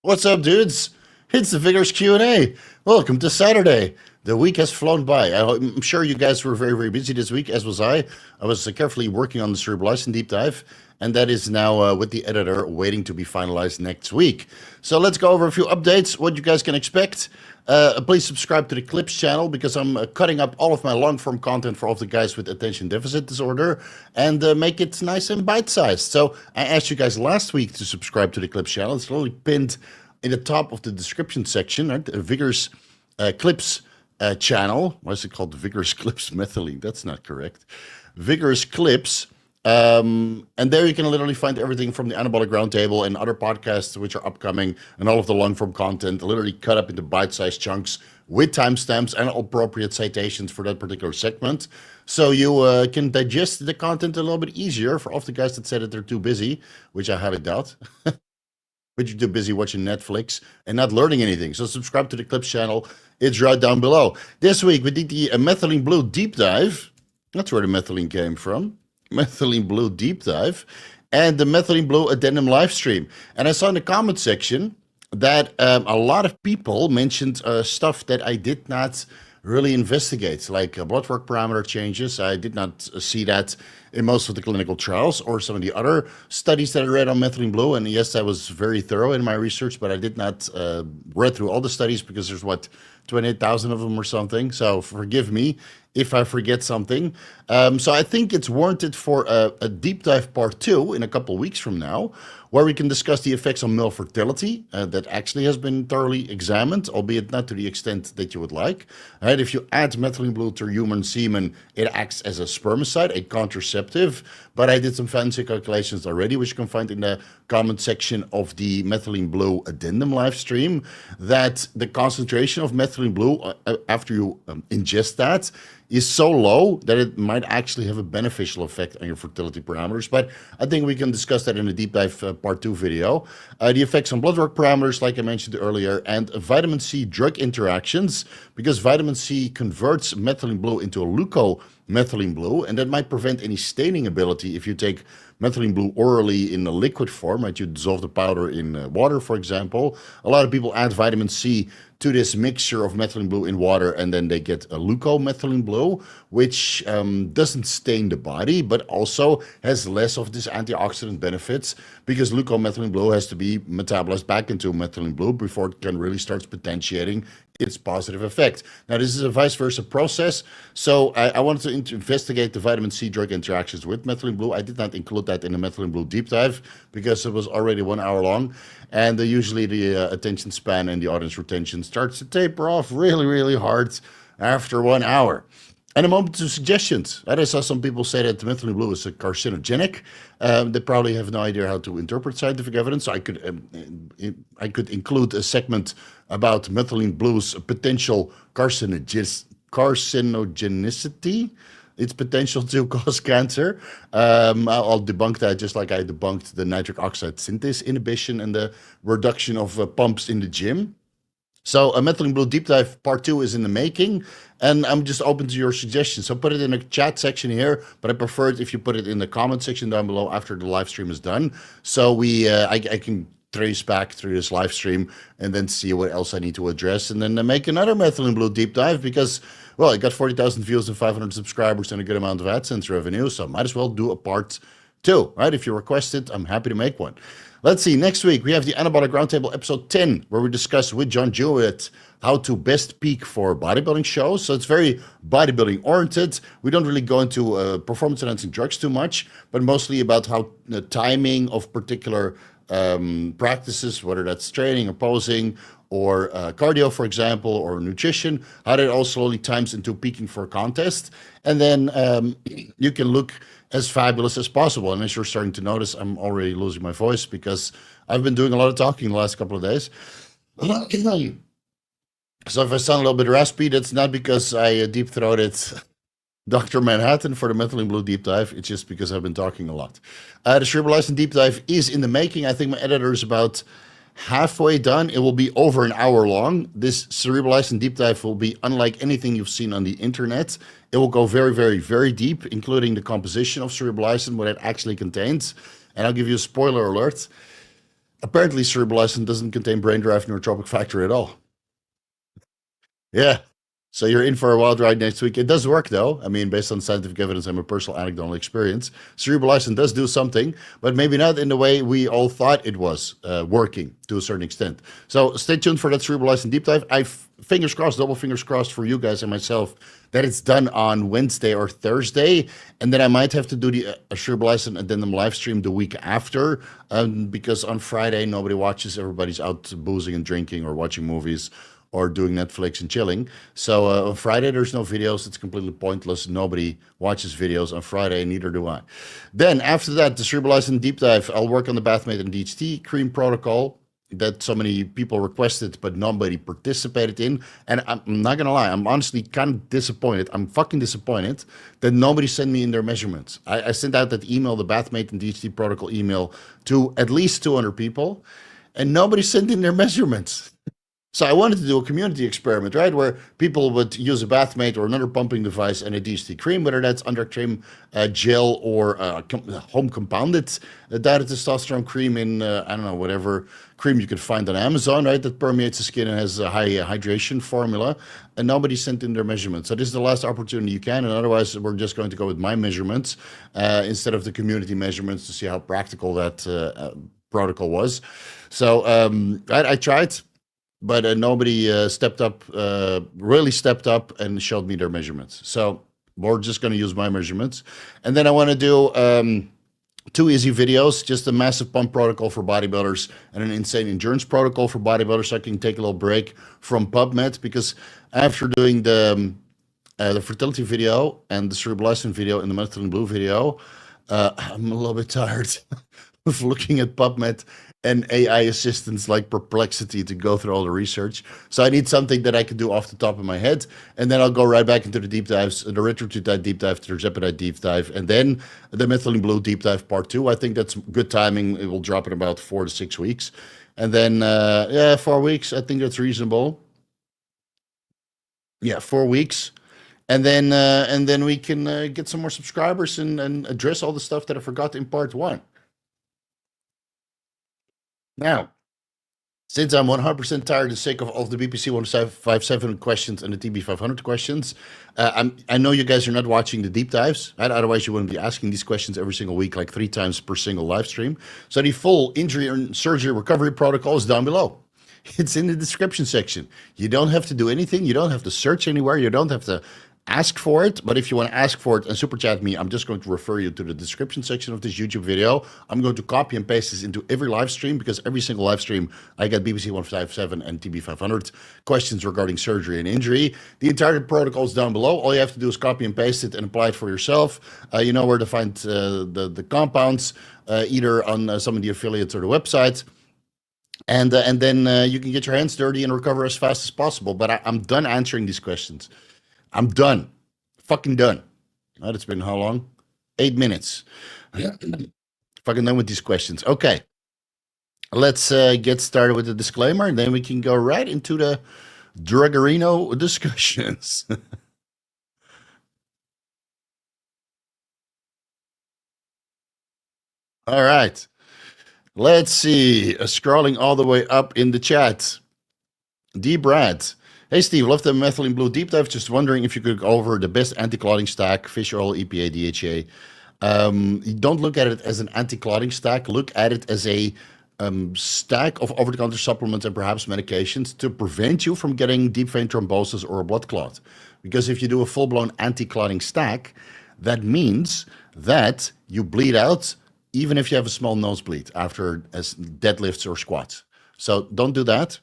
What's up, dudes? It's the Vigorous Q&A. Welcome to Saturday. The week has flown by. I'm sure you guys were very, very busy this week, as was I. I was carefully working on the Cerebrolysin Deep-Dive, and that is now with the editor waiting to be finalized next week. So let's go over a few updates, what you guys can expect. Please subscribe to the Clips channel because I'm cutting up all of my long-form content for all of the guys with attention deficit disorder and make it nice and bite-sized. So I asked you guys last week to subscribe to the Clips channel. It's literally pinned in the top of the description section, right? The Vigorous Clips channel. Why is it called Vigorous Clips Methylene? That's not correct. Vigorous Clips. And there you can literally find everything from the Anabolic Roundtable and other podcasts which are upcoming, and all of the long-form content literally cut up into bite-sized chunks with timestamps and appropriate citations for that particular segment. So you can digest the content a little bit easier for all of the guys that said that they're too busy, which I highly doubt. But you're too busy watching Netflix and not learning anything. So subscribe to the Clips channel. It's right down below. This week we did the Methylene Blue Deep Dive. That's where the methylene came from. Methylene Blue Deep Dive and the Methylene Blue Addendum live stream. And I saw in the comment section that a lot of people mentioned stuff that I did not really investigate, like blood work parameter changes. I did not see that in most of the clinical trials or some of the other studies that I read on Methylene Blue. And yes, I was very thorough in my research, but I did not read through all the studies because there's 28,000 of them or something. So forgive me if I forget something. So I think it's warranted for a deep dive part 2 in a couple weeks from now, where we can discuss the effects on male fertility that actually has been thoroughly examined, albeit not to the extent that you would like. Right? If you add methylene blue to human semen, it acts as a spermicide, a contraceptive. But I did some fancy calculations already, which you can find in the comment section of the Methylene Blue Addendum live stream, that the concentration of methylene blue after you ingest that is so low that it might actually have a beneficial effect on your fertility parameters. But I think we can discuss that in a deep dive part 2 video. The effects on blood work parameters, like I mentioned earlier, and vitamin C drug interactions, because vitamin C converts methylene blue into a leucomethylene blue, and that might prevent any staining ability if you take methylene blue orally in a liquid form, right? You dissolve the powder in water, for example. A lot of people add vitamin C to this mixture of methylene blue in water, and then they get a leucomethylene blue, which doesn't stain the body, but also has less of this antioxidant benefits, because leucomethylene blue has to be metabolized back into methylene blue before it can really start potentiating its positive effect. Now, this is a vice versa process, so I wanted to investigate the vitamin C drug interactions with methylene blue. I did not include that in the Methylene Blue Deep Dive because it was already 1 hour long, and usually the attention span and the audience retention starts to taper off really, really hard after 1 hour. And a moment to suggestions. I saw some people say that methylene blue is a carcinogenic. They probably have no idea how to interpret scientific evidence. So I could include a segment about methylene blue's potential carcinogenicity, its potential to cause cancer. I'll debunk that, just like I debunked the nitric oxide synthase inhibition and the reduction of pumps in the gym. So a Methylene Blue Deep Dive part 2 is in the making, and I'm just open to your suggestions. So put it in the chat section here, but I prefer it if you put it in the comment section down below after the live stream is done. So I can trace back through this live stream and then see what else I need to address, and then make another Methylene Blue Deep Dive because, well, I got 40,000 views and 500 subscribers and a good amount of AdSense revenue, so I might as well do a part 2, right? If you request it, I'm happy to make one. Let's see, next week we have the Anabolic Roundtable episode 10, where we discuss with John Jewett how to best peak for bodybuilding shows. So it's very bodybuilding oriented. We don't really go into performance enhancing drugs too much, but mostly about how the timing of particular practices, whether that's training or posing or cardio, for example, or nutrition, how that all slowly times into peaking for a contest. And then you can look as fabulous as possible. And as you're starting to notice, I'm already losing my voice because I've been doing a lot of talking the last couple of days. So if I sound a little bit raspy, that's not because I deep-throated Dr. Manhattan for the Methylene Blue Deep Dive. It's just because I've been talking a lot. The Cerebrolysin Deep Dive is in the making. I think my editor is about halfway done. It will be over an hour long. This Cerebrolysin Deep Dive will be unlike anything you've seen on the internet. It will go very, very, very deep, including the composition of cerebrolysin, what it actually contains. And I'll give you a spoiler alert. Apparently, cerebrolysin doesn't contain brain-derived neurotrophic factor at all. Yeah. So you're in for a wild ride next week. It does work, though. I mean, based on scientific evidence and my personal anecdotal experience, cerebrolysin does do something, but maybe not in the way we all thought it was working to a certain extent. So stay tuned for that cerebrolysin deep dive. Fingers crossed, double fingers crossed for you guys and myself that it's done on Wednesday or Thursday, and then I might have to do the cerebrolysin addendum live stream the week after, because on Friday nobody watches. Everybody's out boozing and drinking or watching movies or doing Netflix and chilling. So on Friday, there's no videos. It's completely pointless. Nobody watches videos on Friday, neither do I. Then after that, the Cerebrolysin Deep Dive, I'll work on the Bahtmate and DHT cream protocol that so many people requested, but nobody participated in. And I'm not going to lie, I'm honestly kind of disappointed. I'm fucking disappointed that nobody sent me in their measurements. I sent out that email, the Bahtmate and DHT protocol email, to at least 200 people, and nobody sent in their measurements. So I wanted to do a community experiment, right, where people would use a Bathmate or another pumping device and a DHT cream, whether that's under cream gel or home compounded dietary testosterone cream in, I don't know, whatever cream you could find on Amazon, right, that permeates the skin and has a high hydration formula, and nobody sent in their measurements. So this is the last opportunity you can, and otherwise we're just going to go with my measurements instead of the community measurements to see how practical that protocol was. So I tried. But nobody stepped up, really stepped up and showed me their measurements. So we're just going to use my measurements. And then I want to do 2 easy videos, just a massive pump protocol for bodybuilders and an insane endurance protocol for bodybuilders. So I can take a little break from PubMed, because after doing the fertility video and the cerebrolysin video and the methylene blue video, I'm a little bit tired of looking at PubMed and AI assistants like Perplexity to go through all the research. So I need something that I can do off the top of my head, and then I'll go right back into the deep dives, the Retatrutide Deep-Dive, the Tirzepatide Deep-Dive, and then the Methylene Blue Deep-Dive Part 2. I think that's good timing. It will drop in about 4 to 6 weeks. And then, 4 weeks, I think that's reasonable. Yeah, 4 weeks. And then we can get some more subscribers and address all the stuff that I forgot in Part 1. Now, since I'm 100% tired and sick of the BPC 157 questions and the TB 500 questions, I know you guys are not watching the deep dives, right? Otherwise you wouldn't be asking these questions every single week, like 3 times per single live stream. So the full injury and surgery recovery protocol is down below. It's in the description section. You don't have to do anything. You don't have to search anywhere. You don't have to ask for it. But if you want to ask for it and super chat me, I'm just going to refer you to the description section of this YouTube video. I'm going to copy and paste this into every live stream, because every single live stream I get BBC 157 and TB 500 questions regarding surgery and injury. The entire protocol is down below. All you have to do is copy and paste it and apply it for yourself. You know where to find the compounds, either on some of the affiliates or the website. And then you can get your hands dirty and recover as fast as possible. But I'm done answering these questions. I'm done. Fucking done. Oh, it's been how long? 8 minutes. Fucking done with these questions. Okay. Let's get started with the disclaimer, and then we can go right into the Druggerino discussions. All right. Let's see. Scrolling all the way up in the chat. D. Brad. Hey Steve, love the Methylene Blue Deep Dive. Just wondering if you could go over the best anti-clotting stack, fish oil, EPA, DHA. Don't look at it as an anti-clotting stack. Look at it as a stack of over-the-counter supplements and perhaps medications to prevent you from getting deep vein thrombosis or a blood clot. Because if you do a full-blown anti-clotting stack, that means that you bleed out even if you have a small nosebleed after deadlifts or squats. So don't do that,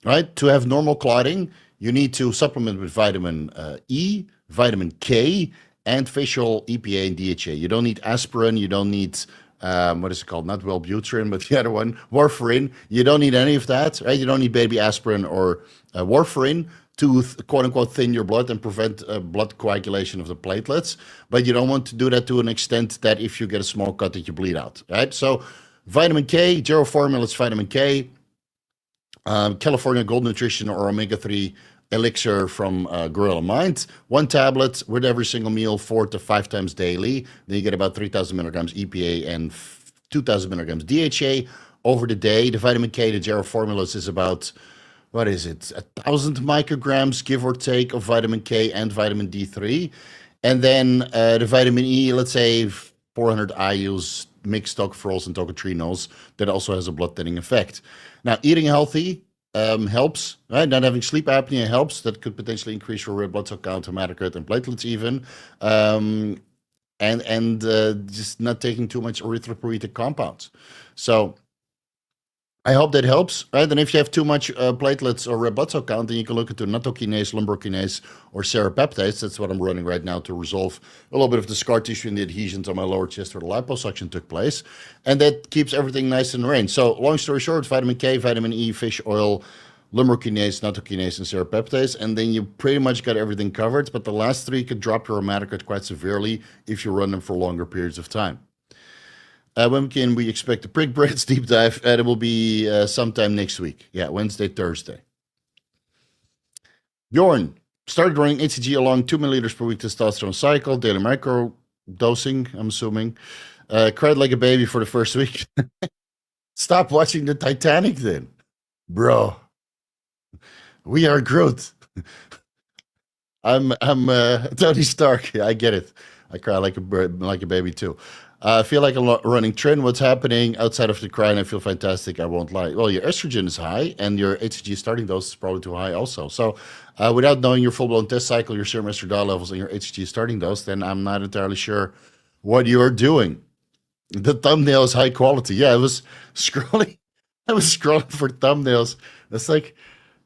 right? To have normal clotting, you need to supplement with vitamin E, vitamin K, and facial EPA and DHA. You don't need aspirin. You don't need, what is it called? Not Wellbutrin, but the other one, warfarin. You don't need any of that, right? You don't need baby aspirin or warfarin to quote unquote thin your blood and prevent blood coagulation of the platelets. But you don't want to do that to an extent that if you get a small cut that you bleed out, right? So vitamin K, Gero Formulas vitamin K, California Gold Nutrition or omega-3 elixir from Gorilla Mind, 1 tablet with every single meal 4 to 5 times daily. Then you get about 3,000 milligrams EPA and 2,000 milligrams DHA. over the day. The vitamin K, the Jarrow formulas is about, what is it, 1,000 micrograms, give or take, of vitamin K and vitamin D3. And then the vitamin E, let's say 400 IUs, mixed tocopherols and tocotrienols, that also has a blood thinning effect. Now, eating healthy helps, right? Not having sleep apnea helps. That could potentially increase your red blood cell count, hematocrit, and platelets even. And just not taking too much erythropoietic compounds. So I hope that helps, right? And if you have too much platelets or red blood cell count, then you can look into nattokinase, lumbrokinase, or serrapeptase. That's what I'm running right now to resolve a little bit of the scar tissue and the adhesions on my lower chest where the liposuction took place. And that keeps everything nice and range. So long story short, vitamin K, vitamin E, fish oil, lumbrokinase, nattokinase, and serrapeptase. And then you pretty much got everything covered. But the last three could drop your hematocrit quite severely if you run them for longer periods of time. When can we expect the Prick Breads deep dive? It will be sometime next week. Yeah, Wednesday, Thursday. Bjorn started running HCG along 2 milliliters per week testosterone cycle, daily micro dosing, I'm assuming. Cried like a baby for the first week. Stop watching the Titanic then, bro. We are Groot. I'm Tony Stark. Yeah, I get it. I cry like a baby too. I feel like I'm running trend. What's happening outside of the cry? And I feel fantastic. I won't lie. Well, your estrogen is high, and your HCG starting dose is probably too high also. So, without knowing your full-blown test cycle, your serum estradiol levels, and your HCG starting dose, then I'm not entirely sure what you're doing. The thumbnail is high quality. Yeah, I was scrolling. I was scrolling for thumbnails. It's like,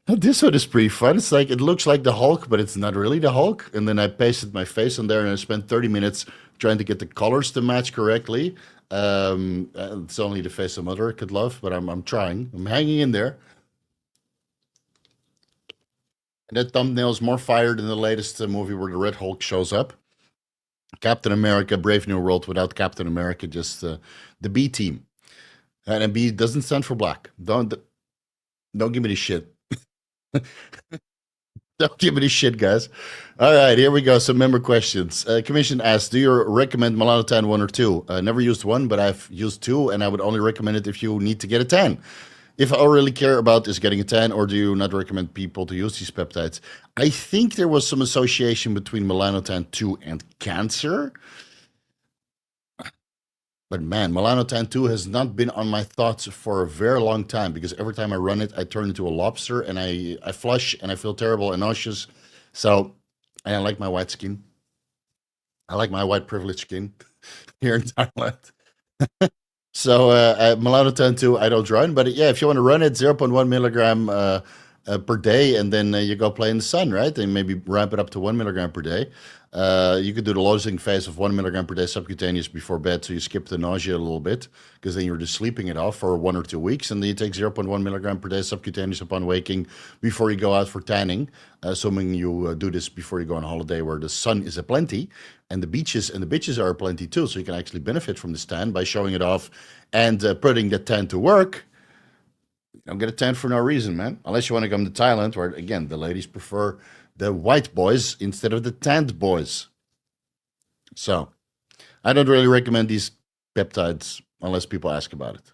oh, this one is pretty fun. It's like, it looks like the Hulk, but it's not really the Hulk. And then I pasted my face on there, and I spent 30 minutes trying to get the colors to match correctly. It's only the face a mother could love, but I'm trying. I'm hanging in there. And that thumbnail is more fire than the latest movie where the Red Hulk shows up. Captain America, Brave New World without Captain America, just the B team. And B doesn't stand for black. Don't give me the shit. Don't give me this shit, guys. All right, here we go. Some member questions. Commission asks, do you recommend Melanotan 1 or 2? Never used 1, but I've used 2, and I would only recommend it if you need to get a tan. If all I really care about is getting a tan, or do you not recommend people to use these peptides? I think there was some association between Melanotan 2 and cancer. But man, Melanotan 2 has not been on my thoughts for a very long time, because every time I run it, I turn into a lobster and I flush and I feel terrible and nauseous. So I like my white skin. I like my white privileged skin here in Thailand. So Melanotan 2, I don't run. But yeah, if you want to run it, 0.1 milligram per day, and then you go play in the sun, right? And maybe ramp it up to 1 milligram per day. You could do the losing phase of 1 milligram per day subcutaneous before bed, so you skip the nausea a little bit, because then you're just sleeping it off for 1 or 2 weeks, and then you take 0.1 milligram per day subcutaneous upon waking before you go out for tanning, assuming you do this before you go on holiday where the sun is aplenty, and the beaches and the bitches are aplenty too, so you can actually benefit from this tan by showing it off and putting the tan to work. You don't get a tan for no reason, man, unless you want to come to Thailand, where, again, the ladies prefer the white boys instead of the tanned boys. So I don't really recommend these peptides unless people ask about it.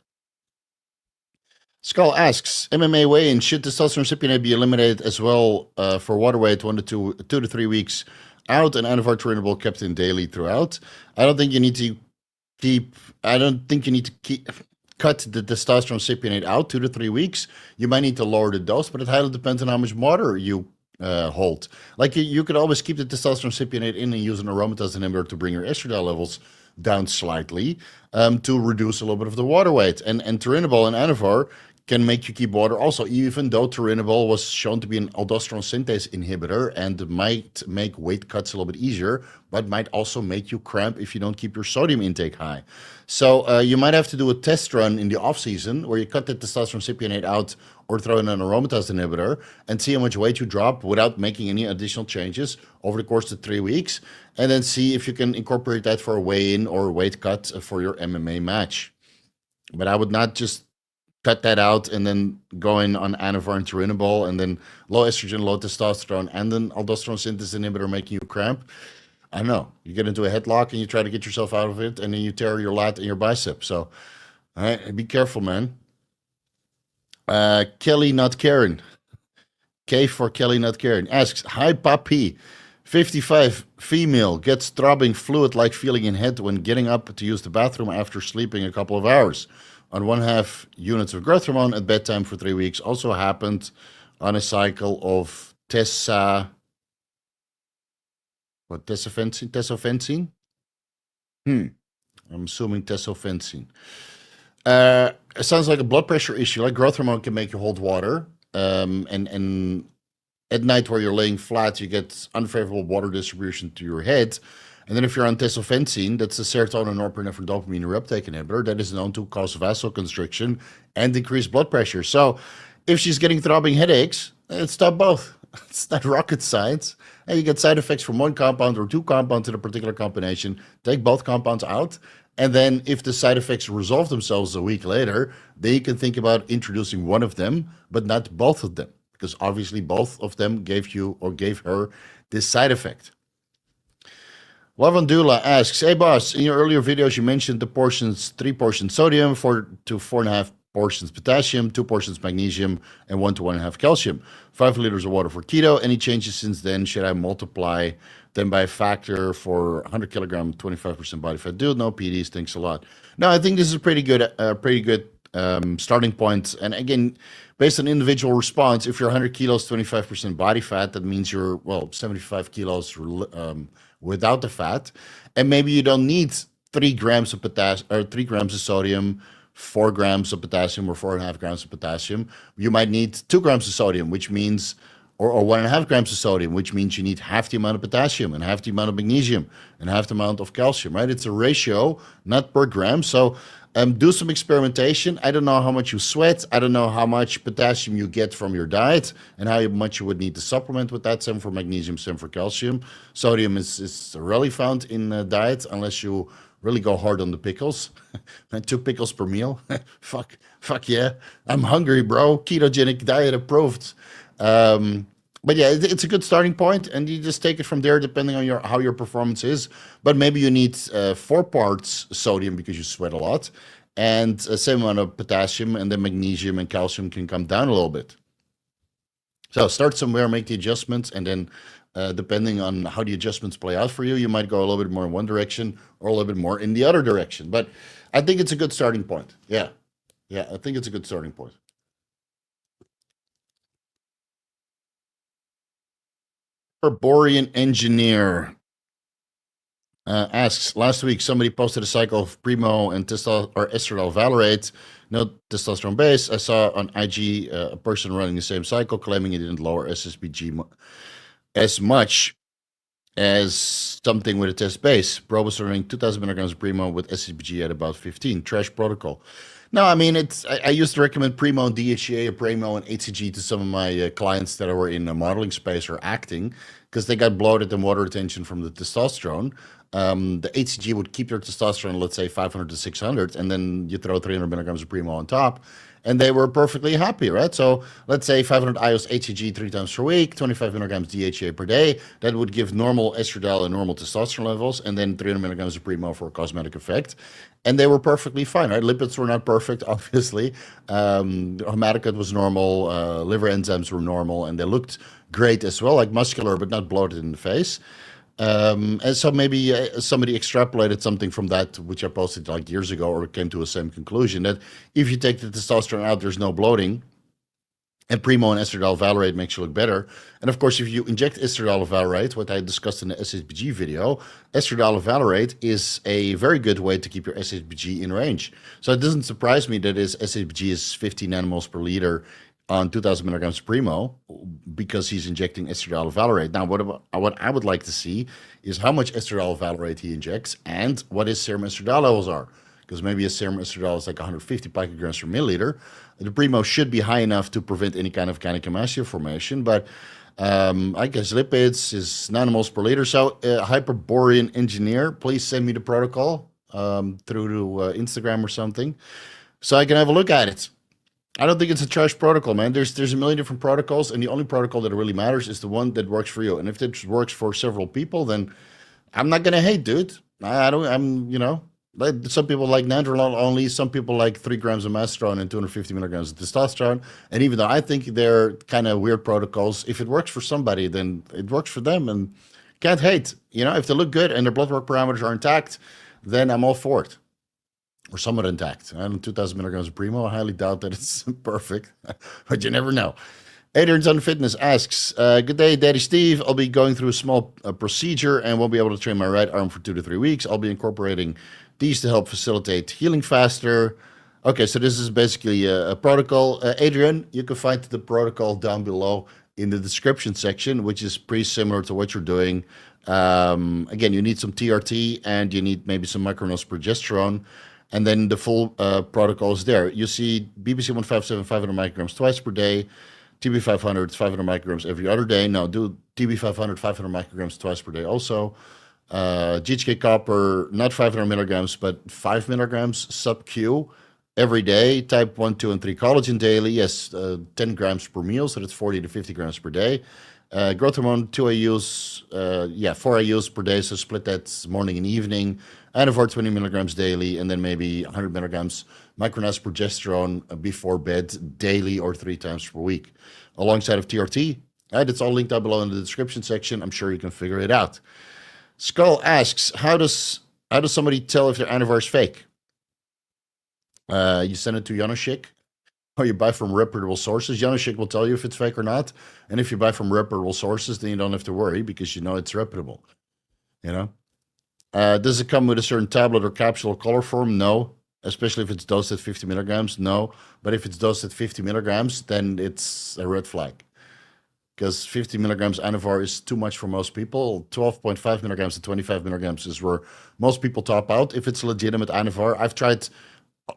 Skull asks, MMA weigh-in, should testosterone cypionate be eliminated as well for water weight 2 to 3 weeks out and Anavar Trinable kept in daily throughout? I don't think you need to cut the testosterone cypionate out 2 to 3 weeks. You might need to lower the dose, but it highly depends on how much water you hold. Like you could always keep the testosterone cypionate in and use an aromatase inhibitor to bring your estradiol levels down slightly to reduce a little bit of the water weight. And Trinable and Anavar can make you keep water also, even though Trinable was shown to be an aldosterone synthase inhibitor and might make weight cuts a little bit easier, but might also make you cramp if you don't keep your sodium intake high. So you might have to do a test run in the off season where you cut the testosterone cypionate out or throw in an aromatase inhibitor and see how much weight you drop without making any additional changes over the course of 3 weeks, and then see if you can incorporate that for a weigh-in or a weight cut for your MMA match. But I would not just cut that out and then go in on Anavar and Trinable and then low estrogen, low testosterone, and then aldosterone synthase inhibitor making you cramp. I don't know. You get into a headlock and you try to get yourself out of it, and then you tear your lat and your bicep. So be careful, man. Kelly Not Karen. K for Kelly Not Karen asks, hi Papi, 55, female, gets throbbing fluid-like feeling in head when getting up to use the bathroom after sleeping a couple of hours. On 1/2 units of growth hormone at bedtime for 3 weeks. Also happened on a cycle of tesofensine? I'm assuming tesofensine. It sounds like a blood pressure issue. Like growth hormone can make you hold water. And at night where you're laying flat, you get unfavorable water distribution to your head. And then if you're on tesofensine, that's a serotonin, norepinephrine, dopamine reuptake inhibitor that is known to cause vasoconstriction and decrease blood pressure. So if she's getting throbbing headaches, stop both. It's not rocket science. And you get side effects from one compound or two compounds in a particular combination. Take both compounds out. And then if the side effects resolve themselves a week later, then you can think about introducing one of them, but not both of them, because obviously both of them gave you or gave her this side effect. Lavandula asks, hey boss, in your earlier videos you mentioned the portions, 3 portions sodium, 4 to 4.5 portions potassium, 2 portions magnesium, and 1 to 1.5 calcium. 5 liters of water for keto. Any changes since then? Should I multiply them by a factor for 100 kilogram, 25% body fat? Dude, no PDs. Thanks a lot. No, I think this is a pretty good starting point. And again, based on individual response, if you're 100 kilos, 25% body fat, that means you're 75 kilos without the fat, and maybe you don't need 3 grams of potassium or 3 grams of sodium, 4 grams of potassium, or 4.5 grams of potassium. You might need 2 grams of sodium, which means, or 1.5 grams of sodium, which means you need half the amount of potassium and half the amount of magnesium and half the amount of calcium, right? It's a ratio, not per gram. So do some experimentation. I don't know how much you sweat. I don't know how much potassium you get from your diet and how much you would need to supplement with that. Same for magnesium, same for calcium. Sodium is rarely found in diet unless you really go hard on the pickles. 2 pickles per meal. Fuck yeah. I'm hungry, bro. Ketogenic diet approved. But yeah, it's a good starting point, and you just take it from there depending on how your performance is. But maybe you need 4 parts sodium because you sweat a lot, and same amount of potassium, and then magnesium and calcium can come down a little bit. So start somewhere, make the adjustments, and then depending on how the adjustments play out for you, you might go a little bit more in one direction or a little bit more in the other direction. But I think it's a good starting point. Yeah, I think it's a good starting point. Borean Engineer asks, last week somebody posted a cycle of Primo and estradiol Valerate, no testosterone base. I saw on IG a person running the same cycle claiming it didn't lower SSBG as much as something with a test base. Bro was running 2,000 milligrams of Primo with SSBG at about 15. Trash protocol. No, I mean, I used to recommend Primo and DHEA or Primo and HCG to some of my clients that were in the modeling space or acting because they got bloated and water retention from the testosterone. The HCG would keep their testosterone, let's say 500 to 600, and then you throw 300 milligrams of Primo on top, and they were perfectly happy, right? So let's say 500 IOs HCG 3 times per week, 25 milligrams DHEA per day. That would give normal estradiol and normal testosterone levels, and then 300 milligrams of Primo for a cosmetic effect. And they were perfectly fine, right? Lipids were not perfect, obviously. Hematocrit was normal, liver enzymes were normal, and they looked great as well, like muscular, but not bloated in the face. And so maybe somebody extrapolated something from that, which I posted like years ago, or came to the same conclusion that if you take the testosterone out, there's no bloating. And Primo and estradiol Valerate makes you look better. And of course, if you inject estradiol Valerate, what I discussed in the SHBG video, estradiol Valerate is a very good way to keep your SHBG in range. So it doesn't surprise me that his SHBG is 50 nanomoles per liter on 2,000 milligrams Primo because he's injecting estradiol Valerate. Now, what I would like to see is how much estradiol Valerate he injects and what his serum estradiol levels are. Because maybe his serum estradiol is like 150 picograms per milliliter. The Primo should be high enough to prevent any kind of gynecomastia formation, but I guess lipids is nanomoles per liter. So Hyperborean Engineer, please send me the protocol through to Instagram or something so I can have a look at it. I don't think it's a trash protocol, man. There's a million different protocols, and the only protocol that really matters is the one that works for you. And if it works for several people, then I'm not gonna hate, dude. I'm. Like some people like nandrolone only, some people like 3 grams of mastestrone and 250 milligrams of testosterone. And even though I think they're kind of weird protocols, if it works for somebody, then it works for them, and can't hate. You know, if they look good and their blood work parameters are intact, then I'm all for it. Or somewhat intact. And 2,000 milligrams of Primo, I highly doubt that it's perfect, but you never know. Adrian's on Fitness asks, good day, Daddy Steve. I'll be going through a small procedure and won't be able to train my right arm for 2 to 3 weeks. I'll be incorporating these to help facilitate healing faster. Okay, so this is basically a protocol. Adrian, you can find the protocol down below in the description section, which is pretty similar to what you're doing. Again, you need some TRT and you need maybe some micronose progesterone. And then the full protocol is there. You see BBC 157, 500 micrograms twice per day. TB 500, 500 micrograms every other day. Now do TB 500, 500 micrograms twice per day also. GHK copper, not 500 milligrams, but 5 milligrams sub-Q every day. Type 1, 2, and 3 collagen daily. Yes, 10 grams per meal, so that's 40 to 50 grams per day. Growth hormone, 2 IUs, 4 IUs per day, so split that morning and evening. Anavar, 20 milligrams daily, and then maybe 100 milligrams micronized progesterone before bed daily or 3 times per week, alongside of TRT. Right, it's all linked down below in the description section. I'm sure you can figure it out. Skull asks, how does somebody tell if their Anavar is fake? You send it to Januszek, or you buy from reputable sources. Januszek will tell you if it's fake or not. And if you buy from reputable sources, then you don't have to worry because you know it's reputable. You know? Does it come with a certain tablet or capsule or color form? No. Especially if it's dosed at 50 milligrams? No. But if it's dosed at 50 milligrams, then it's a red flag. Because 50 milligrams Anavar is too much for most people. 12.5 milligrams to 25 milligrams is where most people top out. If it's a legitimate Anavar, I've tried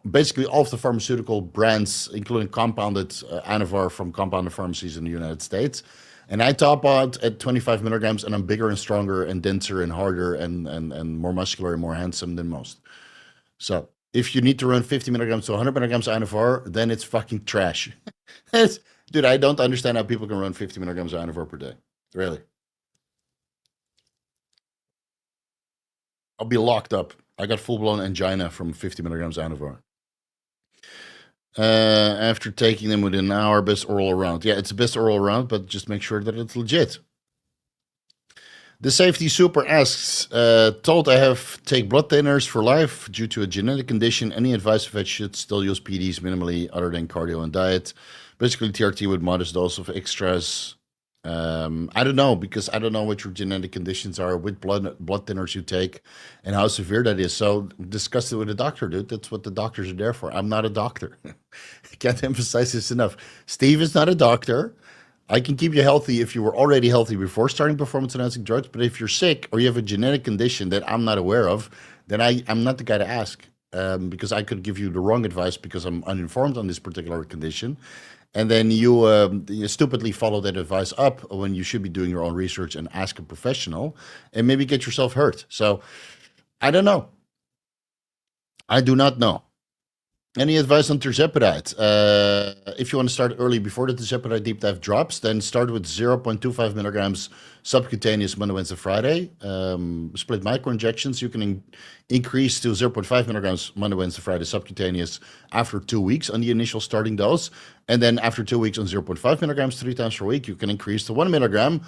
basically all of the pharmaceutical brands, including compounded Anavar from compounded pharmacies in the United States. And I top out at 25 milligrams, and I'm bigger and stronger and denser and harder and more muscular and more handsome than most. So if you need to run 50 milligrams to 100 milligrams Anavar, then it's fucking trash. Dude, I don't understand how people can run 50 milligrams of Anavar per day. Really. I'll be locked up. I got full-blown angina from 50 milligrams Anavar. After taking them within an hour, best oral around. Yeah, it's the best oral around, but just make sure that it's legit. The Safety Super asks, told I have take blood thinners for life due to a genetic condition. Any advice if I should still use PDs minimally other than cardio and diet? Basically, TRT with modest dose of extras. I don't know, because I don't know what your genetic conditions are, with blood thinners you take, and how severe that is. So discuss it with a doctor, dude. That's what the doctors are there for. I'm not a doctor. I can't emphasize this enough. Steve is not a doctor. I can keep you healthy if you were already healthy before starting performance-enhancing drugs. But if you're sick or you have a genetic condition that I'm not aware of, then I'm not the guy to ask, because I could give you the wrong advice because I'm uninformed on this particular condition. And then you stupidly follow that advice up when you should be doing your own research and ask a professional and maybe get yourself hurt. So I don't know. I do not know. Any advice on Tirzepatide? If you want to start early before the Tirzepatide Deep Dive drops, then start with 0.25 milligrams subcutaneous Monday, Wednesday, Friday. Split micro injections. You can increase to 0.5 milligrams Monday, Wednesday, Friday subcutaneous after 2 weeks on the initial starting dose. And then after 2 weeks on 0.5 milligrams 3 times per week, you can increase to 1 milligram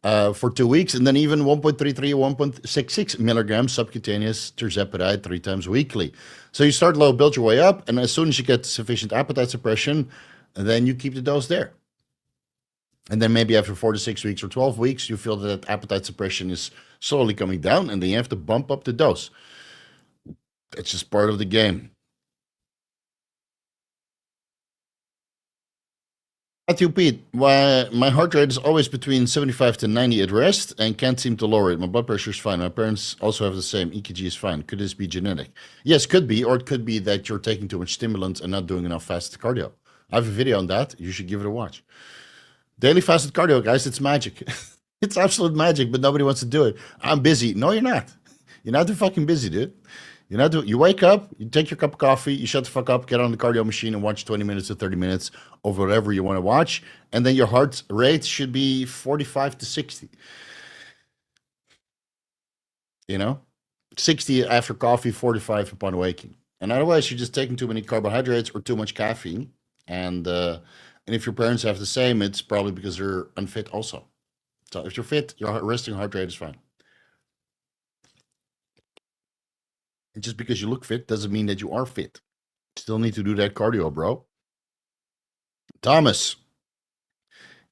for 2 weeks, and then even 1.33, 1.66 milligrams subcutaneous Tirzepatide 3 times weekly. So you start low, build your way up, and as soon as you get sufficient appetite suppression, then you keep the dose there. And then maybe after 4 to 6 weeks or 12 weeks, you feel that appetite suppression is slowly coming down, and then you have to bump up the dose. It's just part of the game. Matthew Pete, my heart rate is always between 75 to 90 at rest and can't seem to lower it. My blood pressure is fine. My parents also have the same. EKG is fine. Could this be genetic? Yes, could be. Or it could be that you're taking too much stimulants and not doing enough fasted cardio. I have a video on that. You should give it a watch. Daily fasted cardio, guys, it's magic. It's absolute magic, but nobody wants to do it. I'm busy. No, you're not. You're not too fucking busy, dude. You wake up, you take your cup of coffee, you shut the fuck up, get on the cardio machine and watch 20 minutes to 30 minutes of whatever you want to watch. And then your heart rate should be 45 to 60. You know? 60 after coffee, 45 upon waking. And otherwise, you're just taking too many carbohydrates or too much caffeine. And if your parents have the same, it's probably because they're unfit also. So if you're fit, your resting heart rate is fine. And just because you look fit doesn't mean that you are fit. Still need to do that cardio, bro. Thomas,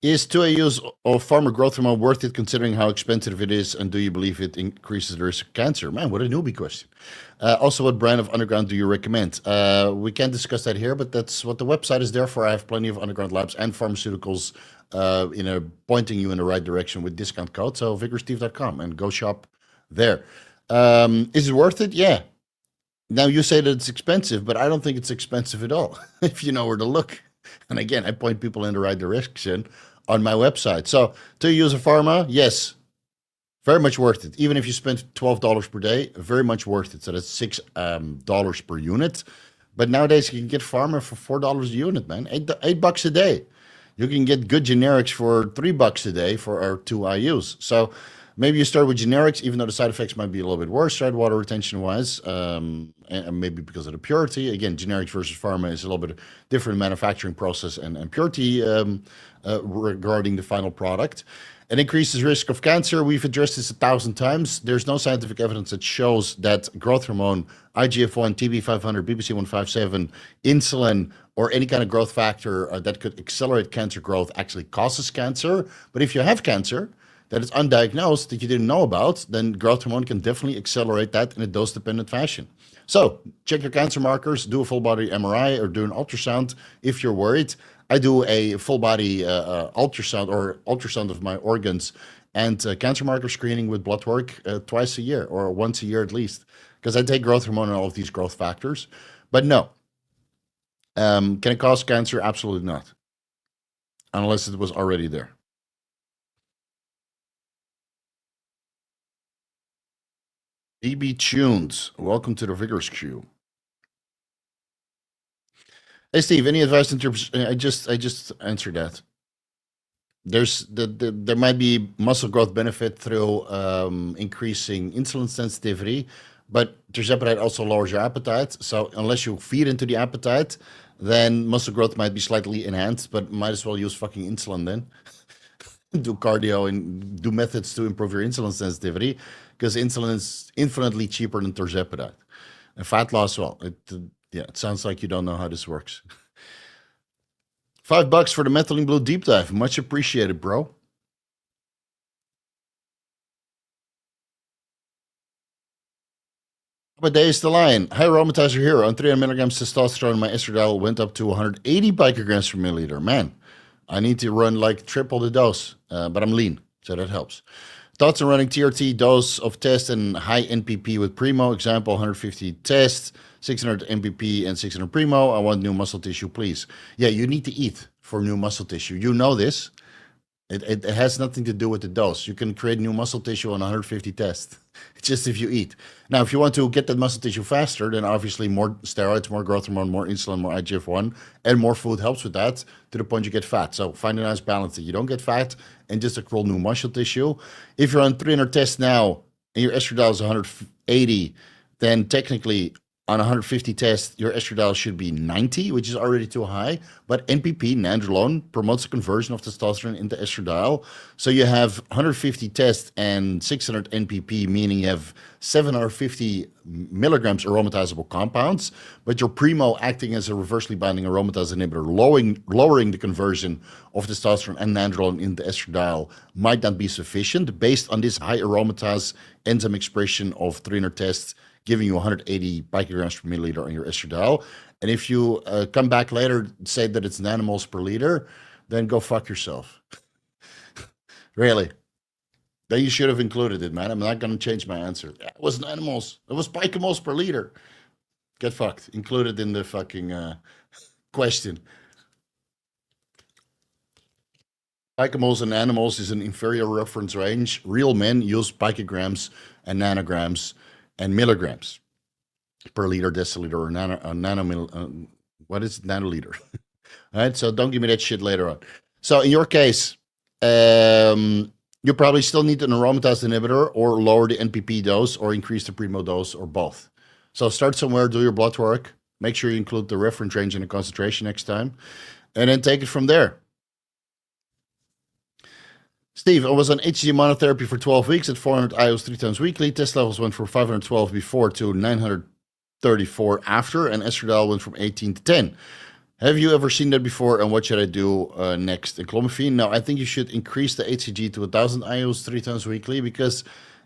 is 2A use of pharma growth hormone worth it considering how expensive it is, and do you believe it increases the risk of cancer? Man, what a newbie question. Also, what brand of underground do you recommend? We can't discuss that here, but that's what the website is there for. I have plenty of underground labs and pharmaceuticals pointing you in the right direction with discount code. So vigorsteve.com and go shop there. Is it worth it? Yeah. Now you say that it's expensive, but I don't think it's expensive at all if you know where to look. And again, I point people in the right direction on my website. So to use a pharma, yes, very much worth it. Even if you spend $12 per day, very much worth it. So that's $6 per unit. But nowadays you can get pharma for $4 a unit, man. $8 a day. You can get good generics for $3 a day for our 2 IUs. So maybe you start with generics, even though the side effects might be a little bit worse, right, water retention wise, and maybe because of the purity. Again, generics versus pharma is a little bit different manufacturing process and purity regarding the final product. It increases risk of cancer. We've addressed this 1,000 times. There's no scientific evidence that shows that growth hormone, IGF-1, TB500, BBC157, insulin, or any kind of growth factor that could accelerate cancer growth actually causes cancer. But if you have cancer that is undiagnosed, that you didn't know about, then growth hormone can definitely accelerate that in a dose-dependent fashion. So check your cancer markers, do a full-body MRI, or do an ultrasound if you're worried. I do a full-body ultrasound or ultrasound of my organs and cancer marker screening with blood work twice a year or once a year at least, because I take growth hormone and all of these growth factors. But no, can it cause cancer? Absolutely not, unless it was already there. DB Tunes, welcome to the Vigorous Crew. Hey Steve, any advice in terms? I just answered that. There might be muscle growth benefit through increasing insulin sensitivity, but tirzepatide also lowers your appetite. So unless you feed into the appetite, then muscle growth might be slightly enhanced, but might as well use fucking insulin then. Do cardio and do methods to improve your insulin sensitivity, because insulin is infinitely cheaper than tirzepatide. And fat loss, well, it sounds like you don't know how this works. $5 for the Methylene Blue Deep Dive. Much appreciated, bro. But days the line. Hi, Aromatizer here. On 300 milligrams testosterone, my estradiol went up to 180 picograms per milliliter. Man, I need to run like triple the dose, but I'm lean, so that helps. Thoughts on running TRT dose of test and high NPP with Primo? Example, 150 test, 600 NPP and 600 Primo. I want new muscle tissue, please. Yeah, you need to eat for new muscle tissue. You know this. It has nothing to do with the dose. You can create new muscle tissue on 150 tests. It's just if you eat. Now, if you want to get that muscle tissue faster, then obviously more steroids, more growth hormone, more insulin, more IGF-1, and more food helps with that to the point you get fat. So find a nice balance that you don't get fat and just accrue new muscle tissue. If you're on 300 tests now and your estradiol is 180, then technically on 150 tests, your estradiol should be 90, which is already too high. But NPP, nandrolone, promotes the conversion of testosterone into estradiol. So you have 150 tests and 600 NPP, meaning you have 750 milligrams aromatizable compounds. But your Primo, acting as a reversely binding aromatase inhibitor, lowering the conversion of testosterone and nandrolone into estradiol, might not be sufficient based on this high aromatase enzyme expression of 300 tests, giving you 180 picograms per milliliter on your estradiol. And if you come back later, say that it's nanomoles per liter, then go fuck yourself. Really. Then you should have included it, man. I'm not going to change my answer. It was nanomoles. It was picomoles per liter. Get fucked. Included in the fucking question. Picomoles and nanomoles is an inferior reference range. Real men use picograms and nanograms and milligrams per liter, deciliter, or nanomil. What is nanoliter? All right, so don't give me that shit later on. So in your case, You probably still need an aromatase inhibitor or lower the NPP dose or increase the Primo dose or both. So start somewhere, do your blood work, make sure you include the reference range and the concentration next time, and then take it from there. Steve, I was on HGH monotherapy for 12 weeks at 400 IUs 3 times weekly. Test levels went from 512 before to 934 after, and estradiol went from 18 to 10. Have you ever seen that before, and what should I do next? And clomiphene? Now, I think you should increase the HCG to 1,000 IUs 3 times weekly, because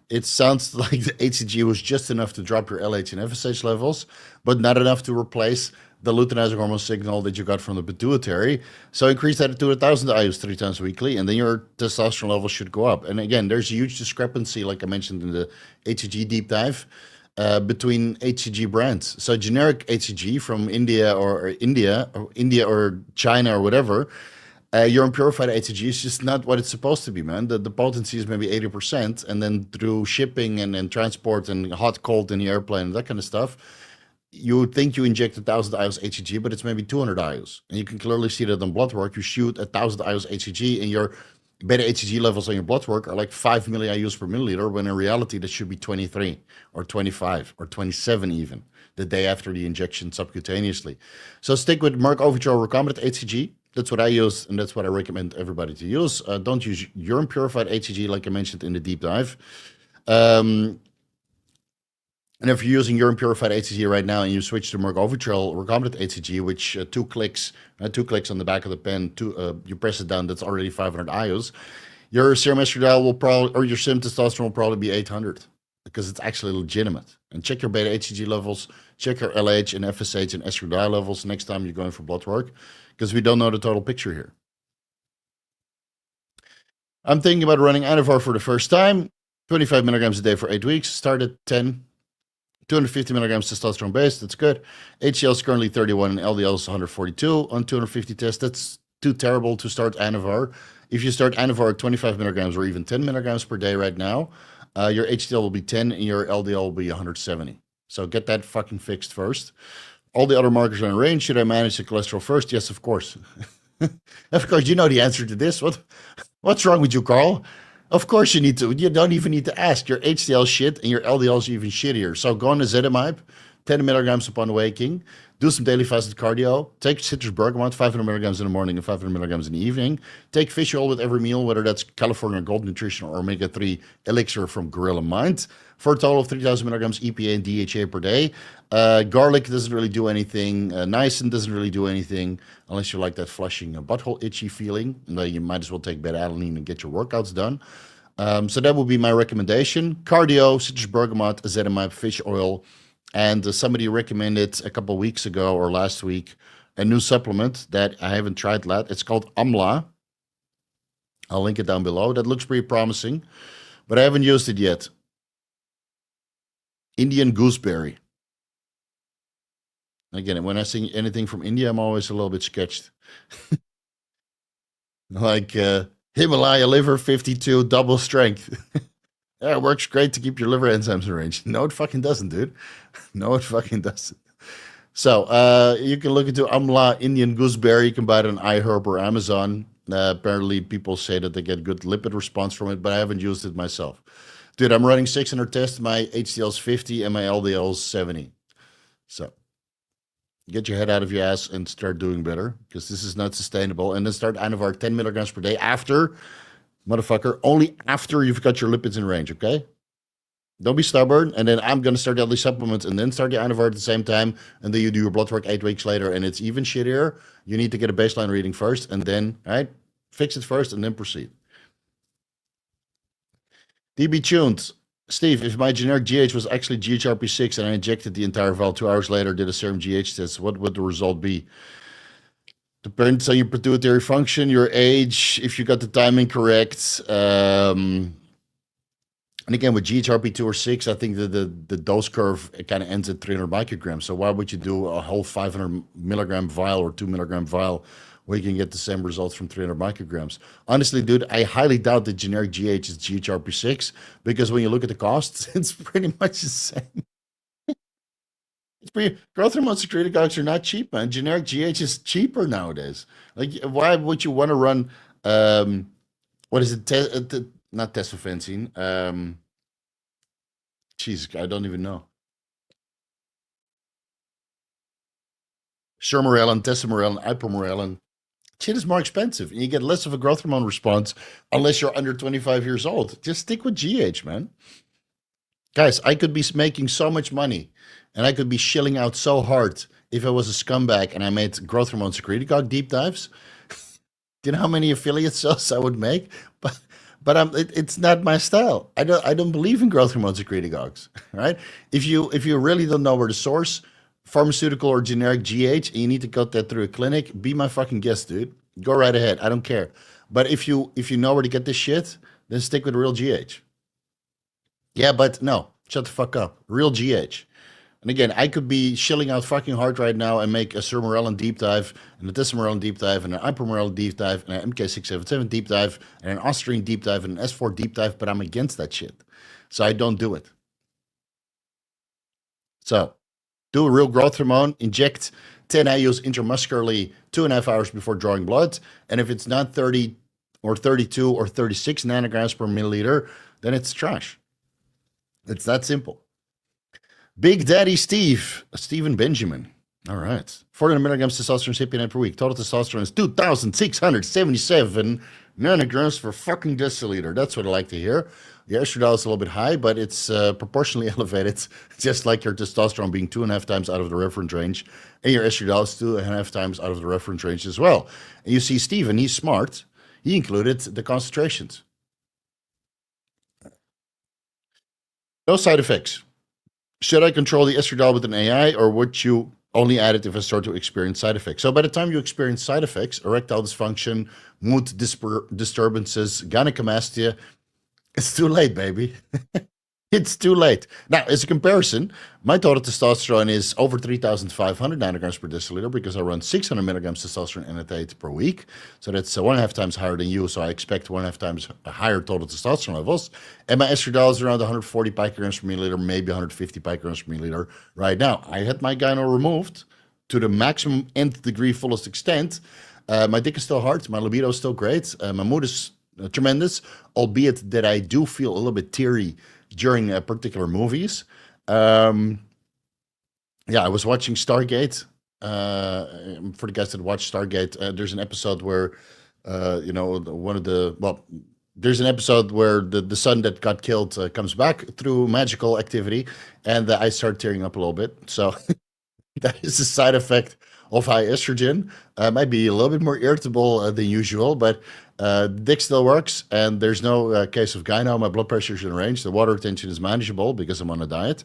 it sounds like the HCG was just enough to drop your LH and FSH levels, but not enough to replace the luteinizing hormone signal that you got from the pituitary. So increase that to 1,000 IUs 3 times weekly, and then your testosterone levels should go up. And again, there's a huge discrepancy, like I mentioned in the HGH deep dive, between HCG brands. So generic HCG from India or China or whatever, your unpurified HCG is just not what it's supposed to be, man. The potency is maybe 80%, and then through shipping and transport and hot, cold in the airplane and that kind of stuff, you would think you inject 1,000 IUs HCG, but it's maybe 200 IUs. And you can clearly see that on blood work. You shoot 1,000 IUs HCG, and your beta HCG levels on your blood work are like 5 milli-IUs per milliliter, when in reality that should be 23 or 25 or 27 even, the day after the injection subcutaneously. So stick with Merck Overture recombinant HCG. That's what I use, and that's what I recommend everybody to use. Don't use urine purified HCG like I mentioned in the deep dive. And if you're using urine purified HCG right now and you switch to Merck Overtrel recombinant HCG, which two clicks on the back of the pen, you press it down, that's already 500 IUs. Your serum estradiol will probably, or your serum testosterone will probably be 800, because it's actually legitimate. And check your beta HCG levels, check your LH and FSH and estradiol levels next time you're going for blood work, because we don't know the total picture here. I'm thinking about running Anavar for the first time, 25 milligrams a day for 8 weeks, start at 10. 250 milligrams testosterone base, that's good. HDL is currently 31 and LDL is 142 on 250 test. That's too terrible to start Anavar. If you start Anavar at 25 milligrams or even 10 milligrams per day right now, your HDL will be 10 and your LDL will be 170. So get that fucking fixed first. All the other markers are in range. Should I manage the cholesterol first? Yes, of course. Of course, you know the answer to this. What's wrong with you, Carl? Of course you need to. You don't even need to ask. Your HDL shit and your LDL is even shittier. So go on ezetimibe, 10 milligrams upon waking. Do some daily fasted cardio. Take citrus bergamot, 500 milligrams in the morning and 500 milligrams in the evening. Take fish oil with every meal, whether that's California Gold Nutrition or omega-3 elixir from Gorilla Mind, for a total of 3,000 milligrams EPA and DHA per day. Garlic doesn't really do anything. Niacin doesn't really do anything unless you like that flushing butthole itchy feeling. And then you might as well take beta-alanine and get your workouts done. So that would be my recommendation. Cardio, citrus bergamot, ezetimibe, fish oil. And somebody recommended a couple of weeks ago or last week a new supplement that I haven't tried yet. It's called Amla. I'll link it down below. That looks pretty promising, but I haven't used it yet. Indian gooseberry. Again, when I see anything from India, I'm always a little bit sketched. Like Himalaya liver 52 double strength. Yeah, it works great to keep your liver enzymes in range. No, it fucking doesn't, dude. No, it fucking doesn't. So you can look into Amla Indian gooseberry. You can buy it on iHerb or Amazon. Apparently, people say that they get good lipid response from it, but I haven't used it myself. Dude, I'm running 600 tests. My HDL is 50 and my LDL is 70. So get your head out of your ass and start doing better, because this is not sustainable. And then start Anavar 10 milligrams per day after, motherfucker, only after you've got your lipids in range, okay? Don't be stubborn. And then I'm going to start all these supplements and then start the Anavar at the same time. And then you do your blood work 8 weeks later and it's even shittier. You need to get a baseline reading first and then, right? Fix it first and then proceed. DB tuned. Steve, if my generic GH was actually GHRP6 and I injected the entire vial 2 hours later, did a serum GH test, what would the result be? Depends on your pituitary function, your age, if you got the timing correct. And again, with GHRP2 or 6, I think the dose curve, it kind of ends at 300 micrograms. So why would you do a whole 500 milligram vial or 2 milligram vial where you can get the same results from 300 micrograms? Honestly, dude, I highly doubt that generic GH is GHRP6, because when you look at the costs, it's pretty much the same. It's pretty, growth hormone secretagogues are not cheap, man. Generic GH is cheaper nowadays. Like, why would you want to run, what is it, not tesofensine. Jeez, I don't even know. Sermorelin, tesamorelin, ipamorelin. Shit is more expensive, and you get less of a growth hormone response unless you're under 25 years old. Just stick with GH, man. Guys, I could be making so much money, and I could be shilling out so hard if I was a scumbag and I made growth hormone secretagogue deep dives. Do you know how many affiliate sales I would make? But it's not my style. I don't believe in growth hormone secretagogues, right? If you really don't know where the source, pharmaceutical or generic GH, and you need to cut that through a clinic, be my fucking guest, dude. Go right ahead. I don't care. But if you know where to get this shit, then stick with real GH. Yeah, but no, shut the fuck up. Real GH. And again, I could be shilling out fucking hard right now and make a Sermorelin deep dive, and a Tessamorelin deep dive, and an Ipamorelin deep dive, and an MK677 deep dive, and an Osterine deep dive, and an S4 deep dive, but I'm against that shit. So I don't do it. So do a real growth hormone, inject 10 IUs intramuscularly 2.5 hours before drawing blood. And if it's not 30 or 32 or 36 nanograms per milliliter, then it's trash. It's that simple. Big Daddy Steve, Stephen Benjamin. All right. 400 milligrams testosterone sapient per week. Total testosterone is 2,677 nanograms per fucking deciliter. That's what I like to hear. Your estradiol is a little bit high, but it's proportionally elevated, just like your testosterone being 2.5 times out of the reference range, and your estradiol is 2.5 times out of the reference range as well. And you see Stephen, he's smart. He included the concentrations. No side effects. Should I control the estradiol with an AI, or would you only add it if I start to experience side effects? So by the time you experience side effects, erectile dysfunction, mood disturbances, gynecomastia, it's too late, baby. It's too late. Now, as a comparison, my total testosterone is over 3,500 nanograms per deciliter because I run 600 milligrams testosterone enanthate per week. So that's 1.5 times higher than you. So I expect 1.5 times higher total testosterone levels. And my estradiol is around 140 picograms per milliliter, maybe 150 picograms per milliliter right now. I had my gyno removed to the maximum nth degree, fullest extent. My dick is still hard. My libido is still great. My mood is tremendous, albeit that I do feel a little bit teary during particular movies. Yeah, I was watching Stargate. For the guys that watch Stargate, there's an episode where, there's an episode where the son that got killed comes back through magical activity, and I start tearing up a little bit. So that is a side effect of high estrogen. Might be a little bit more irritable than usual, but dick still works, and there's no case of gyno. My blood pressure is in range. The water retention is manageable because I'm on a diet.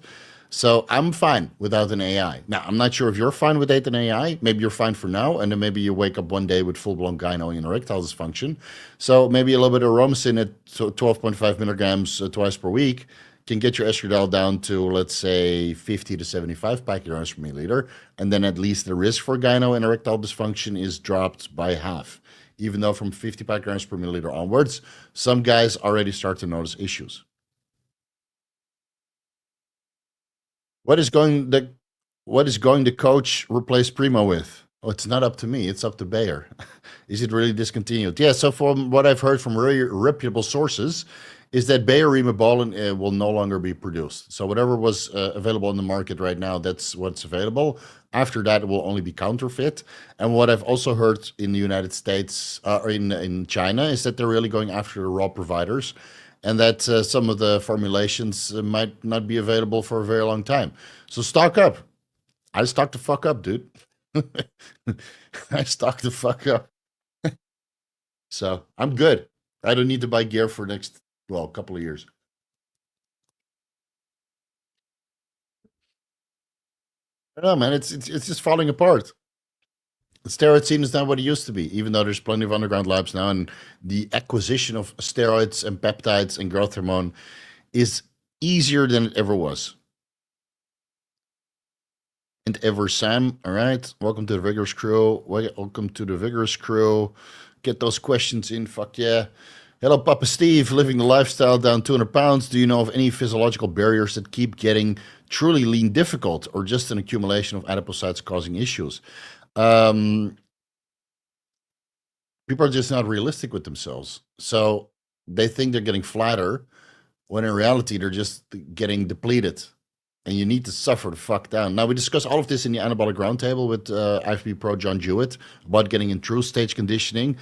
So I'm fine without an AI. Now, I'm not sure if you're fine without an AI. Maybe you're fine for now, and then maybe you wake up one day with full-blown gyno and erectile dysfunction. So maybe a little bit of Aromacin at 12.5 milligrams twice per week can get your estradiol down to, let's say, 50 to 75 picograms per milliliter, and then at least the risk for gyno and erectile dysfunction is dropped by half. Even though from 50 picograms per milliliter onwards, some guys already start to notice issues. What is going the coach replace Primo with? Oh, it's not up to me. It's up to Bayer. Is it really discontinued? Yeah. So from what I've heard from very reputable sources, is that Bayer Rimabolin will no longer be produced. So whatever was available in the market right now, that's what's available. After that, it will only be counterfeit. And what I've also heard in the United States or in China is that they're really going after the raw providers, and that some of the formulations might not be available for a very long time. So stock up. I stocked the fuck up, dude. I stocked the fuck up. So I'm good. I don't need to buy gear for next, well, couple of years. I don't know, man. It's just falling apart. The steroid scene is not what it used to be, even though there's plenty of underground labs now, and the acquisition of steroids and peptides and growth hormone is easier than it ever was. And ever, Sam. All right. Welcome to the Vigorous Crew. Welcome to the Vigorous Crew. Get those questions in. Fuck yeah. Hello, Papa Steve. Living the lifestyle down 200 pounds. Do you know of any physiological barriers that keep getting truly lean difficult, or just an accumulation of adipocytes causing issues? People are just not realistic with themselves. So They think they're getting flatter, when in reality they're just getting depleted. And you need to suffer the fuck down. Now, we discussed all of this in the Anabolic Roundtable with IFB Pro John Jewett about getting in true stage conditioning.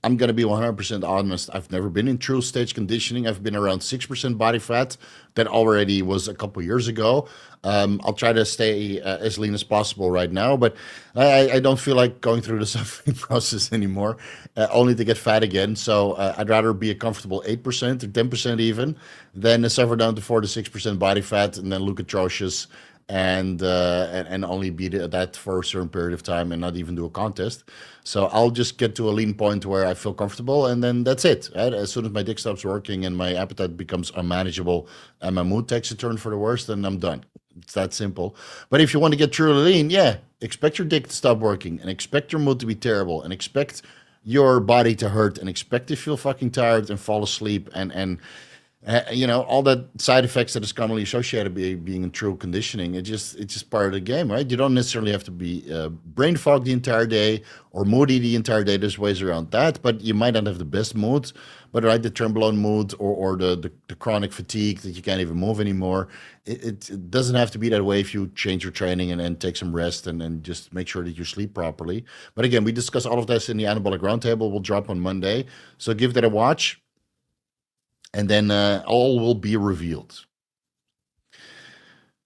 I'm going to be 100% honest. I've never been in true stage conditioning. I've been around 6% body fat. That already was a couple years ago. I'll try to stay as lean as possible right now, but I don't feel like going through the suffering process anymore, only to get fat again. So I'd rather be a comfortable 8% or 10% even than suffer down to 4 to 6% body fat and then look atrocious and only be that for a certain period of time and not even do a contest. So I'll just get to a lean point where I feel comfortable, and then that's it. Right? As soon as my dick stops working and my appetite becomes unmanageable and my mood takes a turn for the worse, then I'm done. It's that simple. But if you want to get truly lean, yeah, expect your dick to stop working and expect your mood to be terrible and expect your body to hurt and expect to feel fucking tired and fall asleep and all that side effects that is commonly associated with being in true conditioning. It's just part of the game, right? You don't necessarily have to be brain fog the entire day or moody the entire day. There's ways around that, but you might not have the best mood, but right, the tremblown mood or the chronic fatigue that you can't even move anymore. It doesn't have to be that way if you change your training and take some rest and just make sure that you sleep properly. But again, we discuss all of this in the Anabolic Roundtable. We'll drop on Monday, so give that a watch. And then all will be revealed.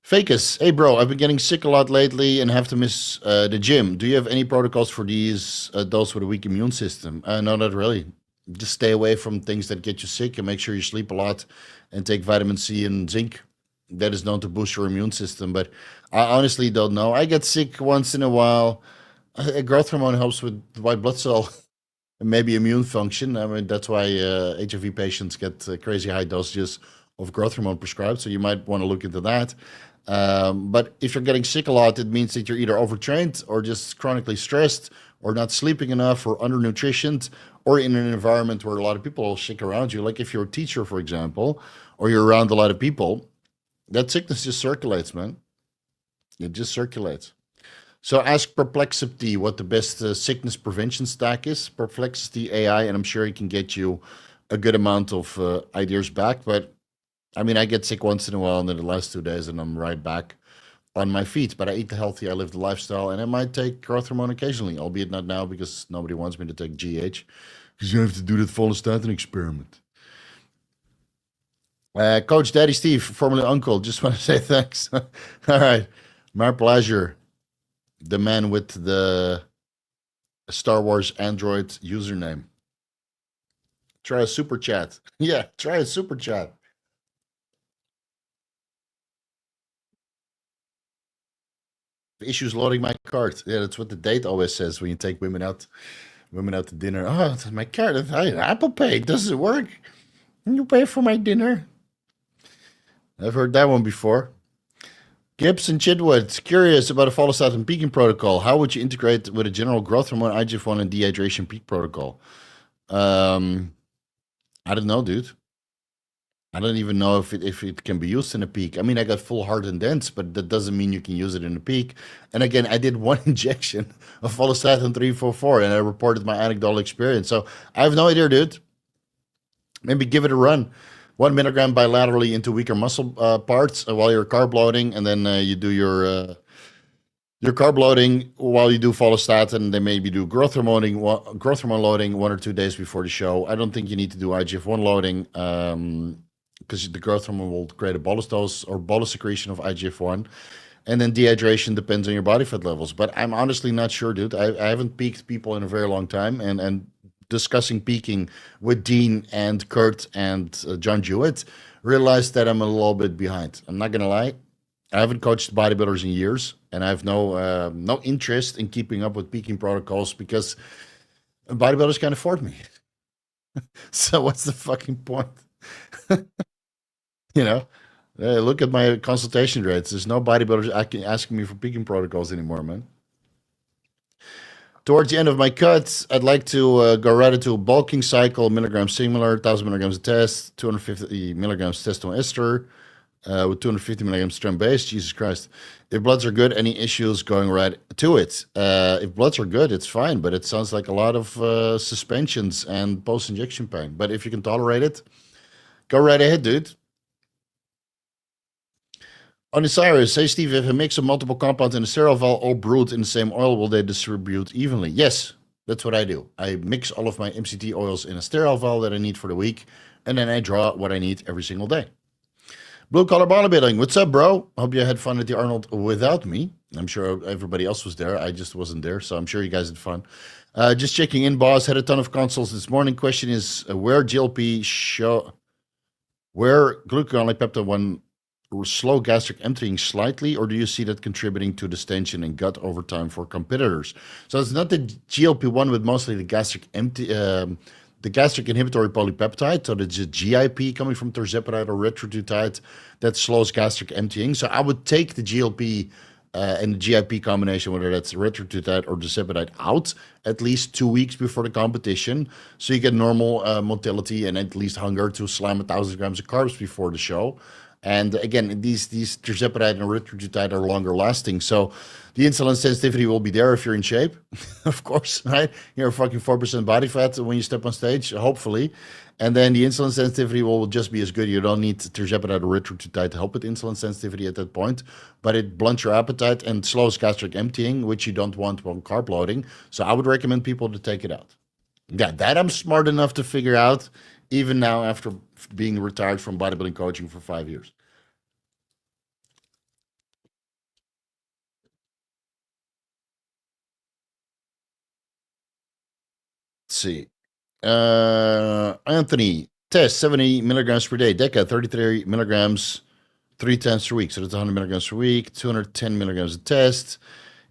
Facus, hey bro, I've been getting sick a lot lately and have to miss the gym. Do you have any protocols for those with a weak immune system? No, not really. Just stay away from things that get you sick and make sure you sleep a lot and take vitamin C and zinc. That is known to boost your immune system, but I honestly don't know. I get sick once in a while. Growth hormone helps with white blood cell and maybe immune function. I mean, that's why HIV patients get crazy high dosages of growth hormone prescribed. So you might want to look into that. But if you're getting sick a lot, it means that you're either overtrained or just chronically stressed or not sleeping enough or undernutritioned or in an environment where a lot of people are sick around you. Like if you're a teacher, for example, or you're around a lot of people, that sickness just circulates, man. It just circulates. So ask Perplexity what the best sickness prevention stack is. Perplexity AI, and I'm sure he can get you a good amount of ideas back. But I mean, I get sick once in a while, and then the last 2 days, and I'm right back on my feet. But I eat healthy, I live the lifestyle, and I might take growth hormone occasionally, albeit not now because nobody wants me to take GH, because you have to do that Follistatin experiment. Coach Daddy Steve, formerly Uncle, just want to say thanks. All right, my pleasure. The man with the Star Wars Android username. Try a super chat. Yeah, try a super chat. Issues loading my card. Yeah, that's what the date always says when you take women out to dinner. Oh, my card. Apple Pay. Does it work? Can you pay for my dinner? I've heard that one before. Gibson Chidwood, curious about a follistatin peaking protocol. How would you integrate with a general growth hormone, IGF-1, and dehydration peak protocol? I don't know, dude. I don't even know if it can be used in a peak. I mean, I got full hard and dense, but that doesn't mean you can use it in a peak. And again, I did one injection of follistatin 344, and I reported my anecdotal experience. So I have no idea, dude. Maybe give it a run. 1 milligram bilaterally into weaker muscle parts while you're carb loading, and then you do your carb loading while you do follistatin. Then maybe do growth hormone loading 1 or 2 days before the show. I don't think you need to do IGF-1 loading because the growth hormone will create a bolus dose or bolus secretion of IGF-1. And then dehydration depends on your body fat levels. But I'm honestly not sure, dude. I haven't peaked people in a very long time, and discussing peaking with Dean and Kurt and John Jewett, realized that I'm a little bit behind. I'm not gonna lie. I haven't coached bodybuilders in years, and I have no interest in keeping up with peaking protocols because bodybuilders can't afford me. So what's the fucking point? Look at my consultation rates. There's no bodybuilders asking me for peaking protocols anymore, man. Towards the end of my cuts, I'd like to go right into a bulking cycle, milligrams similar, 1,000 milligrams of test, 250 milligrams testosterone ester, with 250 milligrams strength base. Jesus Christ. If bloods are good, any issues going right to it? If bloods are good, it's fine, but it sounds like a lot of suspensions and post-injection pain. But if you can tolerate it, go right ahead, dude. On Osiris, say Steve, if a mix of multiple compounds in a sterile vial all brewed in the same oil, will they distribute evenly? Yes, that's what I do. I mix all of my MCT oils in a sterile vial that I need for the week, and then I draw what I need every single day. Blue Collar Bodybuilding, what's up, bro? Hope you had fun at the Arnold without me. I'm sure everybody else was there. I just wasn't there, so I'm sure you guys had fun. Just checking in, boss. Had a ton of consults this morning. Question is, where glucagon like peptide 1 slow gastric emptying slightly, or do you see that contributing to the stension in gut over time for competitors? So it's not the GLP-1, but mostly the gastric the gastric inhibitory polypeptide, so the GIP coming from tirzepatide or retatrutide, that slows gastric emptying. So I would take the GLP and the GIP combination, whether that's retatrutide or tirzepatide, out at least 2 weeks before the competition, so you get normal motility and at least hunger to slam 1,000 grams of carbs before the show. And again, these tirzepatide and retatrutide are longer lasting, so the insulin sensitivity will be there if you're in shape, of course, right? You're fucking 4% body fat when you step on stage, hopefully. And then the insulin sensitivity will just be as good. You don't need tirzepatide or retatrutide to help with insulin sensitivity at that point, but it blunts your appetite and slows gastric emptying, which you don't want while carb loading. So I would recommend people to take it out. Yeah, that I'm smart enough to figure out, even now after being retired from bodybuilding coaching for 5 years. Let's see. Anthony, test 70 milligrams per day. Deca, 33 milligrams 3 times per week. So that's 100 milligrams per week, 210 milligrams a test.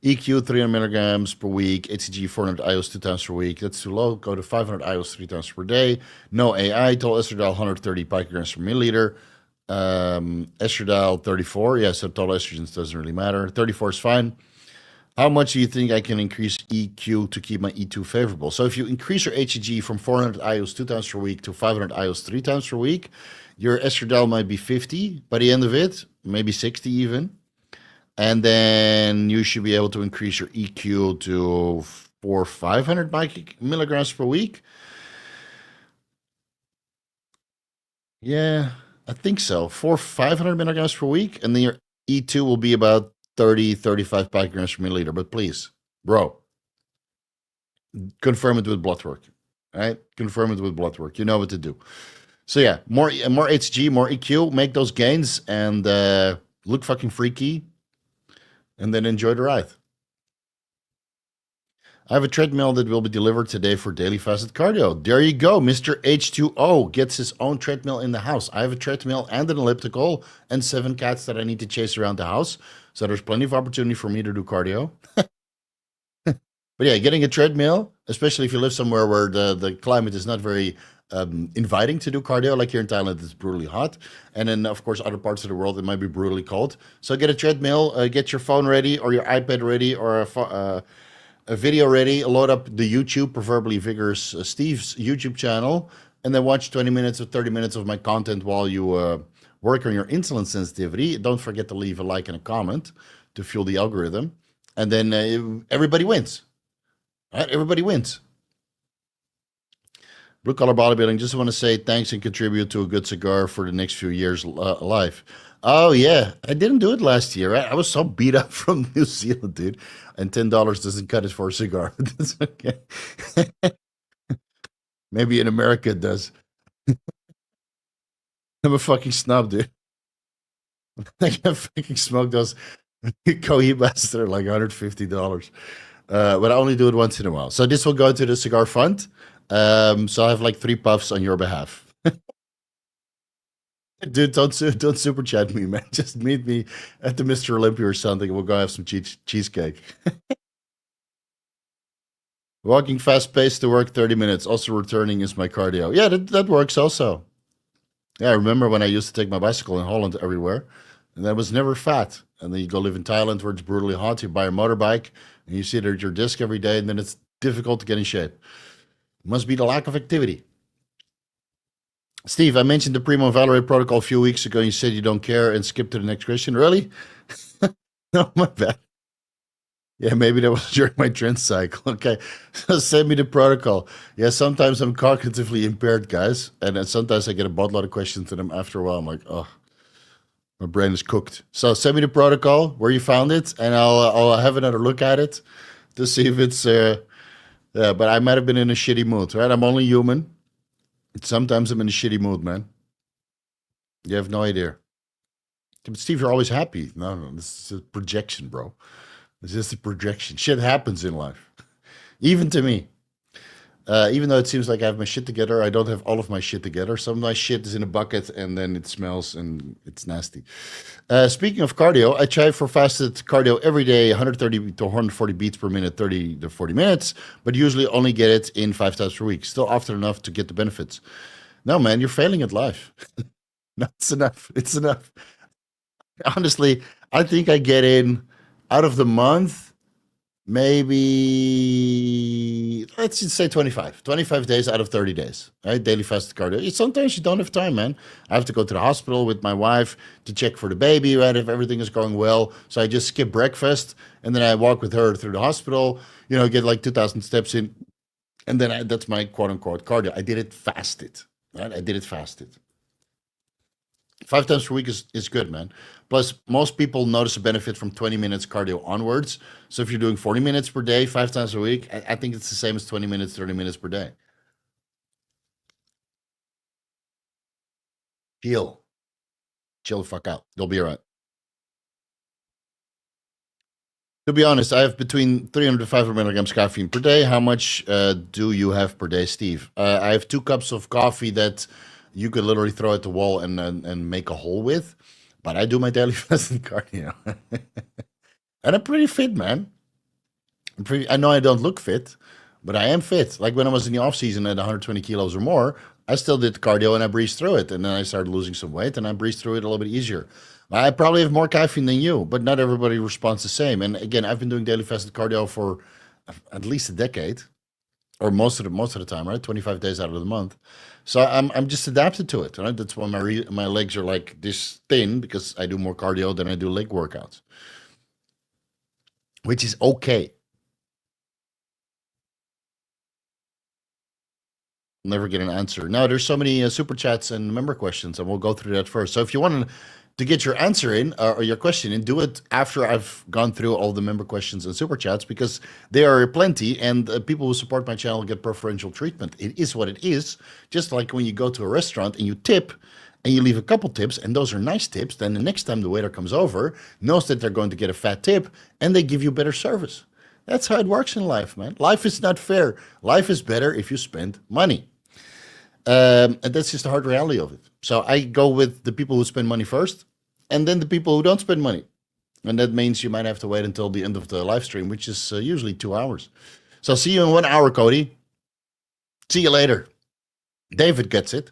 EQ, 300 milligrams per week. HCG, 400 IOs 2 times per week. That's too low. Go to 500 IOs 3 times per day. No AI. Total estradiol, 130 picograms per milliliter. Estradiol, 34. Yeah, so total estrogens doesn't really matter. 34 is fine. How much do you think I can increase EQ to keep my E2 favorable? So if you increase your HCG from 400 IOs 2 times per week to 500 IOs 3 times per week, your estradiol might be 50 by the end of it, maybe 60 even. And then you should be able to increase your EQ to 500 milligrams per week. Yeah, I think so. 500 milligrams per week. And then your E2 will be about 30, 35 picograms per milliliter. But please, bro, confirm it with blood work. Right? Confirm it with blood work. You know what to do. So yeah, more HG, more EQ, make those gains, and look fucking freaky, and then enjoy the ride. I have a treadmill that will be delivered today for daily fasted cardio. There you go. Mr. H2O gets his own treadmill in the house. I have a treadmill and an elliptical and 7 cats that I need to chase around the house. So there's plenty of opportunity for me to do cardio. But yeah, getting a treadmill, especially if you live somewhere where the climate is not very inviting to do cardio, like here in Thailand, it's brutally hot. And then, of course, other parts of the world, it might be brutally cold. So get a treadmill, get your phone ready or your iPad ready or a video ready, load up the YouTube, preferably Vigorous Steve's YouTube channel, and then watch 20 minutes or 30 minutes of my content while you work on your insulin sensitivity. Don't forget to leave a like and a comment to fuel the algorithm. And then everybody wins. Right? Everybody wins. Blue Collar Bodybuilding, just want to say thanks and contribute to a good cigar for the next few years alive. Oh, yeah. I didn't do it last year. I was so beat up from New Zealand, dude. And $10 doesn't cut it for a cigar. That's okay. Maybe in America it does. I'm a fucking snob, dude. I can fucking smoke those Cohibas that are like $150. But I only do it once in a while. So this will go to the cigar fund. So I have like 3 puffs on your behalf. Dude, don't super chat me, man. Just meet me at the Mr. Olympia or something. We'll go have some cheesecake. Walking fast pace to work 30 minutes. Also returning is my cardio. Yeah, that works also. Yeah, I remember when I used to take my bicycle in Holland everywhere, and I was never fat. And then you go live in Thailand where it's brutally hot. You buy a motorbike, and you sit at your desk every day, and then it's difficult to get in shape. It must be the lack of activity. Steve, I mentioned the Primo Valerate protocol a few weeks ago. You said you don't care and skip to the next question. Really? No, my bad. Yeah, maybe that was during my trend cycle. Okay, so send me the protocol. Yeah, sometimes I'm cognitively impaired, guys, and then sometimes I get a boatload of questions to them. After a while, I'm like, oh, my brain is cooked. So send me the protocol where you found it, and I'll have another look at it to see if it's yeah. But I might have been in a shitty mood, right? I'm only human. Sometimes I'm in a shitty mood, man. You have no idea. But Steve, you're always happy. No, no, this is a projection, bro. It's just a projection. Shit happens in life, even to me. Even though it seems like I have my shit together, I don't have all of my shit together. Some of my shit is in a bucket and then it smells and it's nasty. Speaking of cardio, I try for fasted cardio every day, 130 to 140 beats per minute, 30 to 40 minutes, but usually only get it in 5 times per week. Still often enough to get the benefits. No, man, you're failing at life. No, it's enough. It's enough. Honestly, I think I get in out of the month, maybe let's just say 25 days out of 30 days, right? Daily fasted cardio. Sometimes you don't have time, man. I have to go to the hospital with my wife to check for the baby, right? If everything is going well. So I just skip breakfast and then I walk with her through the hospital, get like 2,000 steps in. And then that's my quote unquote cardio. I did it fasted, right? I did it fasted. 5 times per week is good, man. Plus, most people notice a benefit from 20 minutes cardio onwards. So if you're doing 40 minutes per day, 5 times a week, I think it's the same as 20 minutes, 30 minutes per day. Chill. Chill the fuck out. You'll be all right. To be honest, I have between 300 to 500 milligrams caffeine per day. How much do you have per day, Steve? I have 2 cups of coffee that you could literally throw at the wall and make a hole with. But I do my daily fasting cardio. And I'm pretty fit, man. I know I don't look fit, but I am fit. Like when I was in the off season at 120 kilos or more, I still did cardio and I breezed through it. And then I started losing some weight and I breezed through it a little bit easier. I probably have more caffeine than you, but not everybody responds the same. And again, I've been doing daily fasted cardio for at least a decade, or most of the time, right? 25 days out of the month. So I'm just adapted to it, right? That's why my legs are like this thin because I do more cardio than I do leg workouts, which is okay. Never get an answer. Now, there's so many super chats and member questions, and we'll go through that first. So if you want to get your answer in or your question in, do it after I've gone through all the member questions and super chats because there are plenty, and people who support my channel get preferential treatment. It is what it is. Just like when you go to a restaurant and you tip and you leave a couple tips, and those are nice tips, then the next time the waiter comes over, knows that they're going to get a fat tip, and they give you better service. That's how it works in life, man. Life is not fair. Life is better if you spend money. And that's just the hard reality of it. So I go with the people who spend money first, and then the people who don't spend money. And that means you might have to wait until the end of the live stream, which is usually 2 hours. So see you in 1 hour, Cody. See you later. David gets it.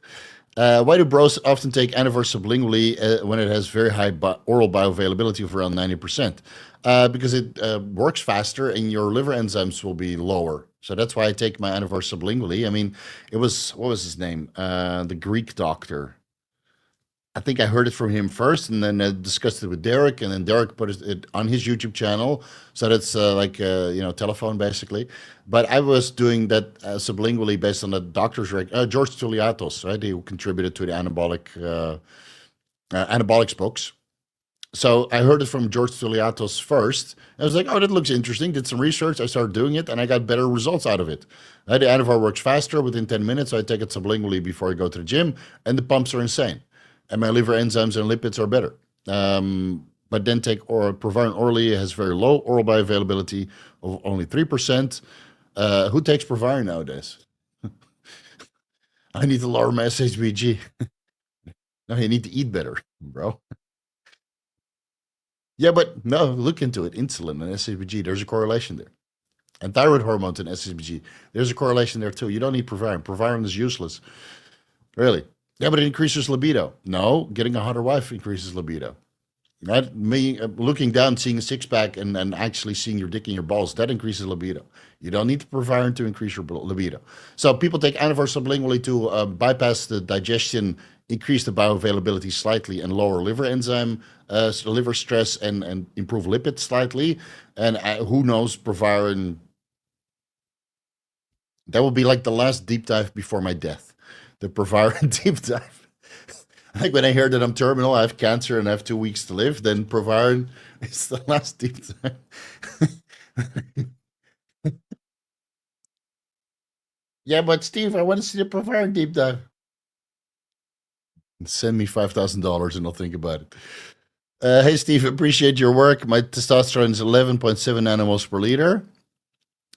Why do bros often take Anavar sublingually when it has very high oral bioavailability of around 90%? Because it works faster and your liver enzymes will be lower. So that's why I take my Anavar sublingually. I mean, what was his name? The Greek doctor. I think I heard it from him first, and then discussed it with Derek, and then Derek put it on his YouTube channel. So that's like telephone basically. But I was doing that sublingually based on the doctor's George Tuliatos, right? He contributed to the anabolics books. So I heard it from George Tuliatos first. I was like, oh, that looks interesting. Did some research. I started doing it, and I got better results out of it. The Anavar works faster within 10 minutes. So I take it sublingually before I go to the gym, and the pumps are insane. And my liver enzymes and lipids are better. But then take Proviron orally. It has very low oral bioavailability of only 3%. Who takes Proviron nowadays? I need to lower my SHBG. No, you need to eat better, bro. Yeah, but no, look into it. Insulin and SHBG, there's a correlation there. And thyroid hormones and SHBG, there's a correlation there too. You don't need Proviron. Proviron is useless. Really. Yeah, but it increases libido. No, getting a hotter wife increases libido. Right? Me looking down, seeing a six pack, and actually seeing your dick in your balls, that increases libido. You don't need to provide to increase your libido. So people take Anavar sublingually to bypass the digestion, increase the bioavailability slightly, and lower liver enzyme, liver stress, and improve lipids slightly. And who knows, Proviron, that will be like the last deep dive before my death. The Proviron deep dive. Like when I hear that I'm terminal, I have cancer, and I have 2 weeks to live, then Proviron is the last deep dive. Yeah, but Steve, I want to see the Proviron deep dive. Send me $5,000 and I'll think about it. Hey, Steve, appreciate your work. My testosterone is 11.7 nanomoles per liter.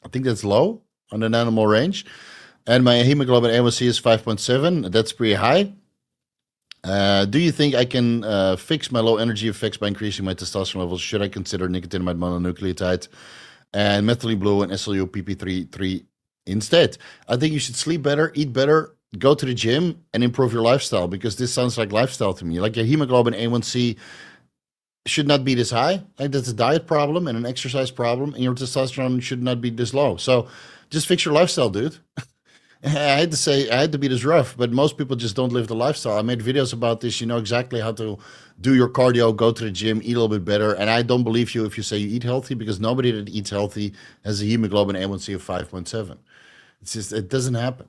I think that's low on the nanomole range. And my hemoglobin A1C is 5.7. That's pretty high. Do you think I can fix my low energy effects by increasing my testosterone levels? Should I consider nicotinamide mononucleotide and methylene blue and SLU PP33 instead? I think you should sleep better, eat better, go to the gym, and improve your lifestyle, because this sounds like lifestyle to me. Like your hemoglobin A1C should not be this high. Like that's a diet problem and an exercise problem, and your testosterone should not be this low. So just fix your lifestyle, dude. I had to say, I had to be this rough, but most people just don't live the lifestyle. I made videos about this. You know exactly how to do your cardio, go to the gym, eat a little bit better. And I don't believe you if you say you eat healthy, because nobody that eats healthy has a hemoglobin A1C of 5.7. It's just, it doesn't happen.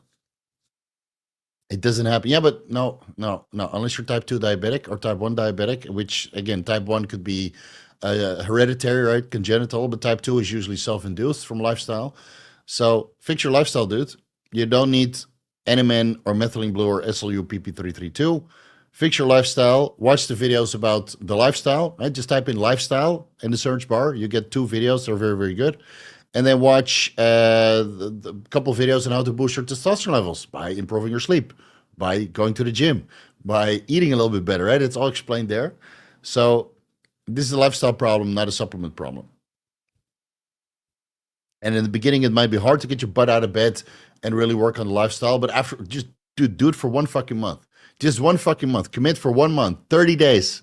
It doesn't happen. Yeah, but no, no, no. Unless you're type 2 diabetic or type 1 diabetic, which again, type 1 could be hereditary, right? Congenital, but type 2 is usually self induced from lifestyle. So fix your lifestyle, dude. You don't need NMN or methylene blue or SLU PP332. Fix your lifestyle. Watch the videos about the lifestyle. Right? Just type in lifestyle in the search bar. You get 2 videos. They're very, very good. And then watch the couple videos on how to boost your testosterone levels by improving your sleep, by going to the gym, by eating a little bit better. Right? It's all explained there. So this is a lifestyle problem, not a supplement problem. And in the beginning, it might be hard to get your butt out of bed and really work on the lifestyle. But after, just do it for one fucking month. Just one fucking month. Commit for 1 month, 30 days,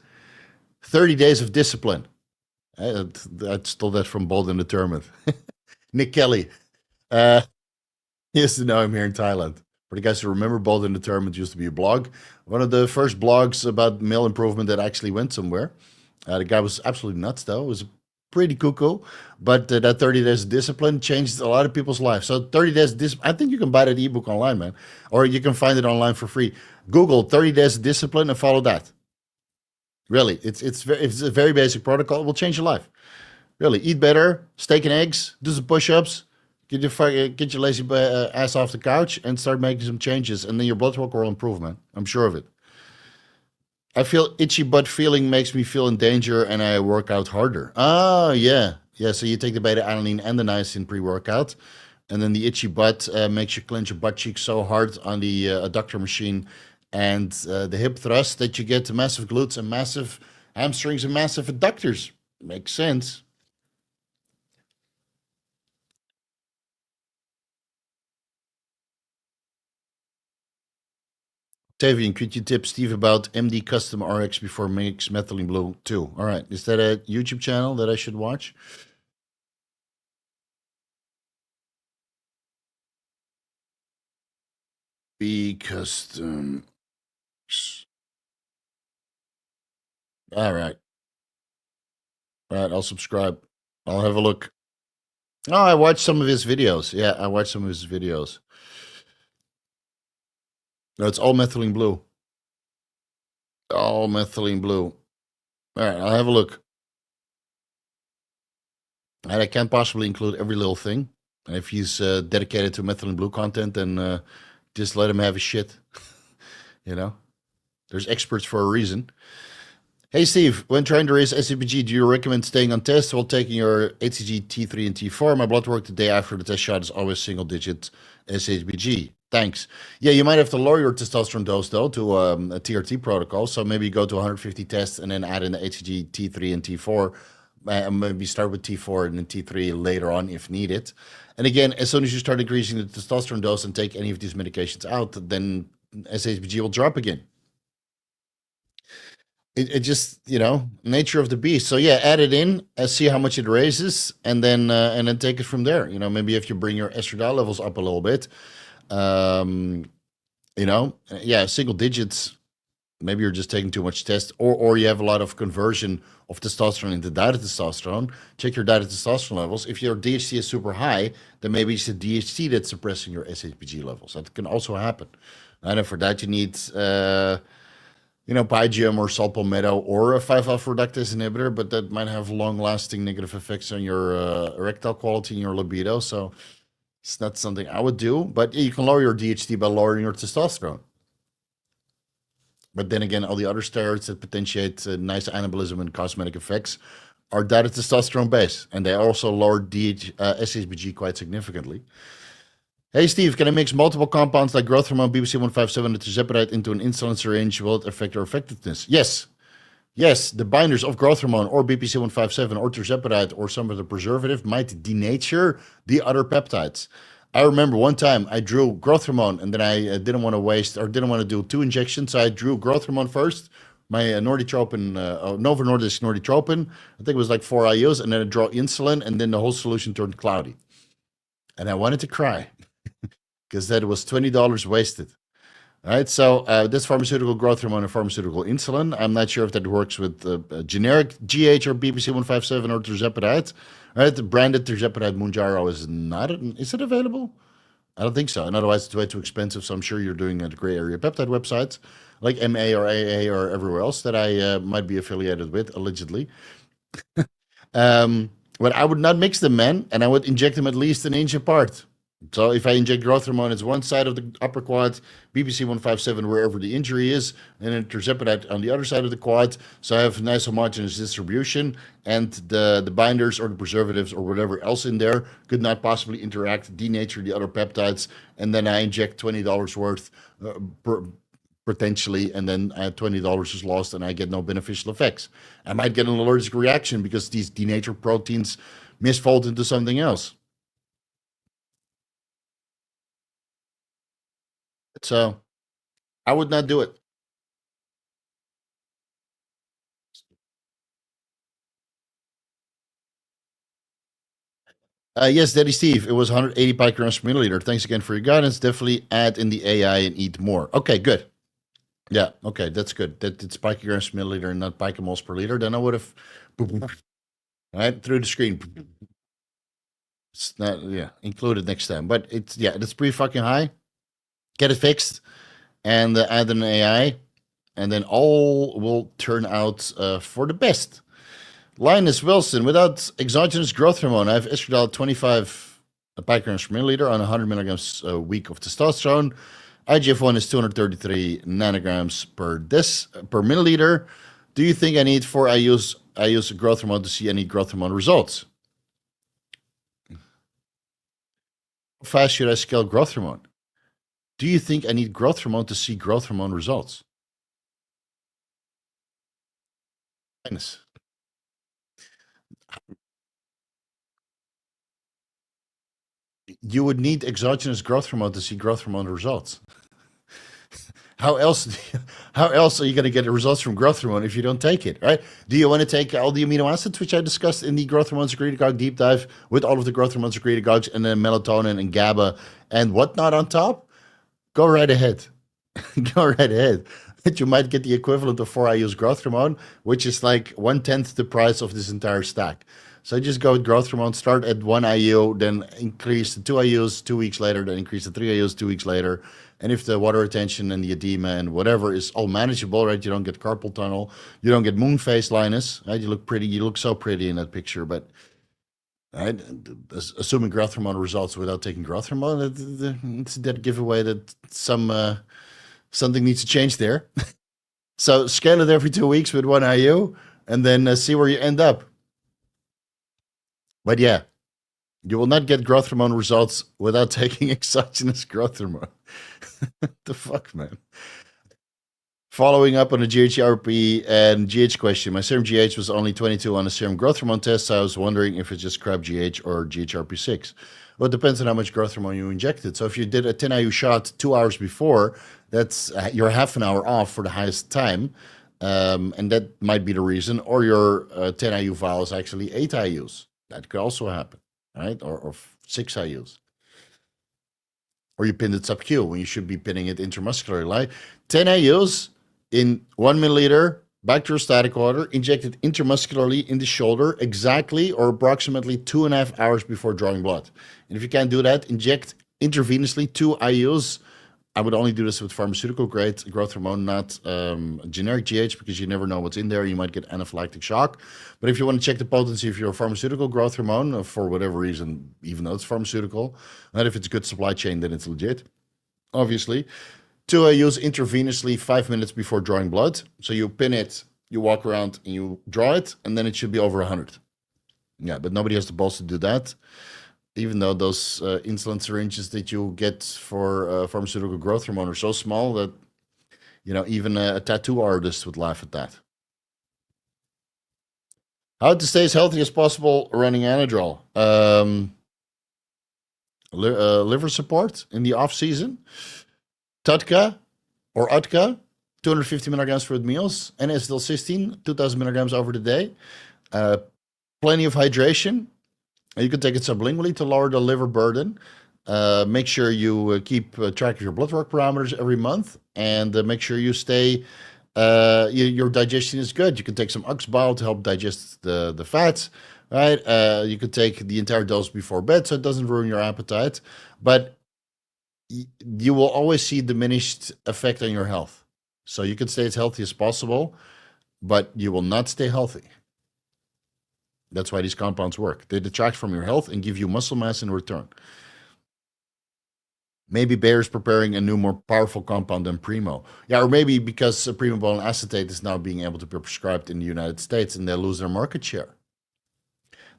30 days of discipline. I stole that from Bold and Determined. Nick Kelly. Uh, he used to know him here in Thailand. For the guys who remember, Bold and Determined used to be a blog. One of the first blogs about male improvement that actually went somewhere. The guy was absolutely nuts, though. It was pretty cuckoo, but that 30 days of discipline changed a lot of people's lives. So 30 days of discipline, I think you can buy that ebook online, man, or you can find it online for free. Google 30 days of discipline and follow that. Really, it's a very basic protocol. It will change your life. Really, eat better, steak and eggs, do some push-ups, get your lazy ass off the couch, and start making some changes, and then your blood work will improve, man. I'm sure of it. I feel itchy butt feeling makes me feel in danger, and I work out harder. Oh, yeah. Yeah, so you take the beta alanine and the niacin pre-workout, and then the itchy butt makes you clench your butt cheeks so hard on the adductor machine and the hip thrust that you get massive glutes and massive hamstrings and massive adductors. Makes sense. Tavian, could you tip Steve about MD Custom RX before makes methylene blue too? All right. Is that a YouTube channel that I should watch? Be custom. All right. All right. I'll subscribe. I'll have a look. Oh, I watched some of his videos. Yeah, I watched some of his videos. No, it's all methylene blue. All methylene blue. All right. I'll have a look. And I can't possibly include every little thing. And if he's dedicated to methylene blue content, then just let him have his shit. You know, there's experts for a reason. Hey Steve, when trying to raise SHBG, do you recommend staying on test while taking your HCG T3 and T4? My blood work the day after the test shot is always single digit SHBG. Thanks. Yeah, you might have to lower your testosterone dose though to a TRT protocol. So maybe go to 150 tests and then add in the HCG T3 and T4. Maybe start with T4 and then T3 later on if needed. And again, as soon as you start increasing the testosterone dose and take any of these medications out, then SHBG will drop again. it just, nature of the beast. So yeah, add it in, see how much it raises, and then take it from there. Maybe if you bring your estradiol levels up a little bit, um, yeah, single digits. Maybe you're just taking too much test, or you have a lot of conversion of testosterone into diet testosterone. Check your diet testosterone levels. If your DHT is super high, then maybe it's the DHT that's suppressing your SHBG levels. That can also happen. And then for that, you need, Pygium or salt palmetto or a 5-alpha reductase inhibitor, but that might have long-lasting negative effects on your erectile quality and your libido. So it's not something I would do. But you can lower your DHT by lowering your testosterone. But then again, all the other steroids that potentiate nice anabolism and cosmetic effects are diet testosterone based, and they also lower SHBG quite significantly. Hey Steve, can I mix multiple compounds like growth hormone, BBC 157, and tirzepatide into an insulin syringe? Will it affect their effectiveness? Yes. Yes, the binders of growth hormone or BPC 157 or tirzepatide or some of the preservative might denature the other peptides. I remember one time I drew growth hormone and then I didn't want to waste or didn't want to do 2 injections. So I drew growth hormone first, my Norditropin, Novo Nordisk Norditropin. I think it was like 4 IUs, and then I draw insulin, and then the whole solution turned cloudy. And I wanted to cry because that was $20 wasted. All right, so this pharmaceutical growth hormone and pharmaceutical insulin. I'm not sure if that works with generic GH or BPC 157 or tirzepatide. All right, the branded tirzepatide Mounjaro is not. Is it available? I don't think so. And otherwise, it's way too expensive. So I'm sure you're doing at gray area peptide websites like MA or AA or everywhere else that I might be affiliated with, allegedly. But I would not mix them, man, and I would inject them at least an inch apart. So if I inject growth hormone, it's one side of the upper quad, BBC 157 wherever the injury is, and then tirzepatide on the other side of the quad. So I have nice homogeneous distribution, and the binders or the preservatives or whatever else in there could not possibly interact, denature the other peptides, and then I inject $20 worth potentially, and then $20 is lost, and I get no beneficial effects. I might get an allergic reaction because these denatured proteins misfold into something else. So I would not do it. Yes, Daddy Steve, it was 180 picograms per milliliter. Thanks again for your guidance. Definitely add in the AI and eat more. Okay, good. Yeah, okay, that's good. That it's picograms per milliliter and not picomoles per liter. Then I would have right through the screen. It's not, yeah, included next time. But it's pretty fucking high. Get it fixed and add an AI, and then all will turn out for the best. Linus Wilson, without exogenous growth hormone, I have estradiol 25 picograms per milliliter on 100 milligrams a week of testosterone. IGF-1 is 233 nanograms per milliliter. Do you think I need 4 IUs growth hormone to see any growth hormone results? How fast should I scale growth hormone? Do you think I need growth hormone to see growth hormone results? Linus. You would need exogenous growth hormone to see growth hormone results. How else are you going to get the results from growth hormone if you don't take it, right? Do you want to take all the amino acids, which I discussed in the growth hormone secretagogue deep dive, with all of the growth hormone secretagogues and then melatonin and GABA and whatnot on top? Go right ahead. Go right ahead. But you might get the equivalent of 4 IU's growth hormone, which is like 1/10 the price of this entire stack. So just go with growth hormone, start at 1 IU, then increase to 2 IUs 2 weeks later, then increase to 3 IUs 2 weeks later. And if the water retention and the edema and whatever is all manageable, right? You don't get carpal tunnel, you don't get moon face, Linus, right? You look pretty, you look so pretty in that picture, but right, assuming growth hormone results without taking growth hormone, it's a dead giveaway that something needs to change there. So scale it every 2 weeks with 1 IU, and then see where you end up. But yeah, you will not get growth hormone results without taking exogenous growth hormone. The fuck, man. Following up on the GHRP and GH question, my serum GH was only 22 on a serum growth hormone test, so I was wondering if it's just crap GH or GHRP6. Well, it depends on how much growth hormone you injected. So if you did a 10 IU shot 2 hours before, that's you're half an hour off for the highest time. And that might be the reason. Or your 10 IU vial is actually 8 IUs. That could also happen, right? Or 6 IUs. Or you pinned it sub-Q when you should be pinning it intramuscularly. Like 10 IUs in 1 milliliter back to your static order, injected intramuscularly in the shoulder exactly or approximately 2.5 hours before drawing blood. And if you can't do that, inject intravenously 2 IUs. I would only do this with pharmaceutical grade growth hormone, not generic GH, because you never know what's in there. You might get anaphylactic shock. But if you want to check the potency of your pharmaceutical growth hormone, for whatever reason, even though it's pharmaceutical, and if it's good supply chain, then it's legit, obviously. 2 IUs intravenously 5 minutes before drawing blood. So you pin it, you walk around, and you draw it, and then it should be over 100. Yeah, but nobody has the balls to do that. Even though those insulin syringes that you get for pharmaceutical growth hormone are so small that, even a tattoo artist would laugh at that. How to stay as healthy as possible running Anadrol. Liver support in the off season. Tutka or Utka, 250 milligrams for meals. N-acetylcysteine, 2,000 milligrams over the day. Plenty of hydration. You can take it sublingually to lower the liver burden. Make sure you keep track of your blood work parameters every month, and make sure you stay. Your digestion is good. You can take some ox bile to help digest the fats, right? You could take the entire dose before bed so it doesn't ruin your appetite, but you will always see diminished effect on your health. So you can stay as healthy as possible, but you will not stay healthy. That's why these compounds work. They detract from your health and give you muscle mass in return. Maybe Bayer's preparing a new, more powerful compound than Primo. Yeah, or maybe because Primo acetate is now being able to be prescribed in the United States and they lose their market share.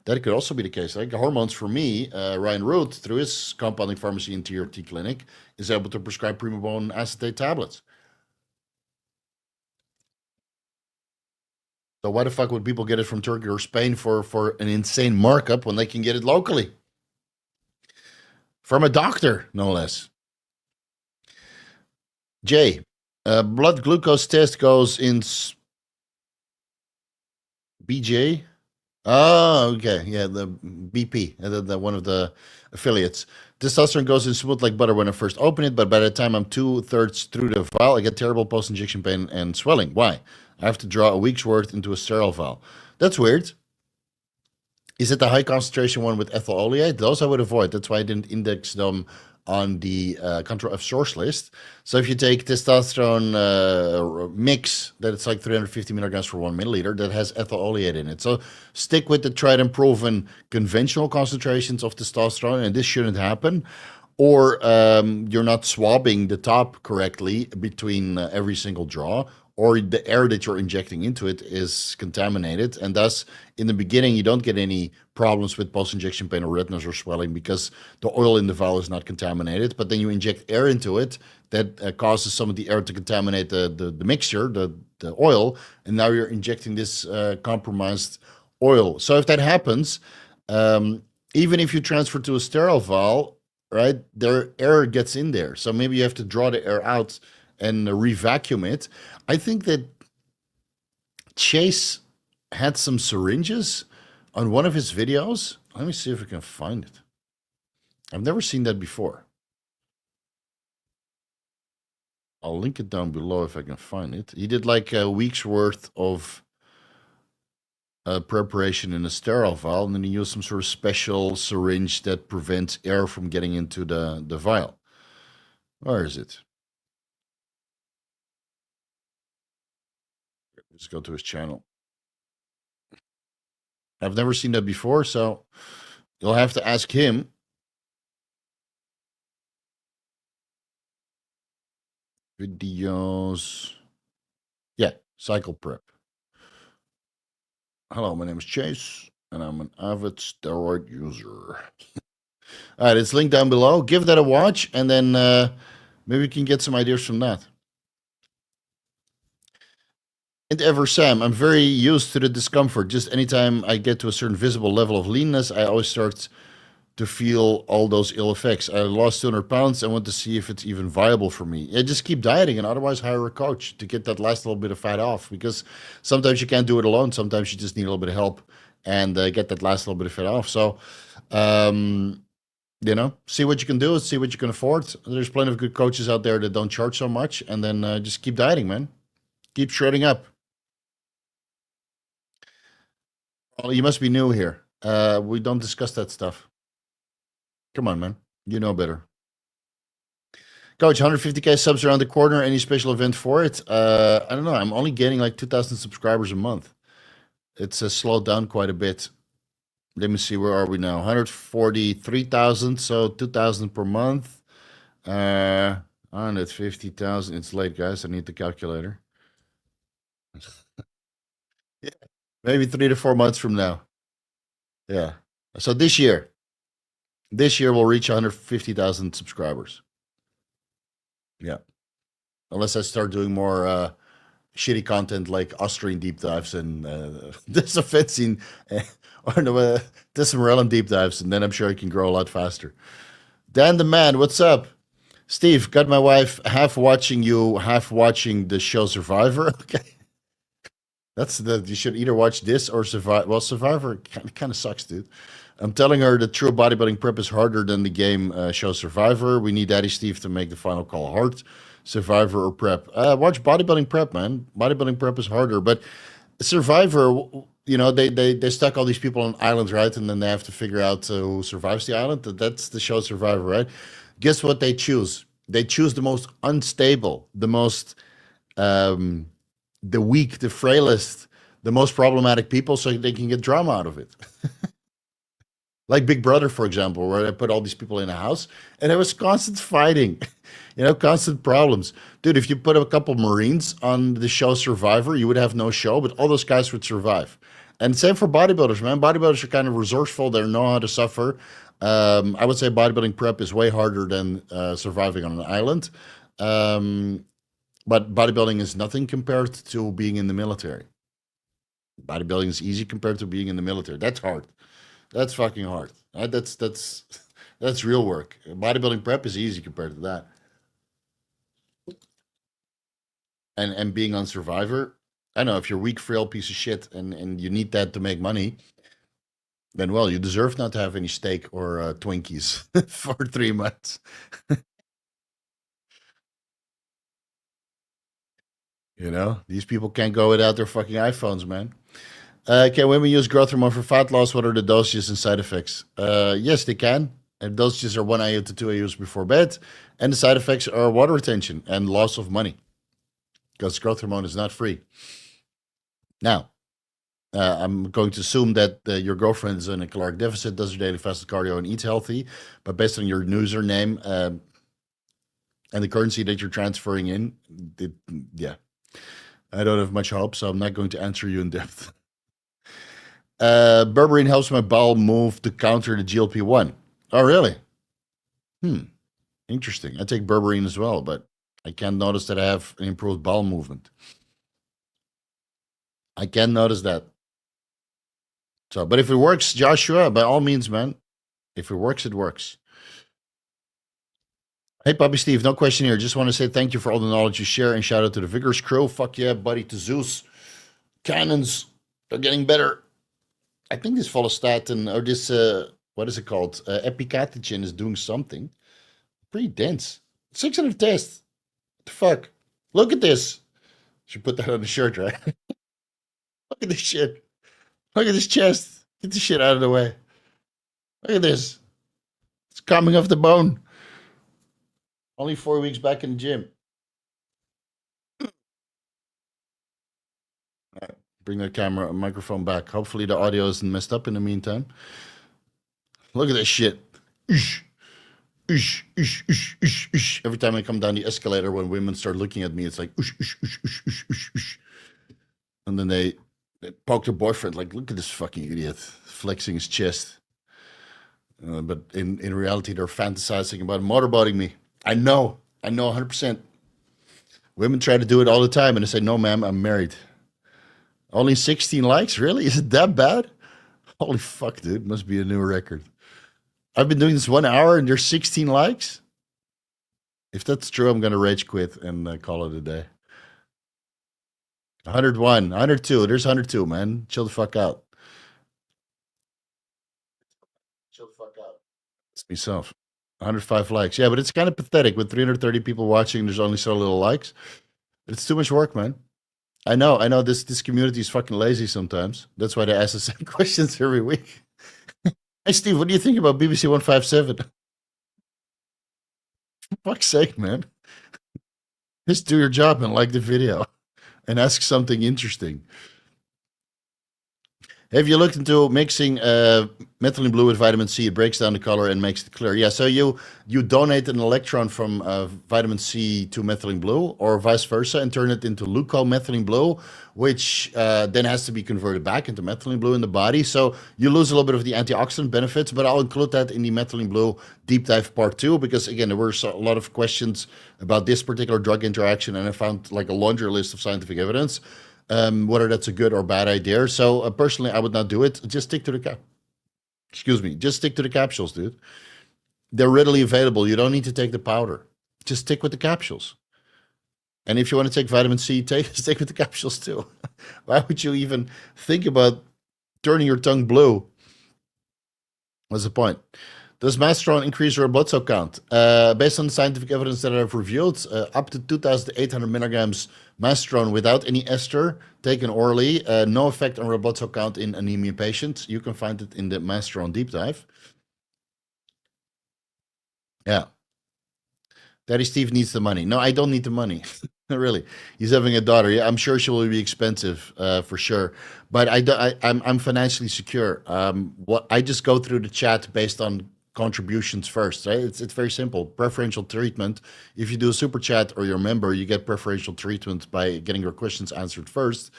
That could also be the case. Like hormones for me, Ryan Root, through his compounding pharmacy in TRT clinic, is able to prescribe Primo acetate tablets. So why the fuck would people get it from Turkey or Spain for an insane markup when they can get it locally? From a doctor, no less. Jay, blood glucose test goes in BJ. Oh, okay. Yeah, the BP, the one of the affiliates. Testosterone goes in smooth like butter when I first open it, but by the time I'm 2/3 through the vial, I get terrible post-injection pain and swelling. Why? I have to draw a week's worth into a sterile vial. That's weird. Is it the high concentration one with ethyl oleate? Those I would avoid. That's why I didn't index them on the Control F source list. So if you take testosterone mix, that it's like 350 milligrams for 1 milliliter, that has ethyl oleate in it. So stick with the tried and proven conventional concentrations of testosterone, and this shouldn't happen. Or you're not swabbing the top correctly between every single draw, or the air that you're injecting into it is contaminated. And thus, in the beginning, you don't get any problems with post-injection pain or redness or swelling because the oil in the vial is not contaminated. But then you inject air into it that causes some of the air to contaminate the mixture, the oil, and now you're injecting this compromised oil. So if that happens, even if you transfer to a sterile vial, right, their air gets in there. So maybe you have to draw the air out and re-vacuum it. I think that Chase had some syringes on one of his videos. Let me see if I can find it. I've never seen that before. I'll link it down below if I can find it. He did like a week's worth of preparation in a sterile vial, and then he used some sort of special syringe that prevents air from getting into the vial. Where is it? Just go to his channel. I've never seen that before, so you'll have to ask him. Videos. Yeah, cycle prep. Hello, my name is Chase, and I'm an avid steroid user. All right, it's linked down below. Give that a watch, and then maybe we can get some ideas from that. And ever Sam, I'm very used to the discomfort. Just anytime I get to a certain visible level of leanness, I always start to feel all those ill effects. I lost 200 pounds. I want to see if it's even viable for me. Yeah, just keep dieting and otherwise hire a coach to get that last little bit of fat off, because sometimes you can't do it alone. Sometimes you just need a little bit of help and get that last little bit of fat off. So, see what you can do, see what you can afford. There's plenty of good coaches out there that don't charge so much, and then just keep dieting, man. Keep shredding up. Well, you must be new here. We don't discuss that stuff. Come on, man. You know better. Coach, 150K subs around the corner. Any special event for it? I don't know. I'm only getting like 2,000 subscribers a month. It's slowed down quite a bit. Let me see, where are we now? 143,000, so 2,000 per month. 150,000. It's late, guys. I need the calculator. Yeah, maybe 3 to 4 months from now. Yeah. So this year we'll reach 150,000 subscribers. Yeah. Unless I start doing more shitty content like Austrian deep dives and disaffecting or no, Tismarellan deep dives, and then I'm sure I can grow a lot faster. Dan the man, what's up? Steve, got my wife half watching you, half watching the show Survivor. Okay. You should either watch this or Survivor. Well, Survivor kind of sucks, dude. I'm telling her the true bodybuilding prep is harder than the game show Survivor. We need Daddy Steve to make the final call. Hard, Survivor or prep. Watch bodybuilding prep, man. Bodybuilding prep is harder, but Survivor, they stuck all these people on islands, right? And then they have to figure out who survives the island. That's the show Survivor, right? Guess what they choose? They choose the most unstable, the most, the weak, the frailest, the most problematic people, so they can get drama out of it. Like Big Brother, for example, where they put all these people in a house and there was constant fighting, constant problems. Dude, if you put a couple Marines on the show Survivor, you would have no show, but all those guys would survive. And same for bodybuilders, man. Bodybuilders are kind of resourceful. They know how to suffer. I would say bodybuilding prep is way harder than surviving on an island. But bodybuilding is nothing compared to being in the military. Bodybuilding is easy compared to being in the military. That's hard. That's fucking hard. That's real work. Bodybuilding prep is easy compared to that. And being on Survivor, I know if you're a weak, frail piece of shit and you need that to make money, then well, you deserve not to have any steak or Twinkies for 3 months. These people can't go without their fucking iPhones, man. Can women use growth hormone for fat loss? What are the dosages and side effects? Yes, they can. And dosages are 1 IU to 2 IUs before bed. And the side effects are water retention and loss of money, because growth hormone is not free. Now, I'm going to assume that your girlfriend is in a caloric deficit, does her daily fasted cardio, and eats healthy. But based on your username and the currency that you're transferring in, yeah, I don't have much hope, so I'm not going to answer you in depth. Berberine helps my bowel move to counter the GLP-1. Oh, really? Interesting. I take berberine as well, but I can't notice that I have an improved bowel movement. I can notice that. So, but if it works, Joshua, by all means, man. If it works, it works. Hey, Puppy Steve, no question here. Just want to say thank you for all the knowledge you share, and shout out to the Vigorous crew. Fuck yeah, buddy, to Zeus. Cannons are getting better. I think this Follistatin, or this, what is it called? Epicatogen is doing something. Pretty dense. 600 tests. What the fuck? Look at this. Should put that on the shirt, right? Look at this shit. Look at this chest. Get this shit out of the way. Look at this. It's coming off the bone. Only 4 weeks back in the gym. Bring that microphone back. Hopefully the audio isn't messed up in the meantime. Look at this shit. Oosh. Oosh, oosh, oosh, oosh, oosh. Every time I come down the escalator, when women start looking at me, it's like oosh, oosh, oosh, oosh, oosh, oosh, oosh. And then they poke their boyfriend, like, look at this fucking idiot flexing his chest. But in reality, they're fantasizing about motorboating me. I know 100%. Women try to do it all the time, and I say, no, ma'am, I'm married. Only 16 likes? Really? Is it that bad? Holy fuck, dude. Must be a new record. I've been doing this 1 hour and there's 16 likes. If that's true, I'm gonna rage quit and call it a day. 101, 102. There's 102, man. Chill the fuck out. Chill the fuck out. It's myself. 105 likes. Yeah, but it's kind of pathetic with 330 people watching. There's only so little likes. It's too much work, man. I know. This community is fucking lazy sometimes. That's why they ask the same questions every week. Hey, Steve, what do you think about BBC 157? For fuck's sake, man. Just do your job and like the video and ask something interesting. Have you looked into mixing methylene blue with vitamin C? It breaks down the color and makes it clear. Yeah, so you donate an electron from vitamin C to methylene blue, or vice versa, and turn it into leucomethylene blue, which then has to be converted back into methylene blue in the body. So you lose a little bit of the antioxidant benefits, but I'll include that in the methylene blue deep dive part 2, because again, there were a lot of questions about this particular drug interaction, and I found like a laundry list of scientific evidence. Whether that's a good or bad idea. So personally, I would not do it. Just stick to the excuse me. Just stick to the capsules, dude. They're readily available. You don't need to take the powder. Just stick with the capsules. And if you want to take vitamin C, stick with the capsules too. Why would you even think about turning your tongue blue? What's the point? Does Mastron increase your blood cell count? Based on the scientific evidence that I've reviewed, up to 2,800 milligrams Mastron without any ester taken orally, no effect on red blood cell count in anemia patients. You can find it in the Mastron deep dive. Yeah. Daddy Steve needs the money. No, I don't need the money. Really. He's having a daughter. Yeah, I'm sure she will be expensive for sure. But I'm financially secure. What I just go through the chat based on contributions first, right? It's very simple. Preferential treatment. If you do a super chat or you're a member, you get preferential treatment by getting your questions answered first.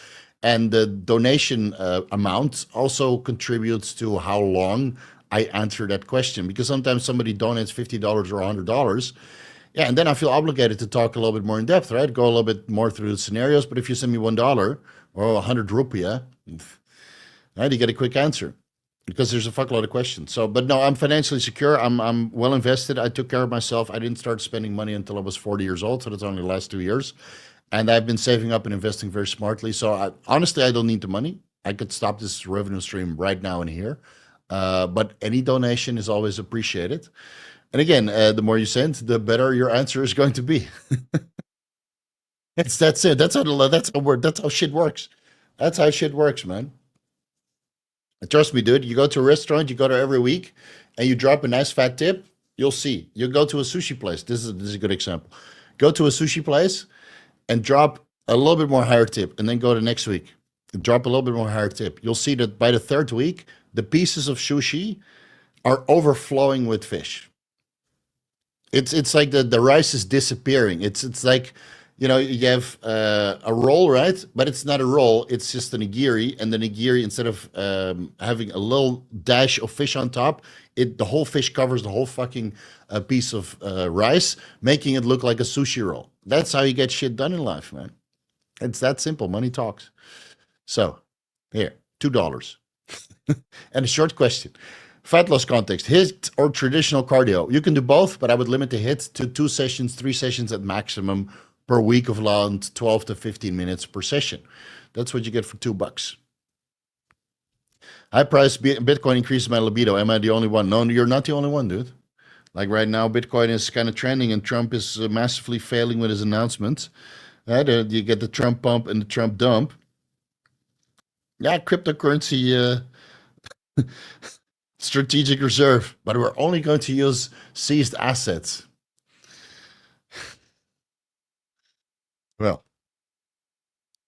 And the donation amount also contributes to how long I answer that question, because sometimes somebody donates $50 or $100. Yeah, and then I feel obligated to talk a little bit more in depth, right? Go a little bit more through the scenarios. But if you send me $1 or 100 rupiah, right, you get a quick answer, because there's a fuckload of questions. So, but no, I'm financially secure. I'm well invested. I took care of myself. I didn't start spending money until I was 40 years old, so that's only the last 2 years. And I've been saving up and investing very smartly. So honestly, I don't need the money. I could stop this revenue stream right now and here. But any donation is always appreciated. And again, the more you send, the better your answer is going to be. That's it. That's how shit works. That's how shit works, man. Trust me, dude. You go to a restaurant, you go there every week, and you drop a nice fat tip, you'll see. You go to a sushi place. This is a good example. Go to a sushi place and drop a little bit more higher tip, and then go the next week and drop a little bit more higher tip. You'll see that by the third week, the pieces of sushi are overflowing with fish. It's like the rice is disappearing. It's like, you have a roll, right? But it's not a roll. It's just a nigiri, and the nigiri, instead of having a little dash of fish on top, the whole fish covers the whole fucking piece of rice, making it look like a sushi roll. That's how you get shit done in life, man. It's that simple. Money talks. So, here, $2. And a short question. Fat loss context, HIIT or traditional cardio? You can do both, but I would limit the HIIT to 2 sessions, 3 sessions at maximum per week of around 12 to 15 minutes per session. That's what you get for $2. High price Bitcoin increases my libido. Am I the only one? No, you're not the only one, dude. Like right now, Bitcoin is kind of trending, and Trump is massively failing with his announcements. You get the Trump pump and the Trump dump. Yeah, cryptocurrency strategic reserve, but we're only going to use seized assets. Well,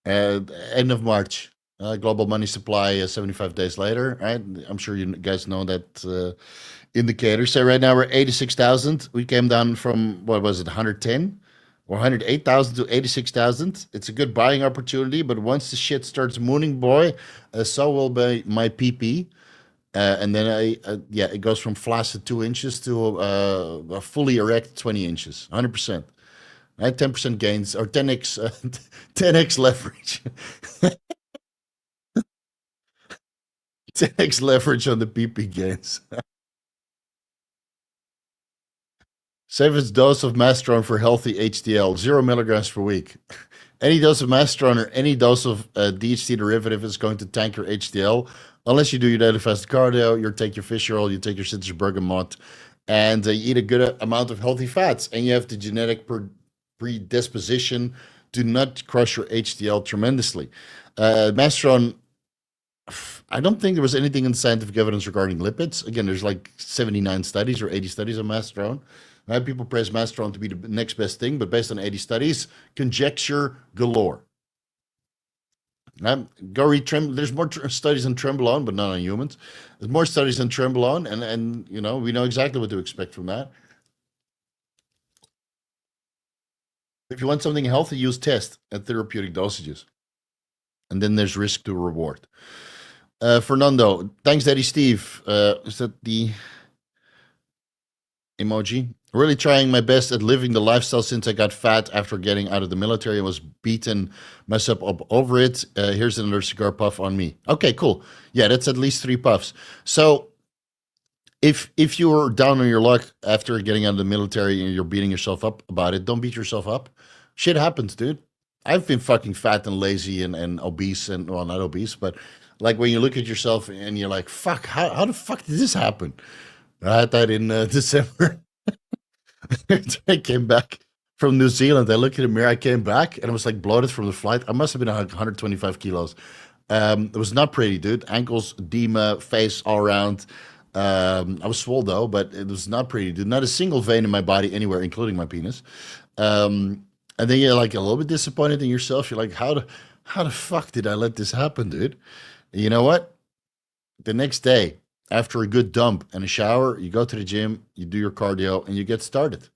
end of March, global money supply 75 days later, right? I'm sure you guys know that indicator. So right now we're 86,000. We came down from, what was it, 110 or 108,000 to 86,000. It's a good buying opportunity, but once the shit starts mooning, boy, so will be my PP. And then it goes from flaccid 2 inches to a fully erect 20 inches, 100%. Right, 10% gains or 10x, 10x leverage, 10x leverage on the PP gains. Safest dose of Masteron for healthy HDL, 0 milligrams per week. Any dose of Masteron or any dose of DHT derivative is going to tank your HDL, unless you do your daily fasted cardio, you take your fish oil, you take your citrus bergamot, and you eat a good amount of healthy fats, and you have the genetic predisposition to not crush your HDL tremendously. Masteron, I don't think there was anything in scientific evidence regarding lipids. Again, there's like 79 studies or 80 studies on Masteron. People praise Masteron to be the next best thing, but based on 80 studies, conjecture galore. Go read There's more studies on Trembolone, but not on humans. There's more studies on Trembolone, and you know, we know exactly what to expect from that. If you want something healthy, use test at therapeutic dosages. And then there's risk to reward. Fernando, thanks, Daddy Steve. Is that the emoji? Really trying my best at living the lifestyle since I got fat after getting out of the military and was beating myself up over it. Here's another cigar puff on me. Okay, cool. Yeah, that's at least 3 puffs. So if you're down on your luck after getting out of the military and you're beating yourself up about it, don't beat yourself up. Shit happens, dude. I've been fucking fat and lazy and obese and, well, not obese, but like when you look at yourself and you're like, fuck, how the fuck did this happen? I had that in December. I came back from New Zealand. I looked in the mirror. I came back and I was like bloated from the flight. I must have been 125 kilos. It was not pretty, dude. Ankles, edema, face all around. I was swole though, but it was not pretty, dude. Not a single vein in my body anywhere, including my penis. And then you're like a little bit disappointed in yourself. You're like, how the fuck did I let this happen, dude? And you know what? The next day, after a good dump and a shower, you go to the gym, you do your cardio, and you get started.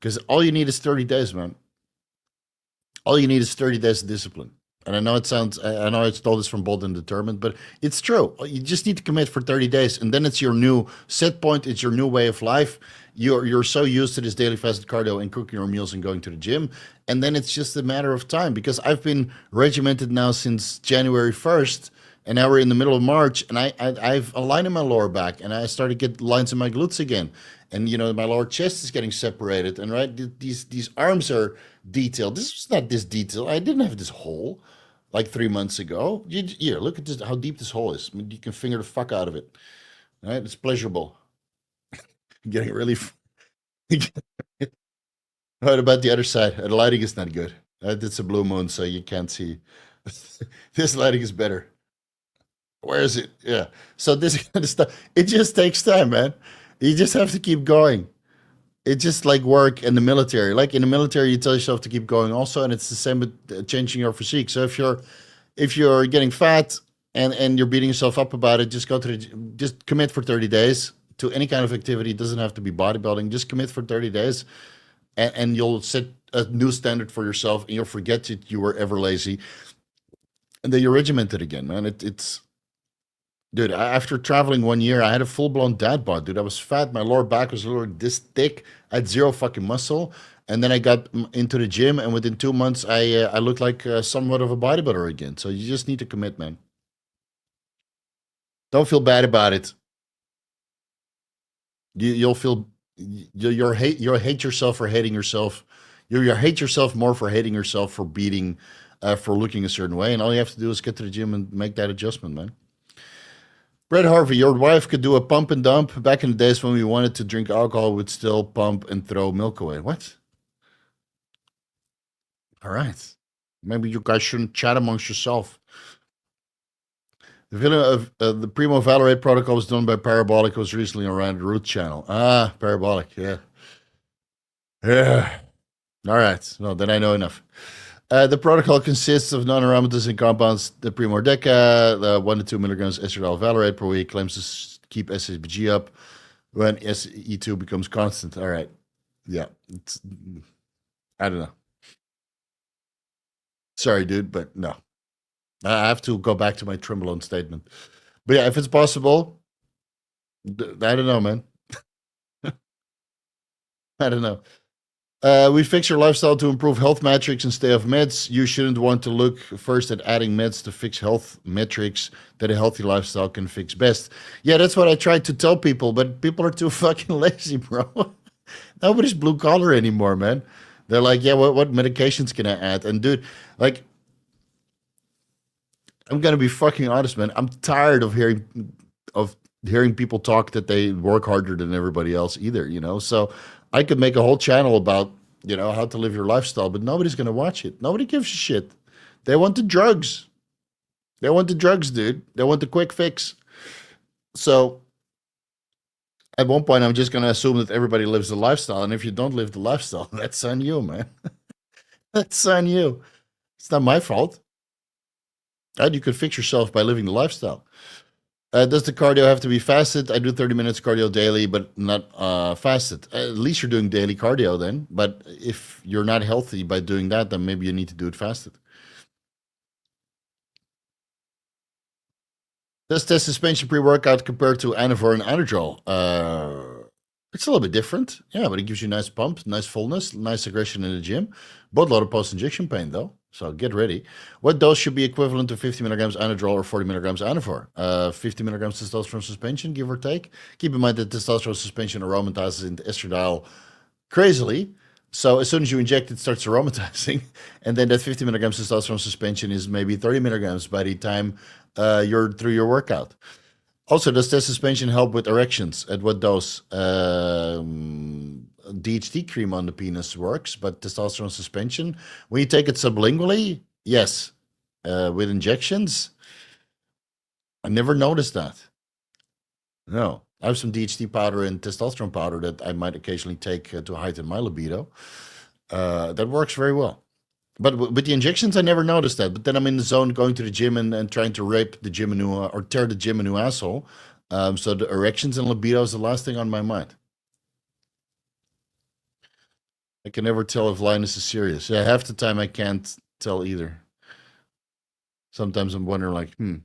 Because all you need is 30 days, man. All you need is 30 days of discipline. And I know I stole this from Bold and Determined, but it's true. You just need to commit for 30 days, and then it's your new set point. It's your new way of life. You're so used to this daily fasted cardio and cooking your meals and going to the gym, and then it's just a matter of time. Because I've been regimented now since January 1st, and now we're in the middle of March, and I've a line in my lower back, and I started to get lines in my glutes again. And, you know, my lower chest is getting separated, and right, these arms are detailed. This is not this detail. I didn't have this hole like 3 months ago. Here, look at this, how deep this hole is. I mean, you can finger the fuck out of it. All right, it's pleasurable. Getting really... What about the other side? The lighting is not good. It's a blue moon, so you can't see. This lighting is better. Where is it? Yeah. So this kind of stuff, it just takes time, man. You just have to keep going. It's just like work in the military. Like in the military, you tell yourself to keep going also, and it's the same with changing your physique. So if you're getting fat and you're beating yourself up about it, just commit for 30 days to any kind of activity. It doesn't have to be bodybuilding. Just commit for 30 days, and you'll set a new standard for yourself, and you'll forget that you were ever lazy, and then you're regimented again, man. It's Dude, after traveling 1 year, I had a full-blown dad bod, dude. I was fat. My lower back was literally this thick. I had zero fucking muscle. And then I got into the gym, and within 2 months, I looked like somewhat of a bodybuilder again. So you just need to commit, man. Don't feel bad about it. You'll feel you'll hate yourself for hating yourself. You hate yourself more for hating yourself for beating, for looking a certain way. And all you have to do is get to the gym and make that adjustment, man. Brett Harvey, your wife could do a pump and dump. Back in the days when we wanted to drink alcohol, we'd still pump and throw milk away. What? All right. Maybe you guys shouldn't chat amongst yourself. The villain of the Primo Valerate protocol was done by Parabolic. It was recently around the Root channel. Ah, Parabolic, yeah. Yeah. All right. Well, then I know enough. The protocol consists of non-aromatase compounds. The Primo Deca, 1 to 2 milligrams estriol Valerate per week, claims to keep SHBG up when SE2 becomes constant. All right. Yeah. I don't know. Sorry, dude, but no. I have to go back to my Trembolone statement. But yeah, if it's possible, I don't know, man. I don't know. We fix your lifestyle to improve health metrics and stay off meds. You shouldn't want to look first at adding meds to fix health metrics that a healthy lifestyle can fix best. Yeah, that's what I tried to tell people, but people are too fucking lazy, bro. Nobody's blue collar anymore, man. They're like, yeah, what medications can I add? And dude, like, I'm gonna be fucking honest, man. I'm tired of hearing people talk that they work harder than everybody else either, you know? So I could make a whole channel about, how to live your lifestyle, but nobody's gonna watch it. Nobody gives a shit. They want the drugs. They want the drugs, dude. They want the quick fix. So at one point, I'm just gonna assume that everybody lives the lifestyle, and if you don't live the lifestyle, that's on you, man. That's on you. It's not my fault. And you could fix yourself by living the lifestyle. Does the cardio have to be fasted? I do 30 minutes cardio daily, but not fasted. At least you're doing daily cardio then. But if you're not healthy by doing that, then maybe you need to do it fasted. Does the suspension pre-workout compared to Anavar and Anadrol? It's a little bit different. Yeah, but it gives you nice pump, nice fullness, nice aggression in the gym. Both a lot of post-injection pain, though. So get ready. What dose should be equivalent to 50 milligrams Anadrol or 40 milligrams Anavar? 50 milligrams testosterone suspension, give or take. Keep in mind that testosterone suspension aromatizes into estradiol crazily. So as soon as you inject, it starts aromatizing. And then that 50 milligrams testosterone suspension is maybe 30 milligrams by the time you're through your workout. Also, does test suspension help with erections? At what dose? DHT cream on the penis works, but testosterone suspension, when you take it sublingually, yes. With injections, I never noticed that. No. I have some DHT powder and testosterone powder that I might occasionally take to heighten my libido. That works very well. But with the injections, I never noticed that. But then I'm in the zone going to the gym and trying to rape the gym a new or tear the gym a new asshole. So the erections and libido is the last thing on my mind. I can never tell if Linus is serious. Yeah, half the time I can't tell either. Sometimes I'm wondering, like, the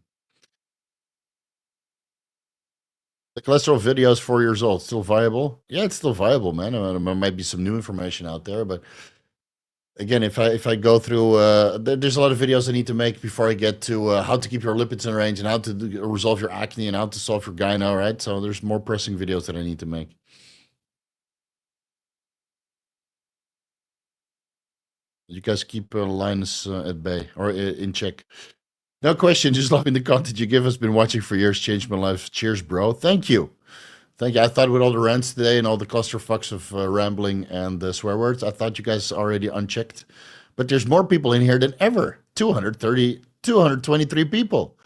cholesterol video is 4 years old. Still viable? Yeah, it's still viable, man. There might be some new information out there, but again, if I go through, there's a lot of videos I need to make before I get to how to keep your lipids in range and how to resolve your acne and how to solve your gyno, right? So there's more pressing videos that I need to make. You guys keep Linus at bay or in check. No question, just loving the content you give us. Been watching for years, changed my life. Cheers, bro. Thank you. Thank you. I thought with all the rants today and all the clusterfucks of rambling and swear words, I thought you guys already unchecked. But there's more people in here than ever. 223 people.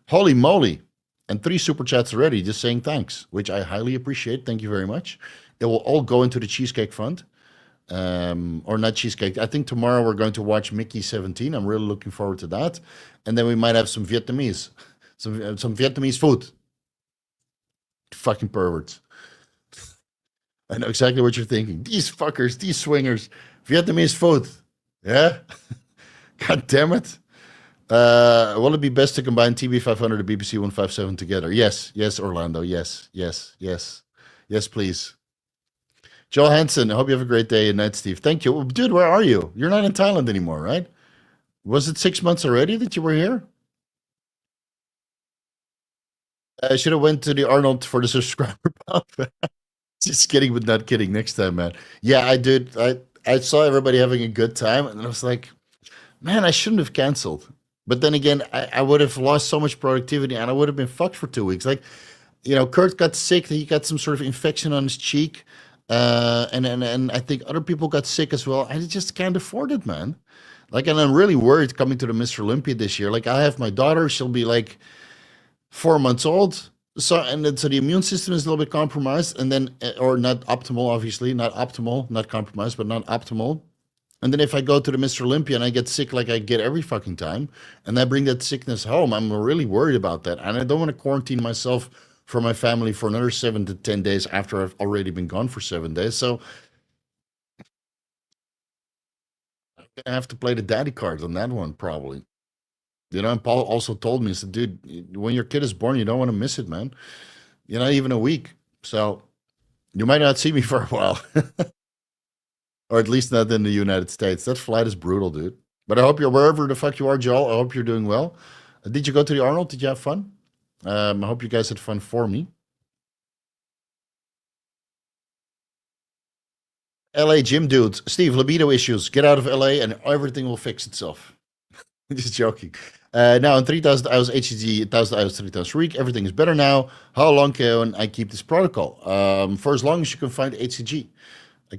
Holy moly. And 3 super chats already just saying thanks, which I highly appreciate. Thank you very much. It will all go into the Cheesecake Fund. Or not cheesecake. I think tomorrow we're going to watch Mickey 17. I'm really looking forward to that. And then we might have some Vietnamese, some Vietnamese food. Fucking perverts. I know exactly what you're thinking. These fuckers, these swingers, Vietnamese food. Yeah? God damn it. Will it be best to combine TB500 and BPC 157 together? Yes, yes, Orlando. Yes, yes, yes. Yes, please. Joel Hansen, I hope you have a great day and night, Steve. Thank you. Dude, where are you? You're not in Thailand anymore, right? Was it 6 months already that you were here? I should have went to the Arnold for the subscriber pump. Just kidding, but not kidding. Next time, man. Yeah, I did. I saw everybody having a good time, and I was like, man, I shouldn't have canceled. But then again, I would have lost so much productivity, and I would have been fucked for 2 weeks. Like, Kurt got sick. He got some sort of infection on his cheek, and I think other people got sick as well. I just can't afford it, man. Like, and I'm really worried coming to the Mr. Olympia this year. Like, I have my daughter; she'll be like 4 months old. So and then so the immune system is a little bit compromised, and then or not optimal, obviously, not optimal, not compromised, but not optimal. And then if I go to the Mr. Olympia and I get sick like I get every fucking time, and I bring that sickness home, I'm really worried about that. And I don't want to quarantine myself for my family for another 7 to 10 days after I've already been gone for 7 days. So I have to play the daddy card on that one, probably. And Paul also told me, he said, dude, when your kid is born, you don't want to miss it, man. You're not even a week. So you might not see me for a while, or at least not in the United States. That flight is brutal, dude. But I hope you're wherever the fuck you are, Joel. I hope you're doing well. Did you go to the Arnold? Did you have fun? I hope you guys had fun for me. LA gym dude, Steve, libido issues. Get out of LA and everything will fix itself. Just joking. Now on 3,000 hours HCG, 1,000 hours 3 times a week, everything is better now. How long can I keep this protocol? For as long as you can find HCG.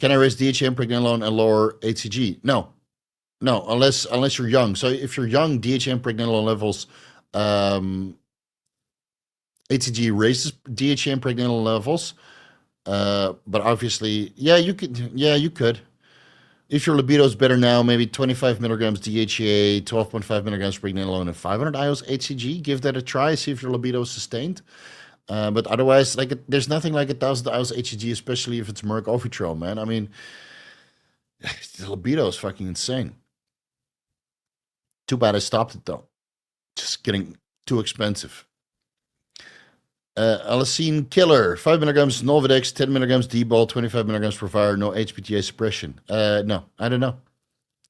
Can I raise DHA and pregnenolone and lower HCG? No, no, unless you're young. So if you're young, DHA and pregnenolone levels, HCG raises DHA and pregnenolone levels. But obviously, yeah, you could. Yeah, you could. If your libido is better now, maybe 25 milligrams DHEA, 12.5 milligrams pregnenolone, and 500 IOs HCG. Give that a try. See if your libido is sustained. But otherwise, like, there's nothing like 1,000 IOs HCG, especially if it's Merck Ovitrol, man. I mean, the libido is fucking insane. Too bad I stopped it though. Just getting too expensive. Allicine Killer, 5 milligrams Novadex, 10 milligrams Tbol, 25 milligrams per hour, no HPTA suppression. No, I don't know.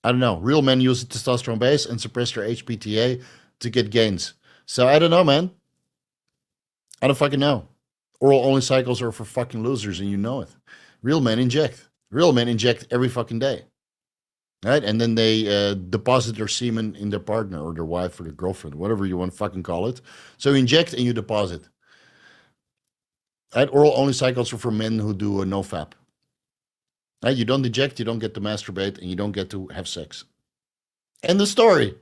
I don't know. Real men use a testosterone base and suppress their HPTA to get gains. So I don't know, man. I don't fucking know. Oral only cycles are for fucking losers, and you know it. Real men inject. Real men inject every fucking day. Right? And then they deposit their semen in their partner or their wife or their girlfriend, whatever you want to fucking call it. So you inject and you deposit. Right? Oral only cycles are for men who do a no fap. Right? You don't inject, you don't get to masturbate, and you don't get to have sex. End of story.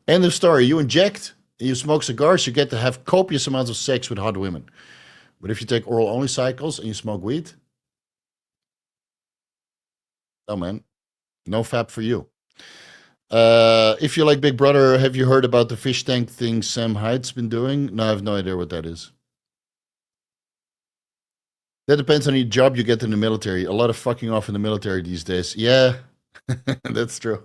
End of story. You inject and you smoke cigars, you get to have copious amounts of sex with hot women. But if you take oral only cycles and you smoke weed, oh man, no fap for you. If you like Big Brother, have you heard about the fish tank thing Sam Hyde's been doing? No, I have no idea what that is. That depends on your job you get in the military. A lot of fucking off in the military these days. Yeah, that's true.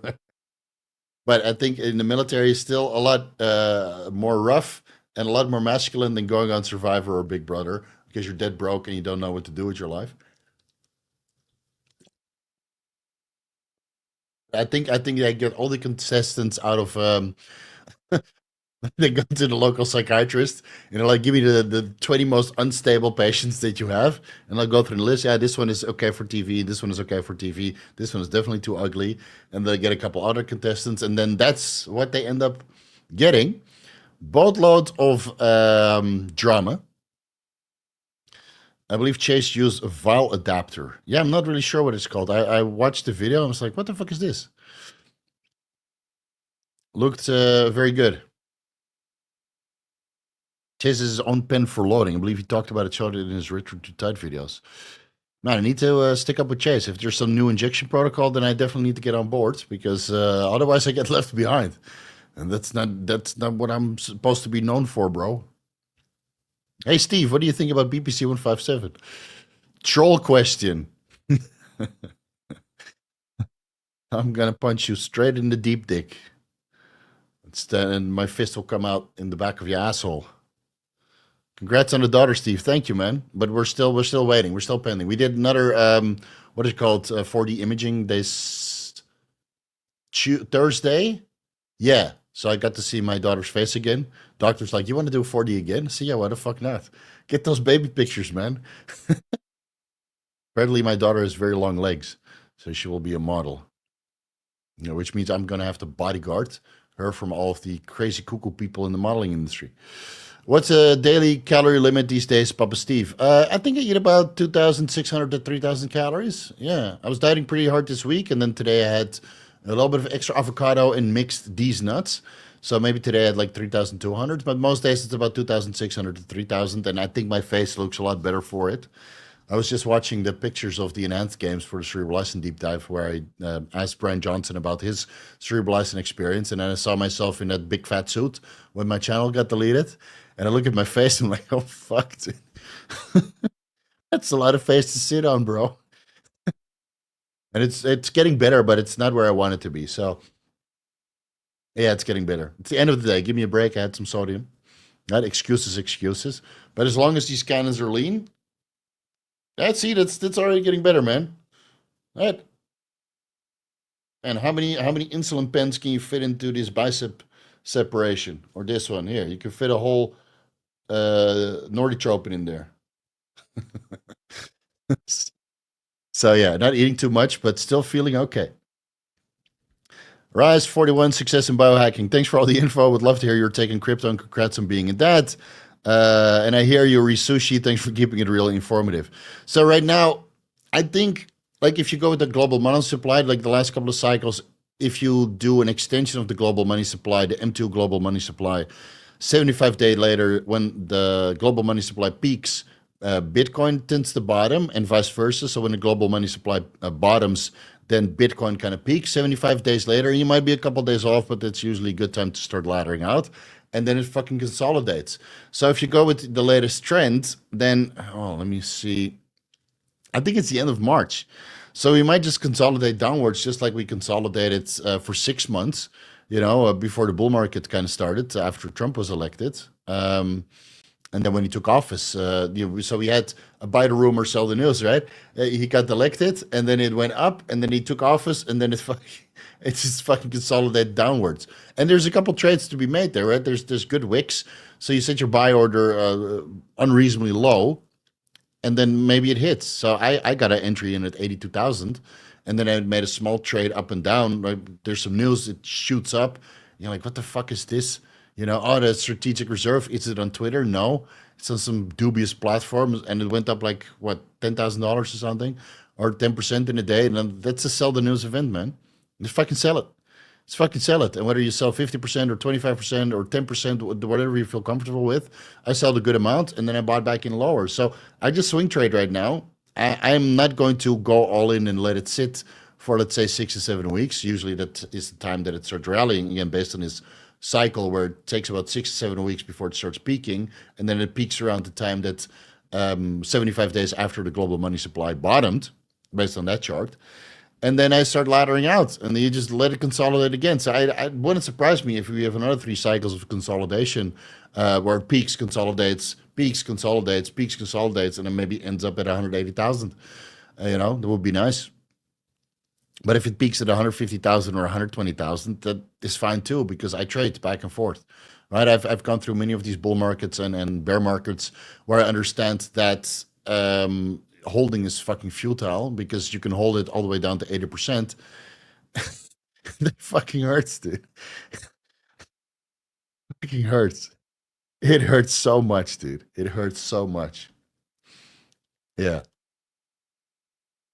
But I think in the military, is still a lot more rough and a lot more masculine than going on Survivor or Big Brother because you're dead broke and you don't know what to do with your life. I think they get all the contestants out of they go to the local psychiatrist and they're like, give me the 20 most unstable patients that you have. And I'll go through the list. Yeah, this one is okay for TV. This one is okay for TV. This one is definitely too ugly. And they get a couple other contestants. And then that's what they end up getting. Boatload of drama. I believe Chase used a vial adapter. Yeah, I'm not really sure what it's called. I watched the video and I was like, what the fuck is this? Looked very good. Chase is his own pen for loading. I believe he talked about it, showed it in his Retatrutide videos. Man, I need to stick up with Chase. If there's some new injection protocol, then I definitely need to get on board because otherwise I get left behind, and that's not what I'm supposed to be known for, bro. Hey, Steve, what do you think about BPC 157? Troll question. I'm gonna punch you straight in the deep dick. And my fist will come out in the back of your asshole. Congrats on the daughter, Steve. Thank you, man. But we're still waiting. We're still pending. We did another what is it called 4D imaging this Thursday. Yeah. So I got to see my daughter's face again. Doctor's like, you want to do 4D again? I said, yeah, why the fuck not? Get those baby pictures, man. Apparently, my daughter has very long legs, so she will be a model. You know, which means I'm gonna have to bodyguard her from all of the crazy cuckoo people in the modeling industry. What's a daily calorie limit these days, Papa Steve? I think I eat about 2,600 to 3,000 calories. Yeah, I was dieting pretty hard this week, and then today I had a little bit of extra avocado and mixed these nuts. So maybe today I had like 3,200, but most days it's about 2,600 to 3,000, and I think my face looks a lot better for it. I was just watching the pictures of the enhanced games for the Cerebrolysin Deep-Dive where I asked Brian Johnson about his Cerebrolysin experience, and then I saw myself in that big fat suit when my channel got deleted, and I look at my face and I'm like, oh, fuck, dude. That's a lot of face to sit on, bro. And it's getting better, but it's not where I want it to be. So, yeah, it's getting better. It's the end of the day. Give me a break. I had some sodium. Not excuses, excuses. But as long as these cannons are lean, that's already getting better, man. Right? And how many insulin pens can you fit into this bicep separation or this one here? You can fit a whole Norditropin in there. So yeah, not eating too much, but still feeling okay. Rise 41, success in biohacking. Thanks for all the info. Would love to hear your take on crypto and congrats on being a dad. And I hear you re sushi. Thanks for keeping it really informative. So right now, I think like if you go with the global money supply, like the last couple of cycles, if you do an extension of the global money supply, the M2 global money supply, 75 days later, when the global money supply peaks, Bitcoin tends to bottom and vice versa. So when the global money supply bottoms, then Bitcoin kind of peaks 75 days later. You might be a couple of days off, but it's usually a good time to start laddering out. And then it fucking consolidates. So if you go with the latest trend, then, oh, let me see. I think it's the end of March. So we might just consolidate downwards, just like we consolidated for 6 months, before the bull market kind of started after Trump was elected. And then when he took office, so we had a buy the rumor, sell the news, right? He got elected, and then it went up, and then he took office, and then it just fucking consolidated downwards. And there's a couple trades to be made there, right? There's good wicks. So you set your buy order unreasonably low, and then maybe it hits. So I got an entry in at 82,000, and then I made a small trade up and down. Right? There's some news, it shoots up. You're like, what the fuck is this? Oh, the strategic reserve. Is it on Twitter? No, it's on some dubious platform, and it went up like what, $10,000 or something, or 10% in a day. And then that's a sell the news event, man. Just fucking sell it. Just fucking sell it. And whether you sell 50% or 25% or 10%, whatever you feel comfortable with, I sell the good amount, and then I bought back in lower. So I just swing trade right now. I'm not going to go all in and let it sit for, let's say, 6 to 7 weeks. Usually that is the time that it starts rallying again, based on this cycle where it takes about 6 to 7 weeks before it starts peaking, and then it peaks around the time that 75 days after the global money supply bottomed, based on that chart. And then I start laddering out, and then you just let it consolidate again. So I wouldn't surprise me if we have another 3 cycles of consolidation, where it peaks, consolidates, peaks, consolidates, peaks, consolidates, and then maybe ends up at 180,000. That would be nice. But if it peaks at 150,000 or 120,000, that is fine too, because I trade back and forth, right? I've gone through many of these bull markets and bear markets where I understand that holding is fucking futile, because you can hold it all the way down to 80%. That fucking hurts, dude. Fucking hurts. It hurts so much, dude. It hurts so much. Yeah.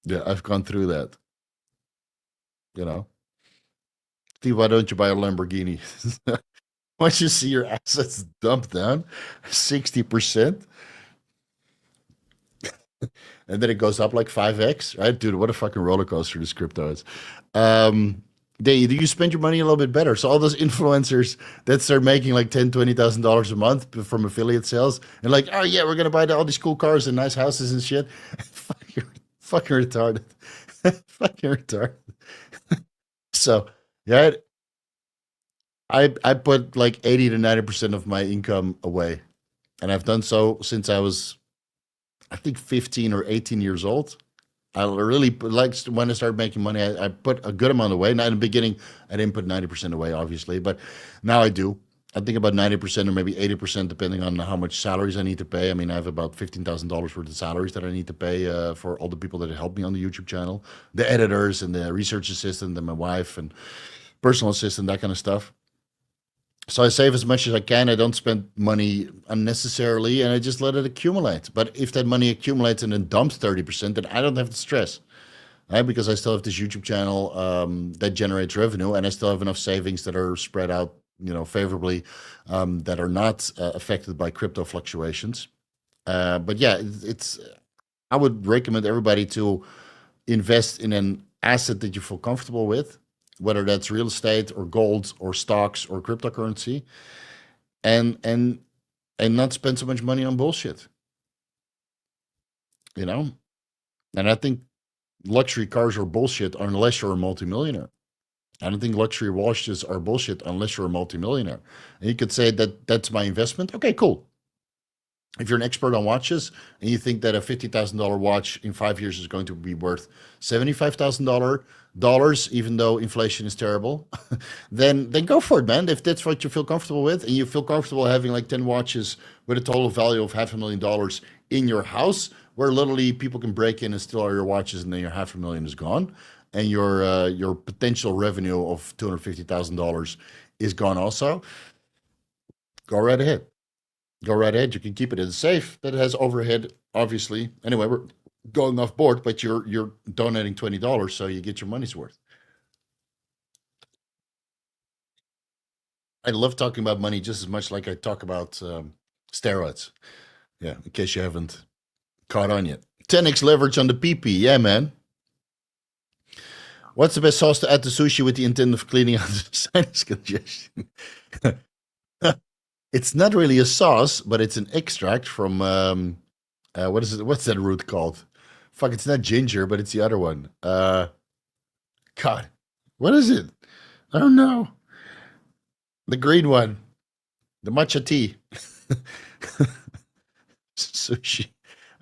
Yeah, I've gone through that, you know. Steve, why don't you buy a Lamborghini? Once you see your assets dump down 60%, and then it goes up like 5x, right? Dude, what a fucking roller coaster this crypto is. Do you spend your money a little bit better? So all those influencers that start making like $10,000, $20,000 a month from affiliate sales, and like, oh yeah, we're gonna buy all these cool cars and nice houses and shit. Fucking retarded. Fucking retarded. So yeah, I put like 80 to 90% of my income away, and I've done so since I was, I think, 15 or 18 years old. I really like when I started making money, I put a good amount away. Now in the beginning, I didn't put 90% away, obviously, but now I do. I think about 90% or maybe 80%, depending on how much salaries I need to pay. I mean, I have about $15,000 worth of salaries that I need to pay for all the people that help me on the YouTube channel, the editors and the research assistant and my wife and personal assistant, that kind of stuff. So I save as much as I can. I don't spend money unnecessarily, and I just let it accumulate. But if that money accumulates and then dumps 30%, then I don't have to stress, right? Because I still have this YouTube channel that generates revenue, and I still have enough savings that are spread out, favorably, that are not affected by crypto fluctuations. But yeah, I would recommend everybody to invest in an asset that you feel comfortable with, whether that's real estate or gold or stocks or cryptocurrency, and not spend so much money on bullshit, you know? And I think luxury cars are bullshit unless you're a multimillionaire. I don't think luxury watches are bullshit unless you're a multimillionaire. And you could say that that's my investment. Okay, cool. If you're an expert on watches and you think that a $50,000 watch in 5 years is going to be worth $75,000, even though inflation is terrible, then go for it, man. If that's what you feel comfortable with, and you feel comfortable having like 10 watches with a total value of $500,000 in your house, where literally people can break in and steal all your watches, and then your $500,000 is gone, and your potential revenue of $250,000 is gone also. Go right ahead. Go right ahead. You can keep it in a safe that has overhead, obviously. Anyway, we're going off board, but you're donating $20, so you get your money's worth. I love talking about money just as much like I talk about steroids. Yeah, in case you haven't caught on yet. 10x leverage on the PP. Yeah, man. What's the best sauce to add to sushi with the intent of cleaning out the sinus congestion? It's not really a sauce, but it's an extract from what is it? What's that root called? Fuck, it's not ginger, but it's the other one. God, what is it? I don't know. The green one, the matcha tea. Sushi.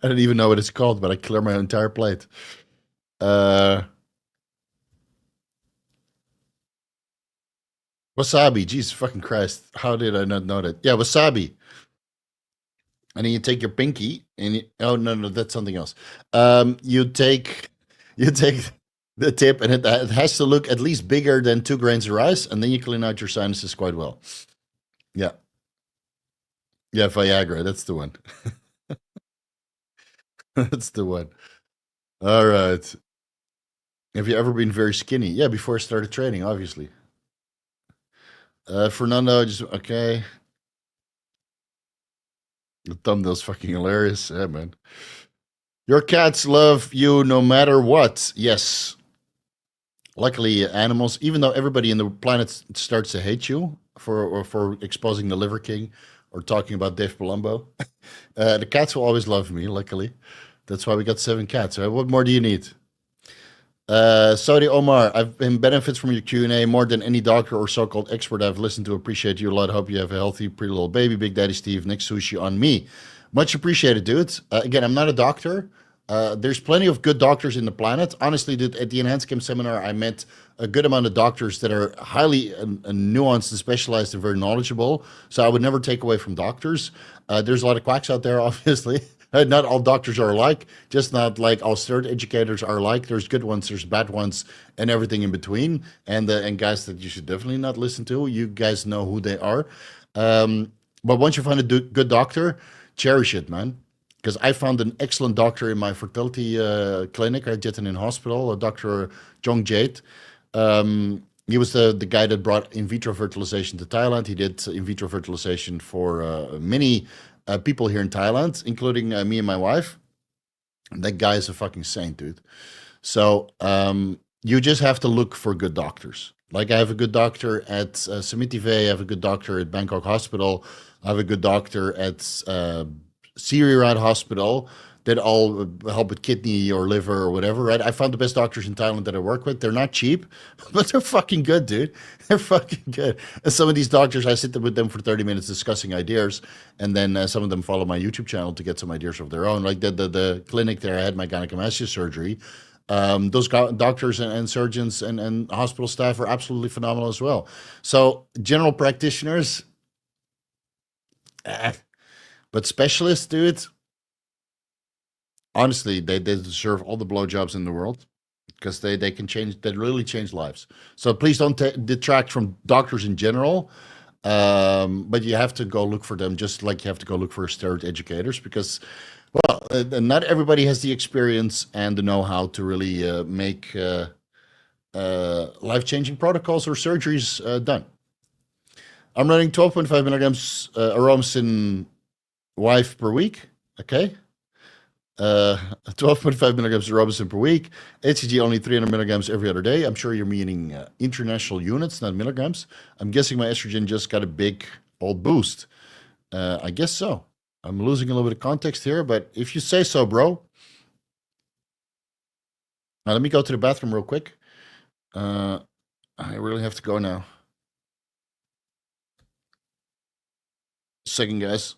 I don't even know what it's called, but I clear my entire plate. Wasabi. Jesus fucking Christ. How did I not know that? Yeah, wasabi. And then you take your pinky and oh no, that's something else. You take the tip, and it has to look at least bigger than 2 grains of rice, and then you clean out your sinuses quite well. Yeah. Yeah, Viagra, that's the one. That's the one. All right. Have you ever been very skinny? Yeah, before I started training, obviously. Fernando, just okay. The thumbnail's fucking hilarious. Yeah, man. Your cats love you no matter what. Yes. Luckily, animals, even though everybody in the planet starts to hate you for exposing the Liver King or talking about Dave Palumbo, the cats will always love me, luckily. That's why we got 7 cats, right? What more do you need? Saudi Omar, I've been benefits from your Q&A more than any doctor or so-called expert I've listened to. Appreciate you a lot. Hope you have a healthy, pretty little baby. Big Daddy Steve, next sushi on me. Much appreciated, dude. Again, I'm not a doctor. There's plenty of good doctors in the planet. Honestly, dude, at the Enhanced Chem seminar, I met a good amount of doctors that are highly nuanced and specialized and very knowledgeable. So I would never take away from doctors. There's a lot of quacks out there, obviously. Not all doctors are alike, just not like all cert educators are alike. There's good ones, there's bad ones, and everything in between. And guys that you should definitely not listen to. You guys know who they are. But once you find a good doctor, cherish it, man. Because I found an excellent doctor in my fertility clinic. I did in hospital, Dr. Jong Jade. He was the guy that brought in vitro fertilization to Thailand. He did in vitro fertilization for many people here in Thailand, including me and my wife. That guy is a fucking saint, dude. So you just have to look for good doctors. Like I have a good doctor at Samitive, I have a good doctor at Bangkok Hospital, I have a good doctor at Sirirat Hospital that all help with kidney or liver or whatever, right? I found the best doctors in Thailand that I work with. They're not cheap, but they're fucking good, dude. They're fucking good. And some of these doctors, I sit with them for 30 minutes discussing ideas, and then some of them follow my YouTube channel to get some ideas of their own. Like the clinic there, I had my gynecomastia surgery. Those doctors and surgeons and hospital staff are absolutely phenomenal as well. So general practitioners, but specialists, dude, honestly, they deserve all the blowjobs in the world because they can change, they really change lives. So please don't detract from doctors in general, but you have to go look for them just like you have to go look for steroid educators because, well, not everybody has the experience and the know-how to really make life-changing protocols or surgeries done. I'm running 12.5 milligrams Aromacin wife per week. Okay. 12.5 milligrams of Robinson per week. HCG only 300 milligrams every other day. I'm sure you're meaning international units, not milligrams. I'm guessing my estrogen just got a big old boost. I guess so. I'm losing a little bit of context here, but if you say so, bro. Now, let me go to the bathroom real quick. I really have to go now. Second, guys.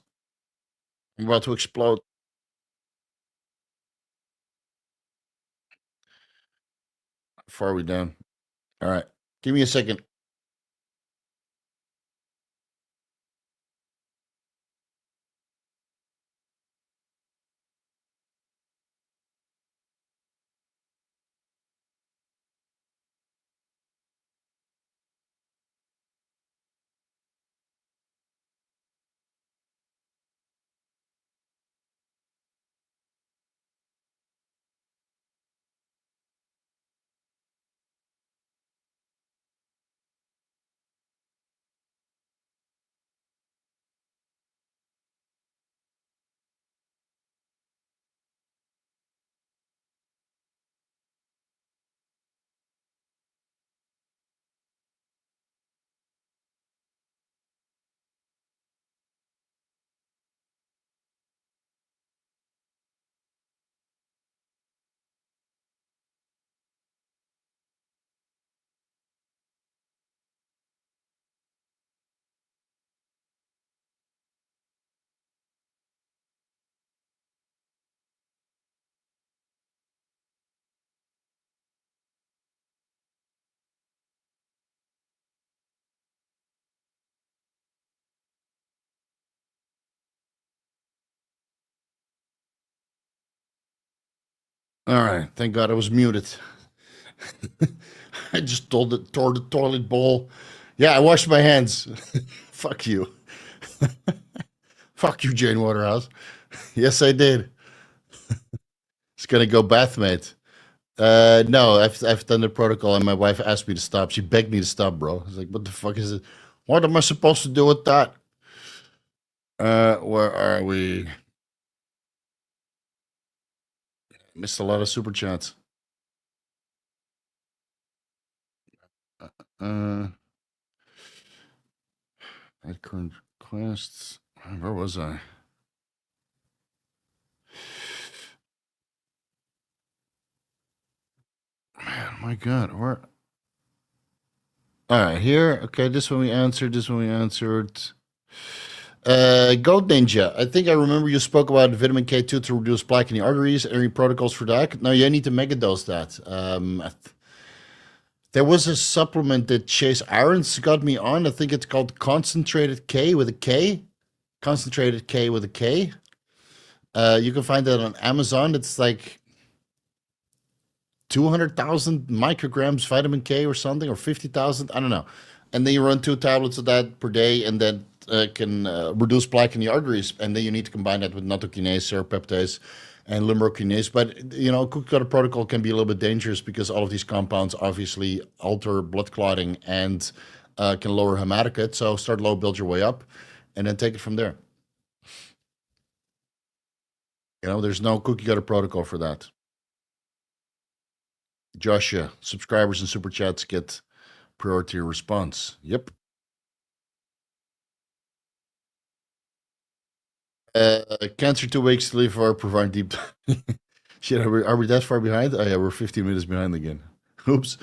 I'm about to explode. How far are we down? All right. Give me a second. All right. Thank God I was muted. I just tore the toilet bowl. Yeah, I washed my hands. Fuck you. Fuck you, Jane Waterhouse. Yes, I did. It's gonna go Bathmate. No, I've done the protocol, and my wife asked me to stop. She begged me to stop, bro. I was like, "What the fuck is it? What am I supposed to do with that?" Where are we? Missed a lot of super chats. Uh, at current quests. Where was I? Man, my God, where? All right, here. Okay, this one we answered. This one we answered. Goat Ninja. I think I remember you spoke about vitamin K2 to reduce plaque in the arteries. Any protocols for that? No, you need to megadose that. There was a supplement that Chase Irons got me on. I think it's called Concentrated K with a K. Concentrated K with a K. You can find that on Amazon. It's like 200,000 micrograms vitamin K or something, or 50,000. I don't know. And then you run 2 tablets of that per day, and then can reduce plaque in the arteries. And then you need to combine that with nattokinase, serrapeptase, and lumbrokinase. But cookie cutter protocol can be a little bit dangerous because all of these compounds obviously alter blood clotting and can lower hematocrit. So start low, build your way up, and then take it from there. There's no cookie cutter protocol for that. Joshua, subscribers and super chats get priority response. Yep. Cancer 2 weeks to live or provide deep. Shit, are we that far behind? Oh yeah, we're 15 minutes behind again. Oops.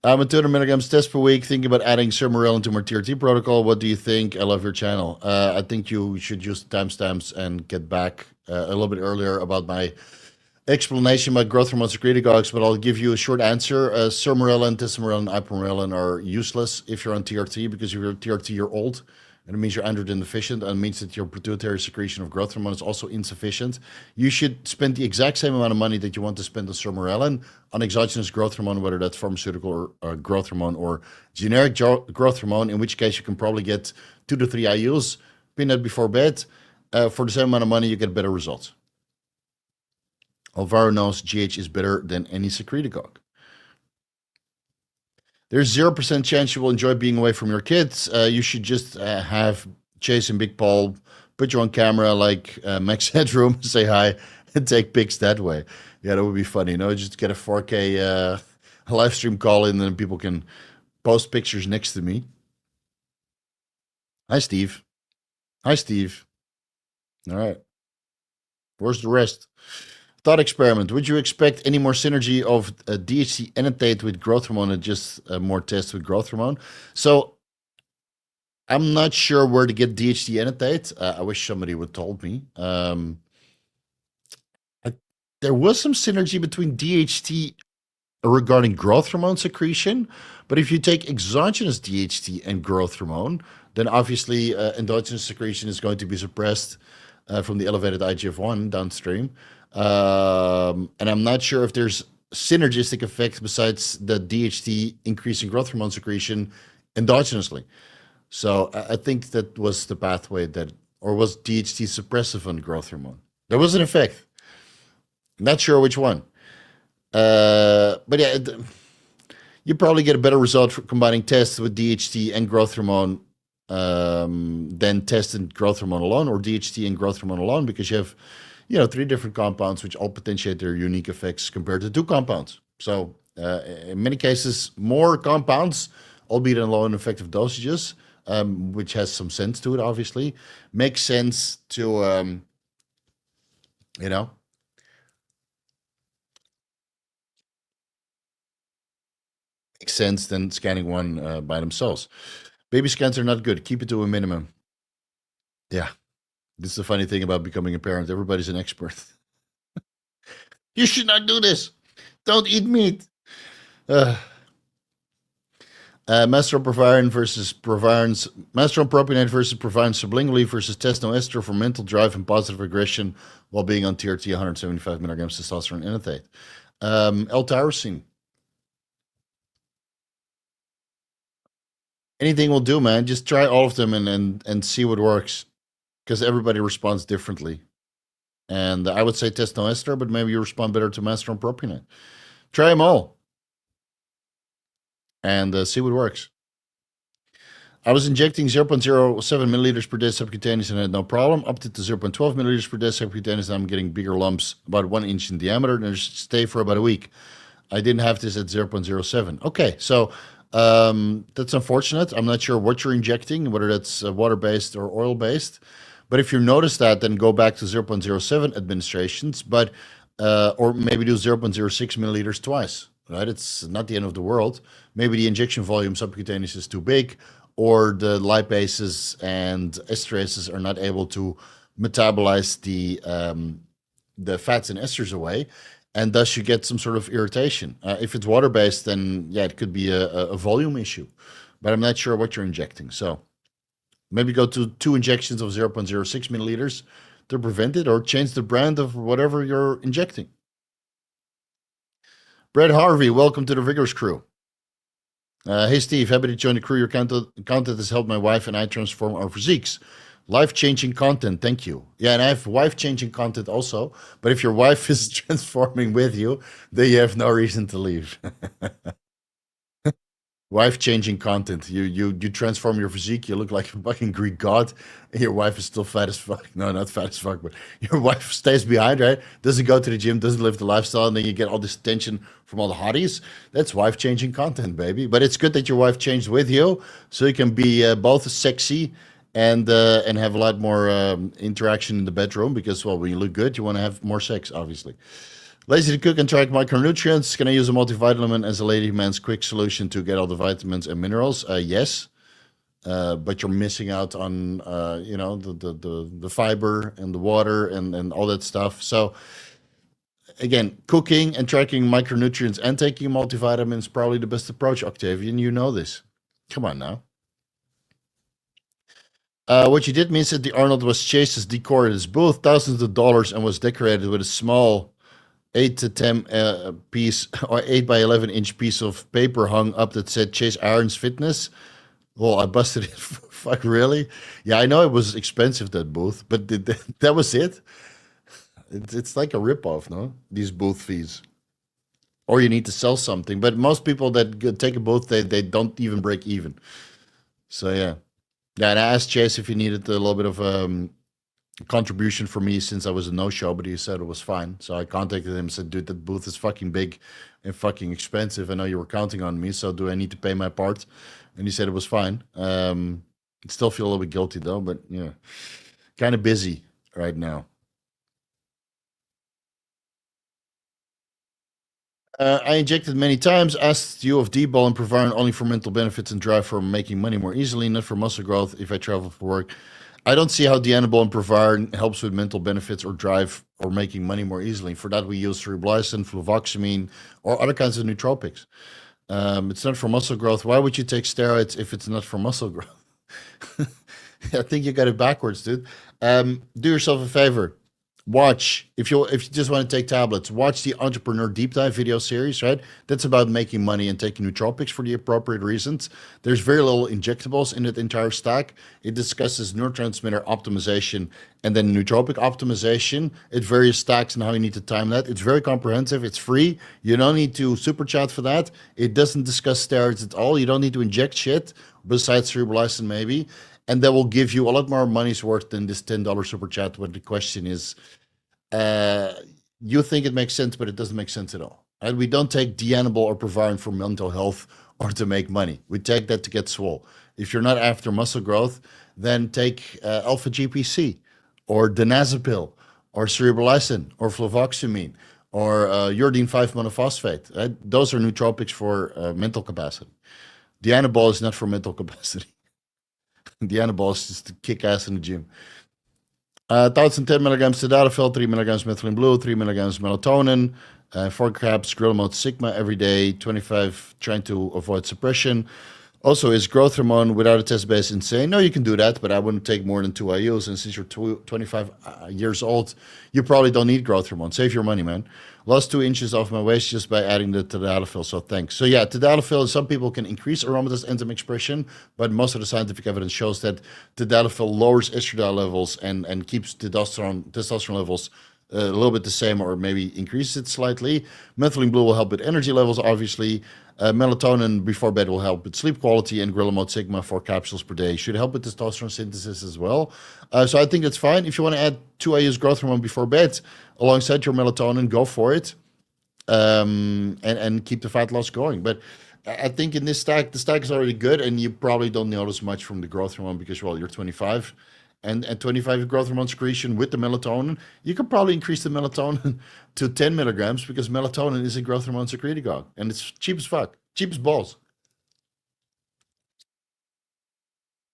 I'm at 200 milligrams test per week. Thinking about adding Sermorel into my TRT protocol. What do you think? I love your channel. I think you should use the timestamps and get back a little bit earlier about my explanation about growth hormone secretagogues, but I'll give you a short answer. Sermorelin, Tesamorelin, and Ipamorelin are useless if you're on TRT, because if you're on TRT, you're old. And it means you're androgen deficient, and it means that your pituitary secretion of growth hormone is also insufficient. You should spend the exact same amount of money that you want to spend on Sermorelin on exogenous growth hormone, whether that's pharmaceutical or growth hormone or generic growth hormone, in which case you can probably get 2 to 3 IUs, pin that before bed. For the same amount of money, you get better results. Alvaro knows GH is better than any secretagogue. There's 0% chance you will enjoy being away from your kids. You should just have Chase and Big Paul put you on camera like Max Headroom, say hi, and take pics that way. Yeah, that would be funny. Just get a 4K live stream call in, and then people can post pictures next to me. Hi, Steve. Hi, Steve. All right. Where's the rest? Thought experiment. Would you expect any more synergy of DHT annotate with growth hormone and just more tests with growth hormone? So I'm not sure where to get DHT annotate. I wish somebody would told me. There was some synergy between DHT regarding growth hormone secretion, but if you take exogenous DHT and growth hormone, then obviously endogenous secretion is going to be suppressed from the elevated IGF-1 downstream. And I'm not sure if there's synergistic effects besides the DHT increasing growth hormone secretion endogenously. So I think that was the pathway or was DHT suppressive on growth hormone? There was an effect. Not sure which one. But yeah, you probably get a better result for combining tests with DHT and growth hormone than test and growth hormone alone, or DHT and growth hormone alone, because you have 3 different compounds which all potentiate their unique effects compared to 2 compounds. So in many cases, more compounds, albeit in low and effective dosages, which has some sense to it, obviously, makes sense to, makes sense than scanning one by themselves. Baby scans are not good. Keep it to a minimum. Yeah. This is the funny thing about becoming a parent. Everybody's an expert. You should not do this. Don't eat meat. Masteroproviron versus Provirons, Masteropropionate versus Proviron sublingually versus Tesnoester for mental drive and positive aggression while being on TRT 175 milligrams testosterone enanthate. L-tyrosine. Anything will do, man. Just try all of them and see what works, because everybody responds differently. And I would say Tesnoester, but maybe you respond better to Masteropropionate. Try them all and see what works. I was injecting 0.07 milliliters per day subcutaneous and had no problem. Up to 0.12 milliliters per day subcutaneous, and I'm getting bigger lumps, about 1 inch in diameter, and they stay for about a week. I didn't have this at 0.07. Okay, so that's unfortunate. I'm not sure what you're injecting, whether that's water-based or oil-based. But if you notice that, then go back to 0.07 administrations, but or maybe do 0.06 milliliters twice. Right? It's not the end of the world. Maybe the injection volume subcutaneous is too big, or the lipases and esterases are not able to metabolize the fats and esters away, and thus you get some sort of irritation. If it's water-based, then yeah, it could be a volume issue, but I'm not sure what you're injecting. So maybe go to 2 injections of 0.06 milliliters to prevent it, or change the brand of whatever you're injecting. Brett Harvey, welcome to the Vigorous crew. Hey Steve, happy to join the crew. Your content has helped my wife and I transform our physiques. Life-changing content, thank you. Yeah, and I have wife-changing content also, but if your wife is transforming with you, then you have no reason to leave. Wife-changing content. You transform your physique, you look like a fucking Greek god, and your wife is still fat as fuck. No, not fat as fuck, but your wife stays behind, right? Doesn't go to the gym, doesn't live the lifestyle, and then you get all this attention from all the hotties. That's wife-changing content, baby. But it's good that your wife changed with you, so you can be both sexy and have a lot more interaction in the bedroom, because, well, when you look good, you want to have more sex, obviously. Lazy to cook and track micronutrients. Can I use a multivitamin as a lady man's quick solution to get all the vitamins and minerals? Yes, but you're missing out on the fiber and the water and all that stuff. So again, cooking and tracking micronutrients and taking multivitamins is probably the best approach, Octavian. You know this. Come on now. What you did means that the Arnold was chased as decor at his booth, thousands of dollars, and was decorated with a small 8 to 10 piece or 8 by 11 inch piece of paper hung up that said Chase Aaron's Fitness. Well, I busted it. Fuck, really? Yeah, I know it was expensive, that booth, but that was it? It's like a ripoff, no? These booth fees. Or you need to sell something. But most people that take a booth, they don't even break even. So, yeah. Yeah, and I asked Chase if he needed a little bit of contribution for me since I was a no-show, but he said it was fine. So I contacted him and said, dude, that booth is fucking big and fucking expensive. I know you were counting on me, so do I need to pay my part? And he said it was fine. I still feel a little bit guilty though, but yeah, kind of busy right now. I injected many times, asked you of Tbol and Proviron only for mental benefits and drive for making money more easily, not for muscle growth if I travel for work. I don't see how the Anabol and Proviron helps with mental benefits or drive or making money more easily. For that, we use Cerebrolysin, fluvoxamine, or other kinds of nootropics. It's not for muscle growth. Why would you take steroids if it's not for muscle growth? I think you got it backwards, dude. Do yourself a favor. Watch, if you just want to take tablets, watch the Entrepreneur Deep Dive video series, right? That's about making money and taking nootropics for the appropriate reasons. There's very little injectables in that entire stack. It discusses neurotransmitter optimization and then nootropic optimization at various stacks and how you need to time that. It's very comprehensive. It's free. You don't need to super chat for that. It doesn't discuss steroids at all. You don't need to inject shit besides cerebrolysin maybe. And that will give you a lot more money's worth than this $10 super chat. What the question is, you think it makes sense, but it doesn't make sense at all. And we don't take Anabol or Proviron for mental health or to make money. We take that to get swole. If you're not after muscle growth, then take alpha GPC or donazepam or cerebrolysin or fluvoxamine or uridine 5 monophosphate. Right? Those are nootropics for mental capacity. The Anabol is not for mental capacity. The Anabol is just to kick ass in the gym. 1,010 milligrams Tadalafil, 3 milligrams methylene blue, 3 milligrams melatonin, 4 caps Grillmode Sigma every day, 25 trying to avoid suppression. Also, is growth hormone without a test base insane? No, you can do that, but I wouldn't take more than 2 IUs. And since you're 25 years old, you probably don't need growth hormone. Save your money, man. Lost 2 inches off my waist just by adding the tadalafil, so thanks. So yeah, tadalafil, some people can increase aromatase enzyme expression, but most of the scientific evidence shows that tadalafil lowers estradiol levels and keeps testosterone levels a little bit the same, or maybe increases it slightly. Methylene blue will help with energy levels, obviously. Melatonin before bed will help with sleep quality, and Grillamode Sigma 4 capsules per day should help with testosterone synthesis as well. So I think that's fine. If you want to add 2 IU's growth hormone before bed alongside your melatonin, go for it, and keep the fat loss going. But I think in this stack, the stack is already good, and you probably don't notice much from the growth hormone because, well, you're 25. And 25 growth hormone secretion with the melatonin, you could probably increase the melatonin to 10 milligrams because melatonin is a growth hormone secretagogue, and it's cheap as fuck, cheap as balls.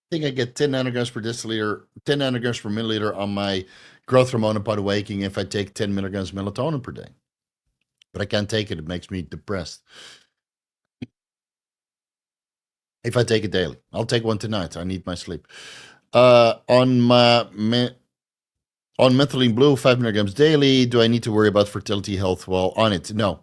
I think I get 10 nanograms per deciliter, 10 nanograms per milliliter on my growth hormone upon waking if I take 10 milligrams melatonin per day. But I can't take it. It makes me depressed. If I take it daily, I'll take one tonight. I need my sleep. On methylene blue, 5 milligrams daily. Do I need to worry about fertility health while on it? No.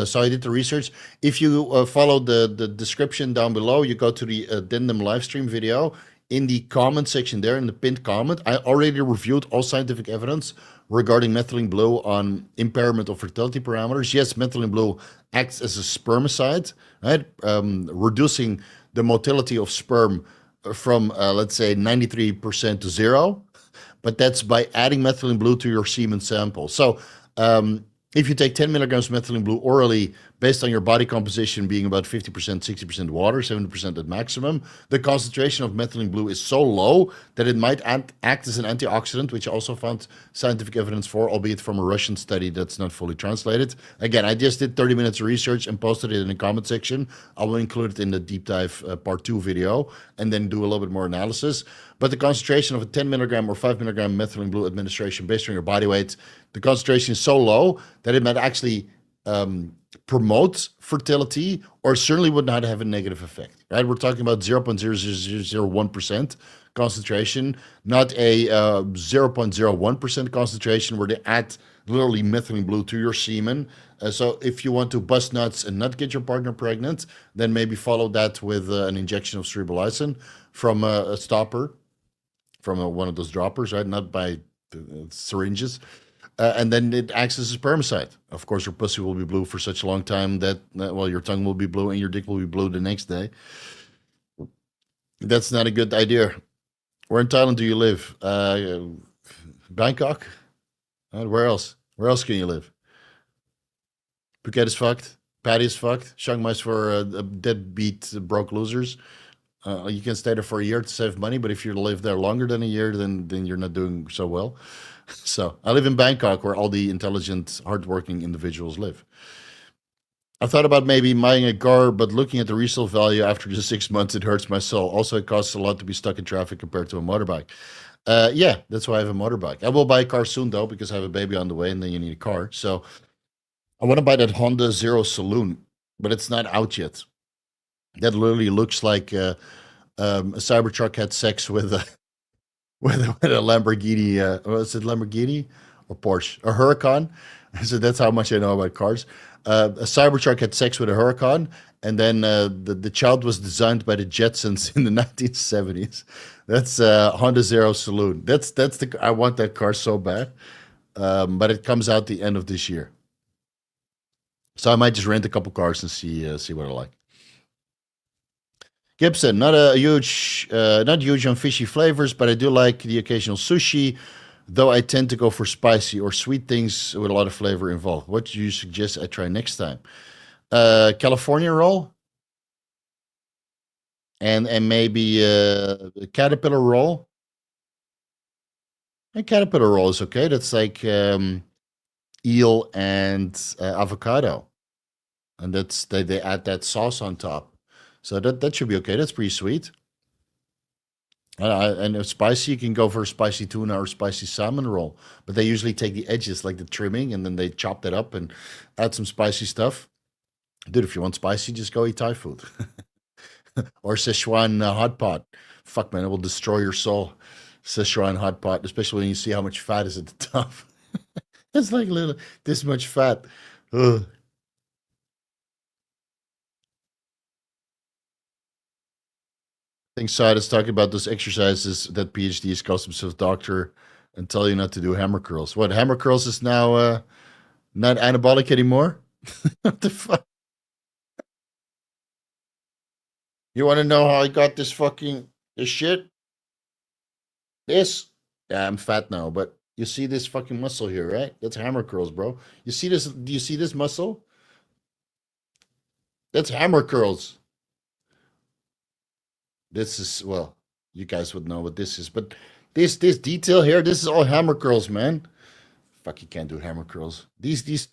So I did the research. If you follow the description down below, you go to the addendum live stream video. In the comment section there, in the pinned comment, I already reviewed all scientific evidence regarding methylene blue on impairment of fertility parameters. Yes, methylene blue acts as a spermicide, right? Reducing the motility of sperm from, let's say, 93% to 0. But that's by adding methylene blue to your semen sample. So if you take 10 milligrams methylene blue orally, based on your body composition being about 50%, 60% water, 70% at maximum, the concentration of methylene blue is so low that it might act as an antioxidant, which I also found scientific evidence for, albeit from a Russian study that's not fully translated. Again, I just did 30 minutes of research and posted it in the comment section. I will include it in the deep dive part 2 video and then do a little bit more analysis. But the concentration of a 10 milligram or 5 milligram methylene blue administration based on your body weight, the concentration is so low that it might actually promote fertility, or certainly would not have a negative effect, right? We're talking about 0.0001% concentration, not a 0.01% concentration where they add literally methylene blue to your semen. So if you want to bust nuts and not get your partner pregnant, then maybe follow that with an injection of cerebrolysin from a stopper, from one of those droppers, right? Not by syringes. And then it acts as a spermicide. Of course, your pussy will be blue for such a long time that, well, your tongue will be blue and your dick will be blue the next day. That's not a good idea. Where in Thailand do you live? Bangkok? Where else? Where else can you live? Phuket is fucked. Patty is fucked. Chiang Mai's for deadbeat broke losers. You can stay there for a year to save money, but if you live there longer than a year, then you're not doing so well. So I live in Bangkok, where all the intelligent, hardworking individuals live. I thought about maybe buying a car, but looking at the resale value after just 6 months, it hurts my soul. Also, it costs a lot to be stuck in traffic compared to a motorbike. Yeah, that's why I have a motorbike. I will buy a car soon, though, because I have a baby on the way, and then you need a car. So I want to buy that Honda Zero Saloon, but it's not out yet. That literally looks like a Cybertruck had sex with a Lamborghini. Was it Lamborghini or Porsche or Huracan? So that's how much I know about cars. A Cybertruck had sex with a Huracan, and then the child was designed by the Jetsons in the 1970s. That's Honda Zero Saloon. I want that car so bad, but it comes out the end of this year. So I might just rent a couple cars and see what I like. Gibson, not huge on fishy flavors, but I do like the occasional sushi, though I tend to go for spicy or sweet things with a lot of flavor involved. What do you suggest I try next time? California roll, and maybe a caterpillar roll. A caterpillar roll is okay. That's like eel and avocado, and they add that sauce on top. So that should be okay. That's pretty sweet. And if spicy, you can go for a spicy tuna or spicy salmon roll. But they usually take the edges, like the trimming, and then they chop that up and add some spicy stuff. Dude, if you want spicy, just go eat Thai food. or Szechuan hot pot. Fuck, man, it will destroy your soul. Szechuan hot pot, especially when you see how much fat is at the top. It's like little this much fat. Ugh. I think Side is talking about those exercises that PhDs call themselves doctor and tell you not to do hammer curls. What, hammer curls is now not anabolic anymore? What the fuck? You want to know how I got this shit? This? Yeah, I'm fat now, but you see this fucking muscle here, right? That's hammer curls, bro. You see this? Do you see this muscle? That's hammer curls. This is, well, you guys would know what this is, but this detail here, this is all hammer curls, man. Fuck, you can't do hammer curls. These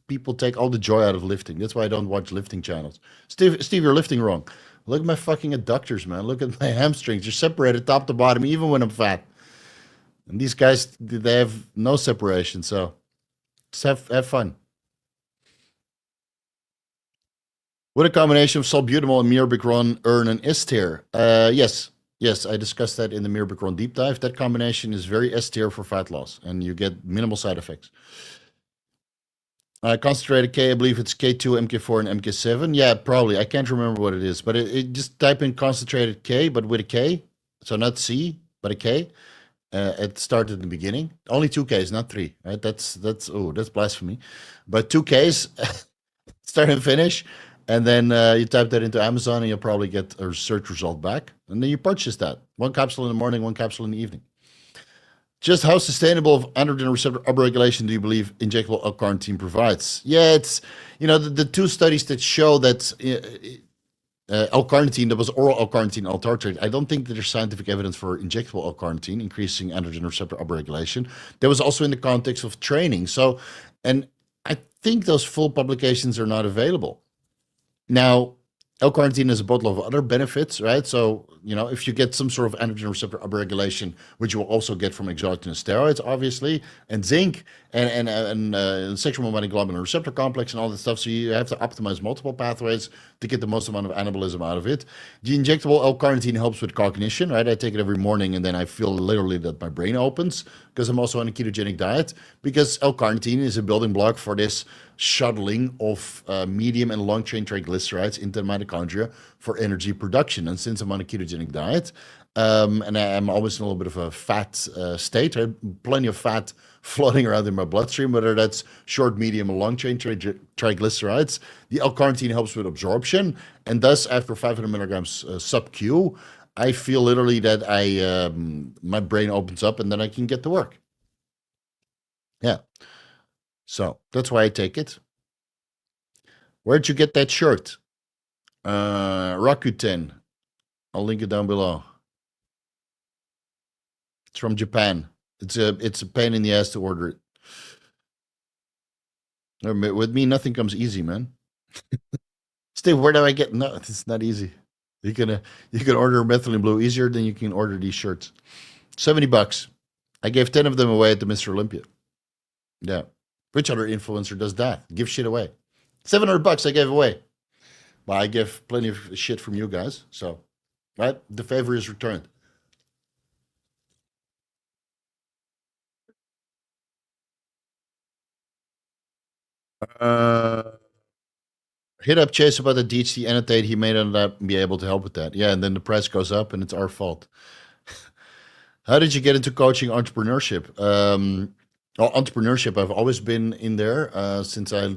people take all the joy out of lifting. That's why I don't watch lifting channels. Steve, you're lifting wrong. Look at my fucking adductors, man. Look at my hamstrings. They're separated top to bottom, even when I'm fat. And these guys, they have no separation. So just have fun. Would a combination of salbutamol and mirabegron earn an S tier? Yes. Yes, I discussed that in the mirabegron deep dive. That combination is very S tier for fat loss, and you get minimal side effects. Concentrated K, I believe it's K2, MK4, and MK7. Yeah, probably. I can't remember what it is, but it just type in concentrated K, but with a K. So not C, but a K. It started in the beginning. Only two Ks, not three. Right? That's blasphemy. But two Ks, start and finish, and then you type that into Amazon, and you'll probably get a search result back, and then you purchase that. One capsule in the morning, one capsule in the evening. Just how sustainable of androgen receptor upregulation do you believe injectable L-carnitine provides? Yeah, it's, the two studies that show that L-carnitine, that was oral L-carnitine L-tartrate. I don't think that there's scientific evidence for injectable L-carnitine increasing androgen receptor upregulation. That was also in the context of training. So, and I think those full publications are not available. Now, L-carnitine has a bottle of other benefits, right? So, if you get some sort of androgen receptor upregulation, which you will also get from exogenous steroids, obviously, and zinc and sexual monoamine globulin receptor complex and all that stuff. So you have to optimize multiple pathways to get the most amount of anabolism out of it. The injectable L-carnitine helps with cognition, right? I take it every morning and then I feel literally that my brain opens because I'm also on a ketogenic diet, because L-carnitine is a building block for this shuttling of medium and long chain triglycerides into the mitochondria for energy production. And since I'm on a ketogenic diet, and I'm always in a little bit of a fat state, right? Plenty of fat floating around in my bloodstream, whether that's short, medium, or long chain triglycerides. The L-carnitine helps with absorption, and thus after 500 milligrams sub-Q, I feel literally that my brain opens up and then I can get to work. Yeah. So that's why I take it. Where'd you get that shirt? Rakuten. I'll link it down below. It's from Japan. It's a pain in the ass to order it. With me, nothing comes easy, man. Steve, where do I get? No, it's not easy. You can order methylene blue easier than you can order these shirts. $70. I gave 10 of them away at the Mr. Olympia. Yeah. Which other influencer does that? Give shit away. $700 I gave away. Well, I give plenty of shit from you guys. So, right? The favor is returned. Hit up Chase about the DHT annotate. He may not be able to help with that. Yeah, and then the price goes up and it's our fault. How did you get into coaching entrepreneurship? Entrepreneurship, I've always been in there since I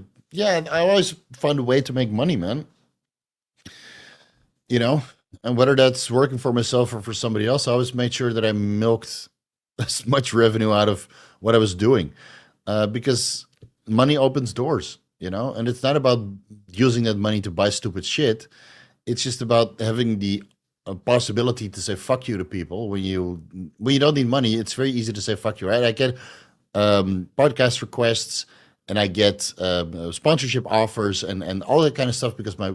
always found a way to make money, man. And whether that's working for myself or for somebody else, I always made sure that I milked as much revenue out of what I was doing, because money opens doors, and it's not about using that money to buy stupid shit. It's just about having the possibility to say fuck you to people when you don't need money. It's very easy to say fuck you, right? I get podcast requests and I get sponsorship offers and all that kind of stuff because my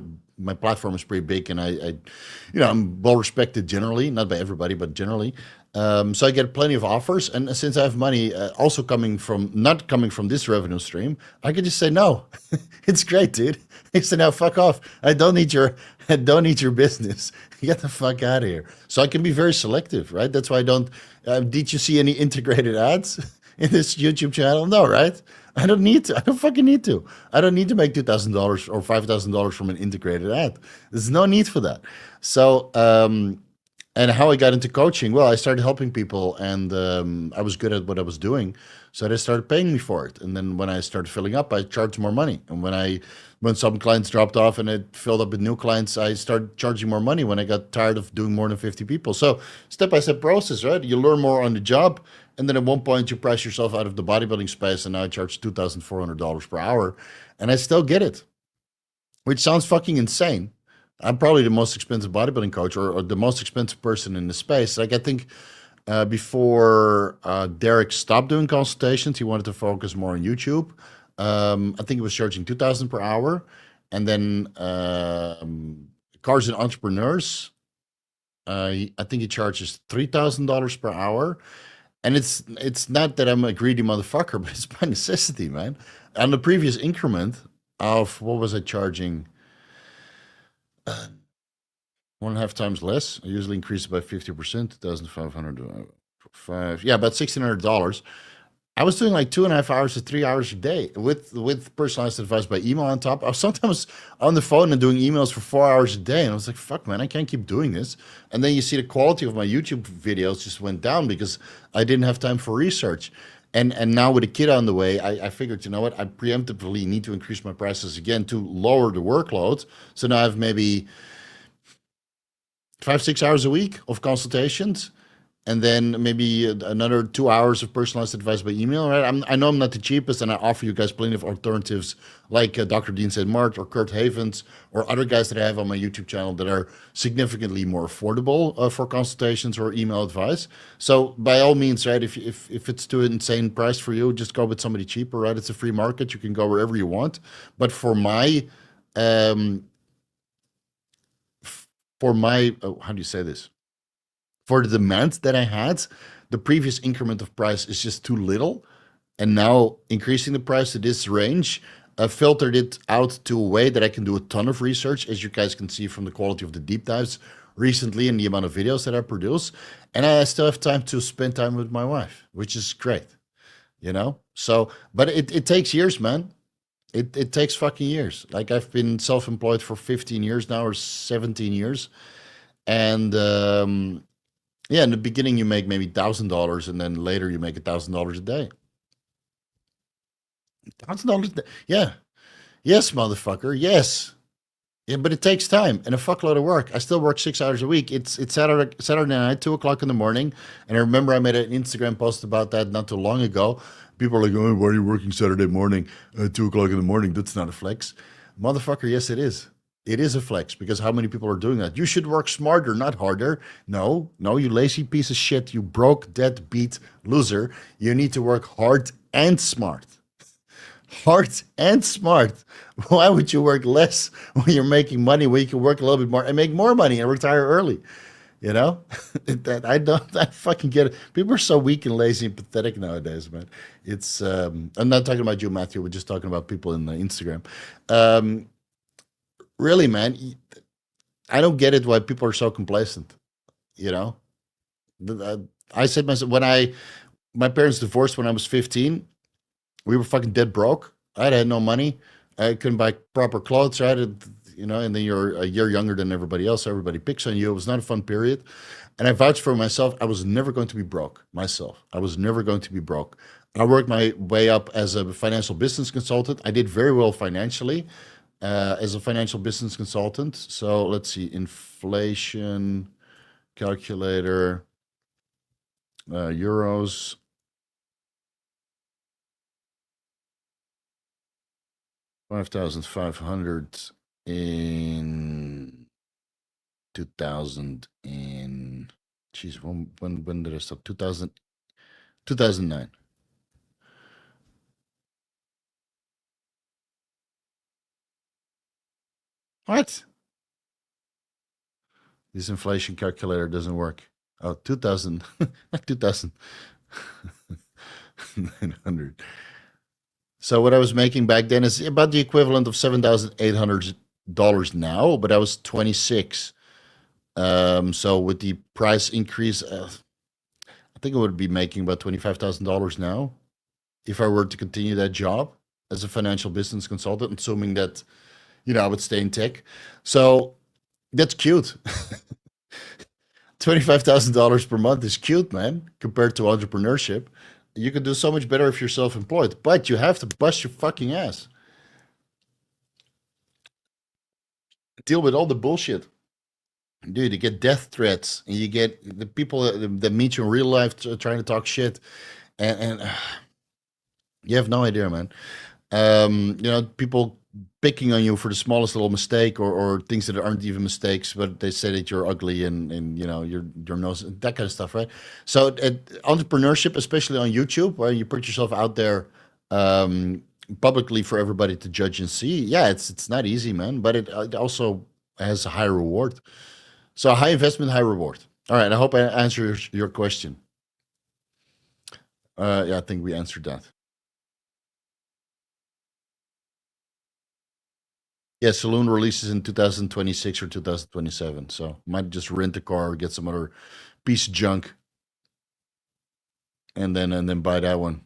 platform is pretty big and I'm well respected generally, not by everybody, but generally. So I get plenty of offers, and since I have money also not coming from this revenue stream, I can just say no. It's great, dude. I say no, fuck off. I don't need your business. Get the fuck out of here. So I can be very selective, right? That's why I don't. Did you see any integrated ads in this YouTube channel? No, right? I don't need to. I don't fucking need to. I don't need to make $2,000 or $5,000 from an integrated ad. There's no need for that. So, and how I got into coaching, well, I started helping people, and I was good at what I was doing, so they started paying me for it. And then when I started filling up, I charged more money. And when some clients dropped off and it filled up with new clients, I started charging more money when I got tired of doing more than 50 people. So step by step process, right? You learn more on the job, and then at one point you price yourself out of the bodybuilding space, and now I charge $2,400 per hour, and I still get it, which sounds fucking insane. I'm probably the most expensive bodybuilding coach, or the most expensive person in the space. Like, I think before Derek stopped doing consultations, he wanted to focus more on YouTube. I think he was charging 2,000 per hour, and then Cars and Entrepreneurs, I think he charges $3,000 per hour. And it's not that I'm a greedy motherfucker, but it's by necessity, man. On the previous increment of, what was I charging? 1.5 times less. I usually increase it by 50%, 2,500, yeah, about $1,600. I was doing like 2.5 hours to 3 hours a day with personalized advice by email on top. I was sometimes on the phone and doing emails for 4 hours a day, and I was like, "Fuck, man, I can't keep doing this." And then you see the quality of my YouTube videos just went down because I didn't have time for research. And now with a kid on the way, I figured, you know what, I preemptively need to increase my prices again to lower the workload. So now I have maybe 5, 6 hours a week of consultations, and then maybe another 2 hours of personalized advice by email, right? I know I'm not the cheapest, and I offer you guys plenty of alternatives like Dr. Dean St. Mark or Kurt Havens or other guys that I have on my YouTube channel that are significantly more affordable for consultations or email advice. So by all means, right, if it's too insane price for you, just go with somebody cheaper, right? It's a free market. You can go wherever you want. But um, how do you say this? For the demand that I had, the previous increment of price is just too little. And now increasing the price to this range, filtered it out to a way that I can do a ton of research, as you guys can see from the quality of the deep dives recently and the amount of videos that I produce. And I still have time to spend time with my wife, which is great, you know? So, but it takes years, man. It takes fucking years. Like, I've been self-employed for 15 years now, or 17 years. And yeah, in the beginning you make maybe $1,000, and then later you make $1,000 a day. $1,000 a day. Yeah. Yes, motherfucker. Yes. Yeah, but it takes time and a fuckload of work. I still work 6 hours a week. It's Saturday night, 2 o'clock in the morning, and I remember I made an Instagram post about that not too long ago. People are like, "Oh, why are you working Saturday morning at 2 o'clock in the morning? That's not a flex, motherfucker." Yes, it is. It is a flex, because how many people are doing that? You should work smarter, not harder. No, no, you lazy piece of shit. You broke, deadbeat loser. You need to work hard and smart. Hard and smart. Why would you work less when you're making money, when you can work a little bit more and make more money and retire early? You know, I fucking get it. People are so weak and lazy and pathetic nowadays, man. I'm not talking about you, Matthew. We're just talking about people in Instagram. Um, really, man, I don't get it why people are so complacent. You know, I said myself, my parents divorced when I was 15. We were fucking dead broke. I had no money. I couldn't buy proper clothes. I had, and then you're a year younger than everybody else. So everybody picks on you. It was not a fun period. And I vouch for myself. I was never going to be broke myself. I was never going to be broke. I worked my way up as a financial business consultant. I did very well financially as a financial business consultant. So let's see, inflation calculator, euros. 5,500 in 2000 in, geez, when did I stop? 2009. What? This inflation calculator doesn't work. Oh, 2000, not 2,900. So what I was making back then is about the equivalent of $7,800 now, but I was 26. So with the price increase, I think I would be making about $25,000 now if I were to continue that job as a financial business consultant, assuming that, I would stay in tech. So that's cute. $25,000 per month is cute, man, compared to entrepreneurship. You can do so much better if you're self-employed, but you have to bust your fucking ass. Deal with all the bullshit. Dude, you get death threats, and you get the people that meet you in real life trying to talk shit, and you have no idea, man. People picking on you for the smallest little mistake or things that aren't even mistakes, but they say that you're ugly and your nose, that kind of stuff, right? So entrepreneurship, especially on YouTube, where you put yourself out there publicly for everybody to judge and see, yeah, it's not easy, man, but it also has a high reward. So high investment, high reward. All right, I hope I answered your question. Yeah, I think we answered that. Yeah, Saloon releases in 2026 or 2027. So might just rent a car or get some other piece of junk and then buy that one.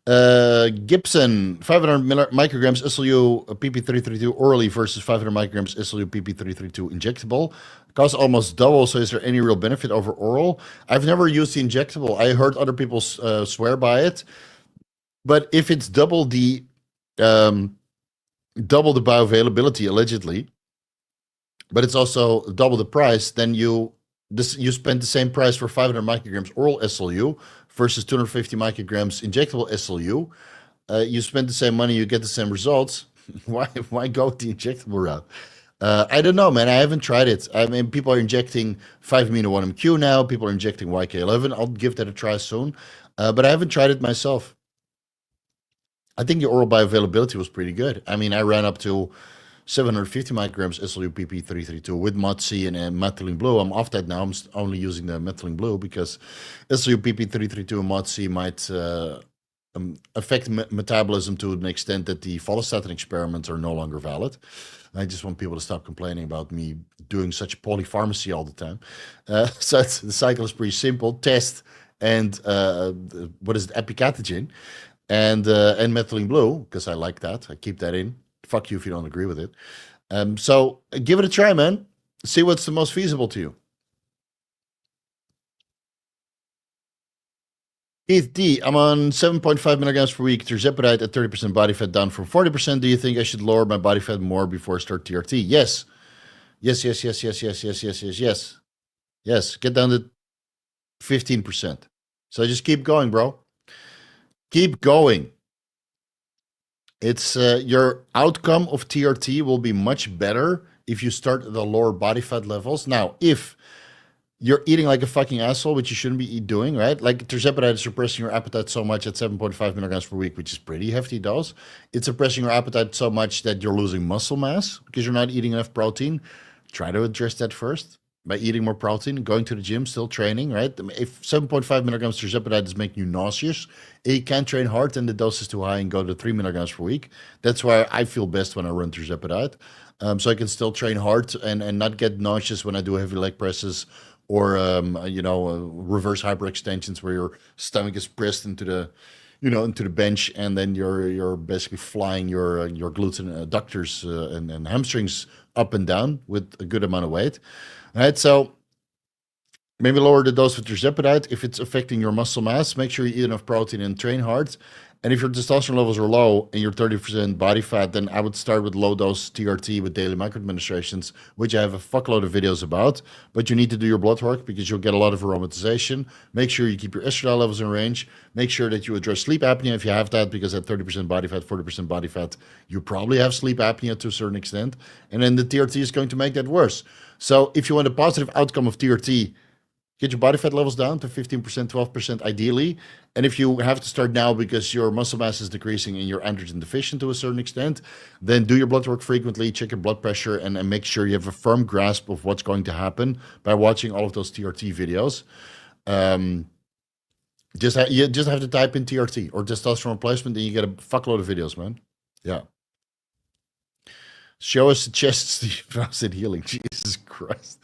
Gibson, 500 micrograms SLU PP332 orally versus 500 micrograms SLU PP332 injectable. Costs almost double, so is there any real benefit over oral? I've never used the injectable. I heard other people swear by it. But if it's um, double the bioavailability allegedly, but it's also double the price, then you spend the same price for 500 micrograms oral SLU versus 250 micrograms injectable SLU. You spend the same money, you get the same results. Why go with the injectable route? I don't know, man. I haven't tried it. I mean, people are injecting 5-amino-1-MQ now. People are injecting YK11. I'll give that a try soon. But I haven't tried it myself. I think the oral bioavailability was pretty good. I mean, I ran up to 750 micrograms SLU PP332 with MOTC and methylene blue. I'm off that now. I'm only using the methylene blue because SLU PP332 and MOTC might affect metabolism to an extent that the Follistatin experiments are no longer valid. I just want people to stop complaining about me doing such polypharmacy all the time. So the cycle is pretty simple. Test and what is it, epicatogen and methylene blue, because I like that. I keep that in. Fuck you if you don't agree with it. So give it a try, man. See what's the most feasible to you. Keith D, I'm on 7.5 milligrams per week. Tirzepatide at 30% body fat down from 40%. Do you think I should lower my body fat more before I start TRT? Yes. Yes, yes, yes, yes, yes, yes, yes, yes, yes. Yes, get down to 15%. So just keep going, bro. Keep going. It's your outcome of TRT will be much better if you start at the lower body fat levels. Now, if you're eating like a fucking asshole, which you shouldn't be doing, right? Like tirzepatide is suppressing your appetite so much at 7.5 milligrams per week, which is pretty hefty dose. It's suppressing your appetite so much that you're losing muscle mass because you're not eating enough protein. Try to address that first by eating more protein, going to the gym, still training, right? If 7.5 milligrams tirzepatide is making you nauseous, and you can't train hard and the dose is too high and go to 3 milligrams per week. That's why I feel best when I run tirzepatide. So I can still train hard and not get nauseous when I do heavy leg presses or reverse hyperextensions where your stomach is pressed into the bench, and then you're basically flying your glutes and adductors and hamstrings up and down with a good amount of weight. All right, so maybe lower the dose with tirzepatide if it's affecting your muscle mass. Make sure you eat enough protein and train hard. And if your testosterone levels are low and you're 30% body fat, then I would start with low dose TRT with daily microadministrations, which I have a fuckload of videos about. But you need to do your blood work because you'll get a lot of aromatization. Make sure you keep your estradiol levels in range. Make sure that you address sleep apnea if you have that, because at 30% body fat, 40% body fat, you probably have sleep apnea to a certain extent. And then the TRT is going to make that worse. So if you want a positive outcome of TRT, Get your body fat levels down to 15%, 12% ideally. And if you have to start now because your muscle mass is decreasing and you're androgen deficient to a certain extent, then do your blood work frequently, check your blood pressure, and make sure you have a firm grasp of what's going to happen by watching all of those TRT videos. You just have to type in TRT or testosterone replacement, and you get a fuckload of videos, man. Yeah. Show us the chest, Steve. I said healing. Jesus Christ.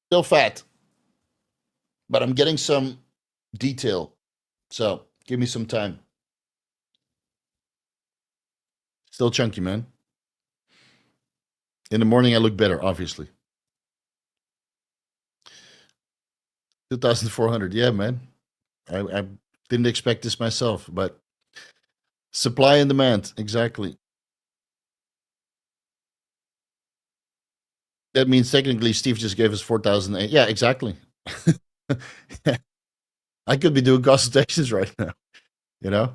Still fat, but I'm getting some detail. So give me some time. Still chunky, man. In the morning, I look better, obviously. 2,400. Yeah, man. I didn't expect this myself, but supply and demand. Exactly. That means technically Steve just gave us 4,000. Yeah, exactly. I could be doing consultations right now, you know?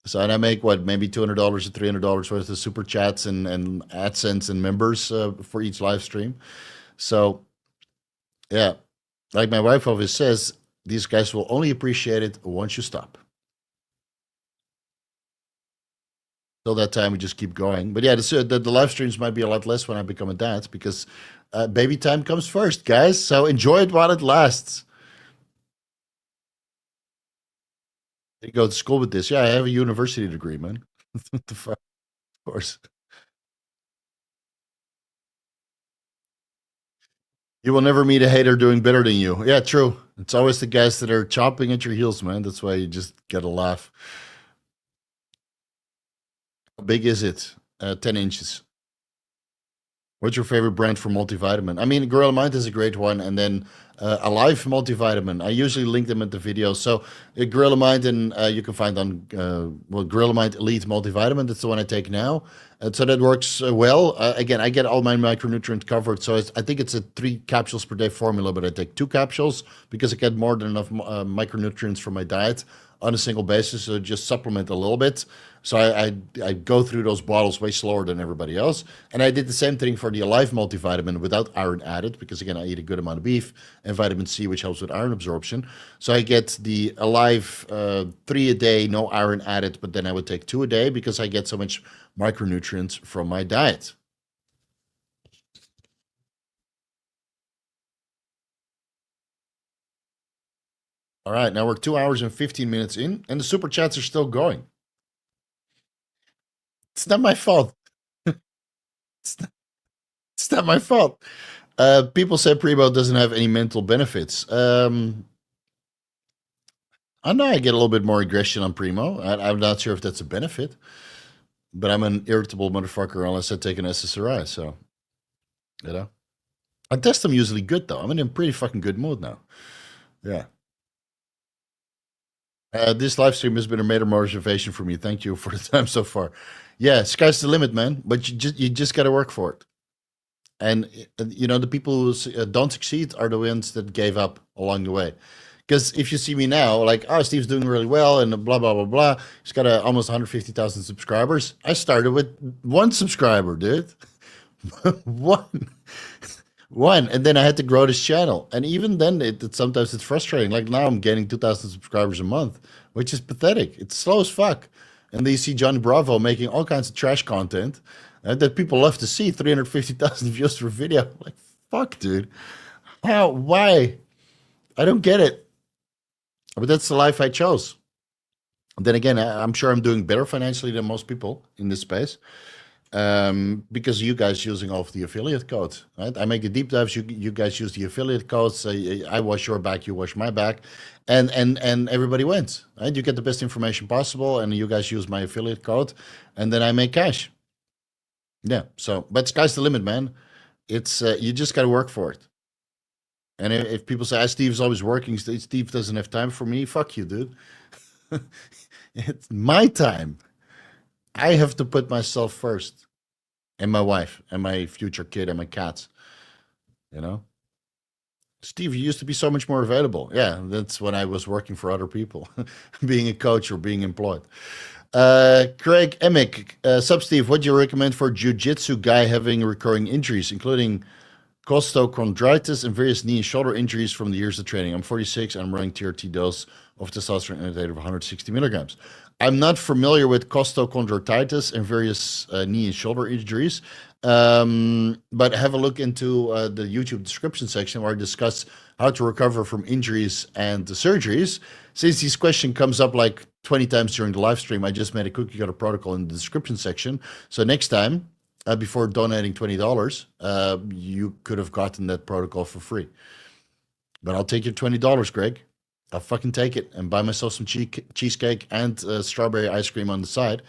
So, and I make what, maybe $200 or $300 worth of super chats and AdSense and members for each live stream. So, yeah, like my wife always says, these guys will only appreciate it once you stop. Till that time, we just keep going. But yeah, the live streams might be a lot less when I become a dad because baby time comes first, guys. So enjoy it while it lasts. You go to school with this. Yeah, I have a university degree, man. What the fuck? Of course. You will never meet a hater doing better than you. Yeah, true. It's always the guys that are chopping at your heels, man. That's why you just get a laugh. How big is it? 10 inches. What's your favorite brand for multivitamin? I mean, Gorilla Mind is a great one, and then Alive multivitamin. I usually link them at the video. So Gorilla Mind, and you can find on Gorilla Mind Elite multivitamin. That's the one I take now. So that works well. Again, I get all my micronutrients covered. So I think it's a 3 capsules per day formula, but I take 2 capsules because I get more than enough micronutrients from my diet on a single basis. So just supplement a little bit. So I go through those bottles way slower than everybody else. And I did the same thing for the Alive multivitamin without iron added, because again, I eat a good amount of beef and vitamin C, which helps with iron absorption. So I get the Alive 3 a day, no iron added, but then I would take 2 a day because I get so much micronutrients from my diet. All right, now we're 2 hours and 15 minutes in, and the super chats are still going. It's not my fault. It's not my fault. People say Primo doesn't have any mental benefits. I know I get a little bit more aggression on Primo. I'm not sure if that's a benefit, but I'm an irritable motherfucker unless I take an SSRI. So, you know, I test them usually good though. I'm in a pretty fucking good mood now. Yeah. This live stream has been a major motivation for me. Thank you for the time so far. Yeah, sky's the limit, man. But you just got to work for it. And you know, the people who don't succeed are the ones that gave up along the way. Because if you see me now, like, oh, Steve's doing really well, and blah blah blah blah. He's got almost 150,000 subscribers. I started with 1 subscriber, dude. One. One, and then I had to grow this channel, and even then, sometimes it's frustrating. Like now, I'm getting 2,000 subscribers a month, which is pathetic. It's slow as fuck. And then you see Johnny Bravo making all kinds of trash content that people love to see. 350,000 views per video. Like fuck, dude. How? Why? I don't get it. But that's the life I chose. And then again, I'm sure I'm doing better financially than most people in this space. Because you guys using all of the affiliate codes, right? I make the deep dives. You guys use the affiliate codes. I wash your back, you wash my back, and everybody wins, right? You get the best information possible, and you guys use my affiliate code, and then I make cash. Yeah. So, but sky's the limit, man. It's you just got to work for it. And if people say, Steve's always working, Steve doesn't have time for me, fuck you, dude. It's my time. I have to put myself first, and my wife, and my future kid, and my cats. You know, Steve, you used to be so much more available. Yeah, that's when I was working for other people, being a coach or being employed. Craig Emick, Sub Steve, what do you recommend for jiu-jitsu guy having recurring injuries, including costochondritis and various knee and shoulder injuries from the years of training? I'm 46 and I'm running TRT dose of testosterone inhibitor of 160 milligrams. I'm not familiar with costochondritis and various knee and shoulder injuries, but have a look into the YouTube description section where I discuss how to recover from injuries and the surgeries. Since this question comes up like 20 times during the live stream, I just made a cookie cutter protocol in the description section. So next time, before donating $20, you could have gotten that protocol for free. But I'll take your $20, Greg. I'll fucking take it and buy myself some cheesecake and strawberry ice cream on the side.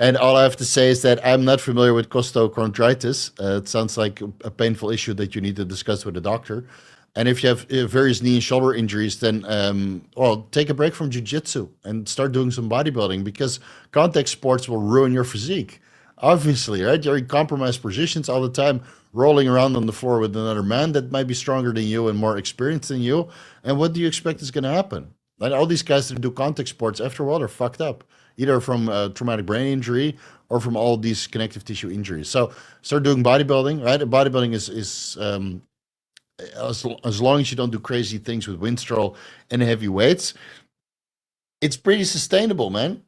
And all I have to say is that I'm not familiar with costochondritis. It sounds like a painful issue that you need to discuss with a doctor. And if you have various knee and shoulder injuries, then well, take a break from jiu-jitsu and start doing some bodybuilding, because contact sports will ruin your physique. Obviously, right? You're in compromised positions all the time, rolling around on the floor with another man that might be stronger than you and more experienced than you. And what do you expect is going to happen? Like all these guys that do contact sports, after a while, they're fucked up, either from traumatic brain injury or from all these connective tissue injuries. So start doing bodybuilding, right? Bodybuilding is as long as you don't do crazy things with Winstrol and heavy weights, it's pretty sustainable, man.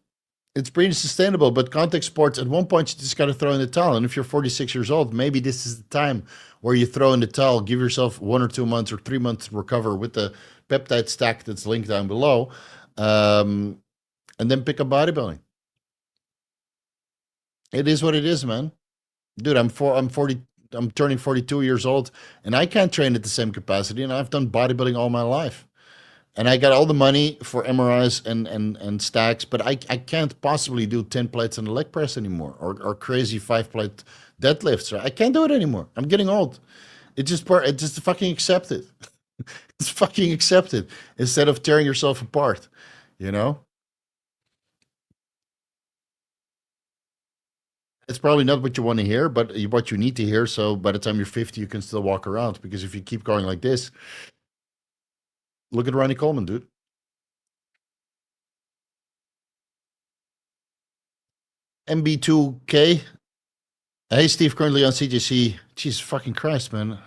It's pretty sustainable. But contact sports, at one point, you just got to throw in the towel. And if you're 46 years old, maybe this is the time where you throw in the towel, give yourself 1 or 2 months or 3 months to recover with the peptide stack that's linked down below, and then pick up bodybuilding. It is what it is, man. Dude, I'm 40. I'm turning 42 years old, and I can't train at the same capacity. And I've done bodybuilding all my life, and I got all the money for MRIs and stacks, but I can't possibly do 10 plates on the leg press anymore, or crazy 5-plate deadlifts. I can't do it anymore. I'm getting old. It just fucking accept it. It's fucking accept it instead of tearing yourself apart. You know. It's probably not what you want to hear, but what you need to hear. So by the time you're 50, you can still walk around. Because if you keep going like this, look at Ronnie Coleman, dude. MB2K. Hey, Steve, currently on CJC. Jesus fucking Christ, man.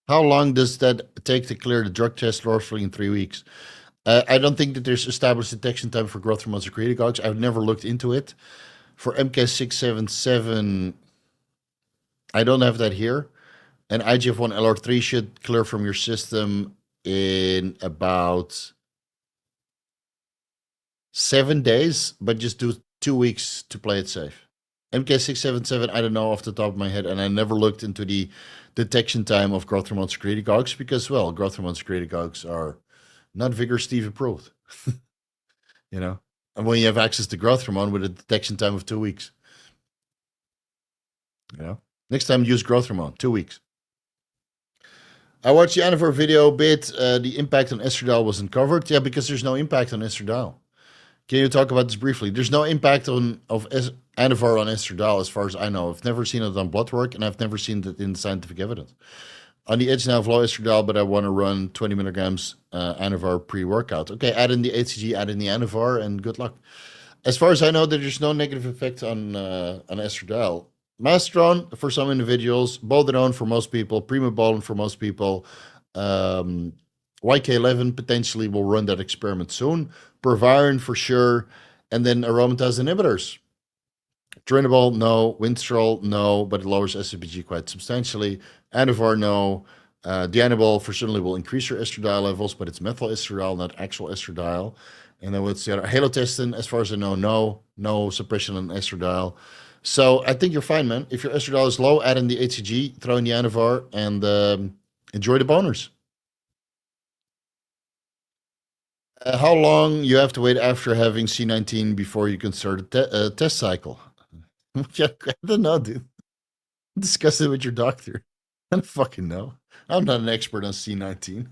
How long does that take to clear the drug test roughly in 3 weeks? I don't think that there's established detection time for growth hormone secretagogues. I've never looked into it. For MK677, I don't have that here. And IGF-1 LR3 should clear from your system in about 7 days, but just do 2 weeks to play it safe. MK677, I don't know off the top of my head, and I never looked into the detection time of growth hormone secretagogues because, well, growth hormone secretagogues are not Vigor Steve approved. You know, and when you have access to growth hormone with a detection time of 2 weeks, you know, next time use growth hormone, 2 weeks. I watched the Anavar video a bit. The impact on estradiol wasn't covered. Yeah, because there's no impact on estradiol. Can you talk about this briefly? There's no impact Anavar on estradiol as far as I know. I've never seen it on blood work, and I've never seen it in scientific evidence. On the edge now of low estradiol, but I want to run 20 milligrams Anavar pre-workout. Okay, add in the HCG, add in the Anavar, and good luck. As far as I know, there's no negative effect on estradiol. Masteron for some individuals, Bolderone for most people, Primo for most people. YK11 potentially will run that experiment soon. Proviron for sure, and then aromatase inhibitors. Tbol, no. Winstrol, no, but it lowers SHBG quite substantially. Anavar, no. Dianabol for certainly will increase your estradiol levels, but it's methyl estradiol, not actual estradiol. And then what's the other? Halotestin, as far as I know, no suppression on estradiol. So I think you're fine, man. If your estradiol is low, add in the HCG, throw in the Anavar, and enjoy the boners. How long you have to wait after having C19 before you can start a test cycle? Yeah, I don't know, dude. Discuss it with your doctor. I don't fucking know. I'm not an expert on C19.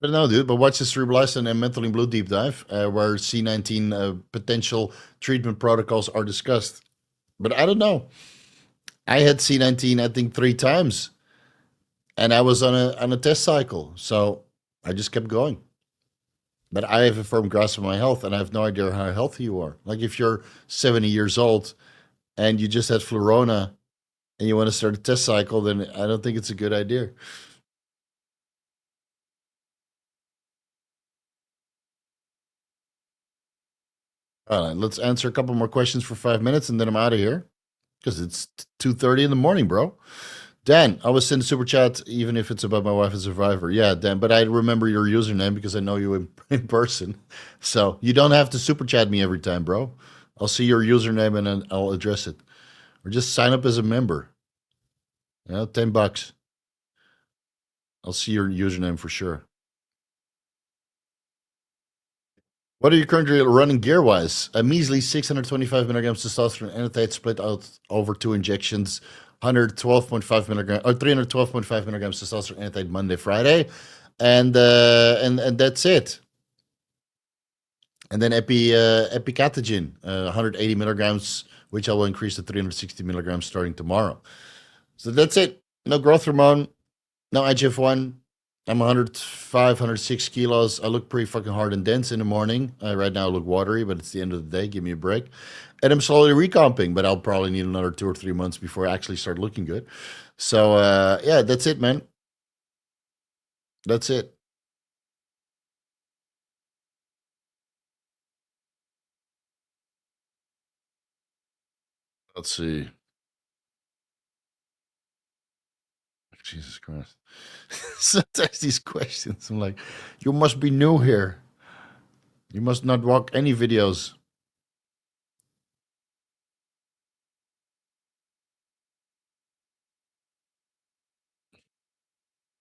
But no, dude. But watch the Cerebrolysin and Methylene Blue deep dive, where C19 potential treatment protocols are discussed. But I don't know. I had C19, I think, 3 times, and I was on a test cycle, so I just kept going. But I have a firm grasp of my health, and I have no idea how healthy you are. Like if you're 70 years old and you just had Flurona and you want to start a test cycle, then I don't think it's a good idea. All right, let's answer a couple more questions for 5 minutes, and then I'm out of here because it's 2:30 in the morning, bro. Dan, I was send a super chat even if it's about my wife as a survivor. Yeah, Dan, but I remember your username because I know you in person. So you don't have to super chat me every time, bro. I'll see your username and then I'll address it. Or just sign up as a member. $10. I'll see your username for sure. What are you currently running gear-wise? A measly 625 milligrams testosterone annotate split out over 2 injections, 112.5 milligrams or 312.5 milligrams testosterone annotate Monday, Friday, and that's it. And then epicatogen, 180 milligrams, which I will increase to 360 milligrams starting tomorrow. So that's it. No growth hormone, no IGF-1. I'm 105, 106 kilos. I look pretty fucking hard and dense in the morning. Right now I look watery, but it's the end of the day. Give me a break. And I'm slowly recomping, but I'll probably need another 2 or 3 months before I actually start looking good. So, yeah, that's it, man. That's it. Let's see. Jesus Christ. Sometimes these questions, I'm like, you must be new here. You must not watch any videos.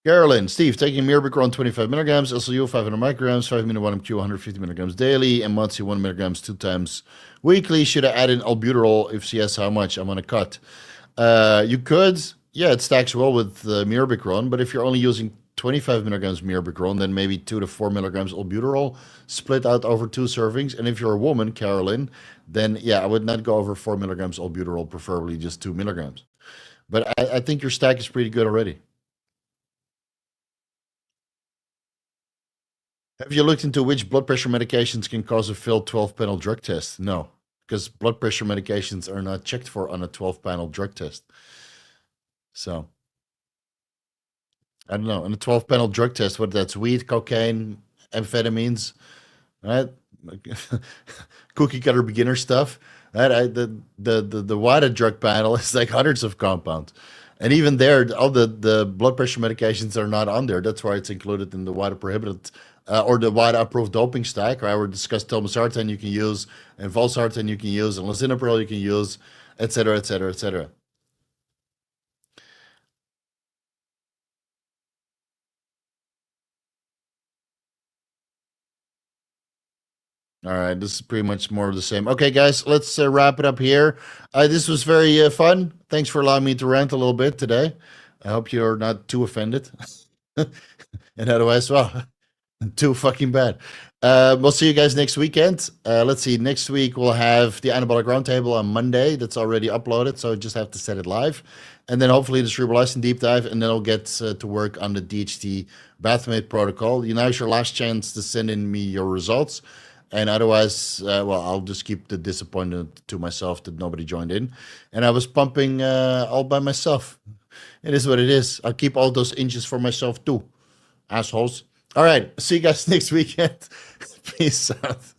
Carolyn, Steve, taking Mirabicron 25 milligrams, SLU 500 micrograms, 5-minute 1MQ 150 milligrams daily, and Monty 1 milligrams 2 times weekly. Should I add in albuterol? If yes, how much? I'm on a cut. You could. Yeah, it stacks well with Mirabicron, but if you're only using 25 milligrams Mirabicron, then maybe 2 to 4 milligrams albuterol split out over 2 servings. And if you're a woman, Carolyn, then yeah, I would not go over 4 milligrams albuterol, preferably just 2 milligrams. But I think your stack is pretty good already. Have you looked into which blood pressure medications can cause a failed 12-panel drug test? No, because blood pressure medications are not checked for on a 12-panel drug test. So, I don't know. On a 12-panel drug test, what that's weed, cocaine, amphetamines, right? Cookie cutter beginner stuff. Right? The wider drug panel is like hundreds of compounds. And even there, all the blood pressure medications are not on there. That's why it's included in the wider prohibited or the wide approved doping stack, right? We discussed telmisartan you can use, and valsartan you can use, and lisinopril you can use, et cetera, et cetera, et cetera. All right, this is pretty much more of the same. Okay, guys, let's wrap it up here. This was very fun. Thanks for allowing me to rant a little bit today. I hope you're not too offended. And otherwise, well, too fucking bad. We'll see you guys next weekend. Let's see. Next week we'll have the Anabolic Roundtable on Monday. That's already uploaded, so I just have to set it live. And then hopefully the Cerebrolysin Deep-Dive, and then I'll get to work on the DHT Bahtmate protocol. Now's your last chance to send in me your results. And otherwise, well, I'll just keep the disappointment to myself that nobody joined in. And I was pumping all by myself. It is what it is. I'll keep all those inches for myself too, assholes. All right. See you guys next weekend. Peace out.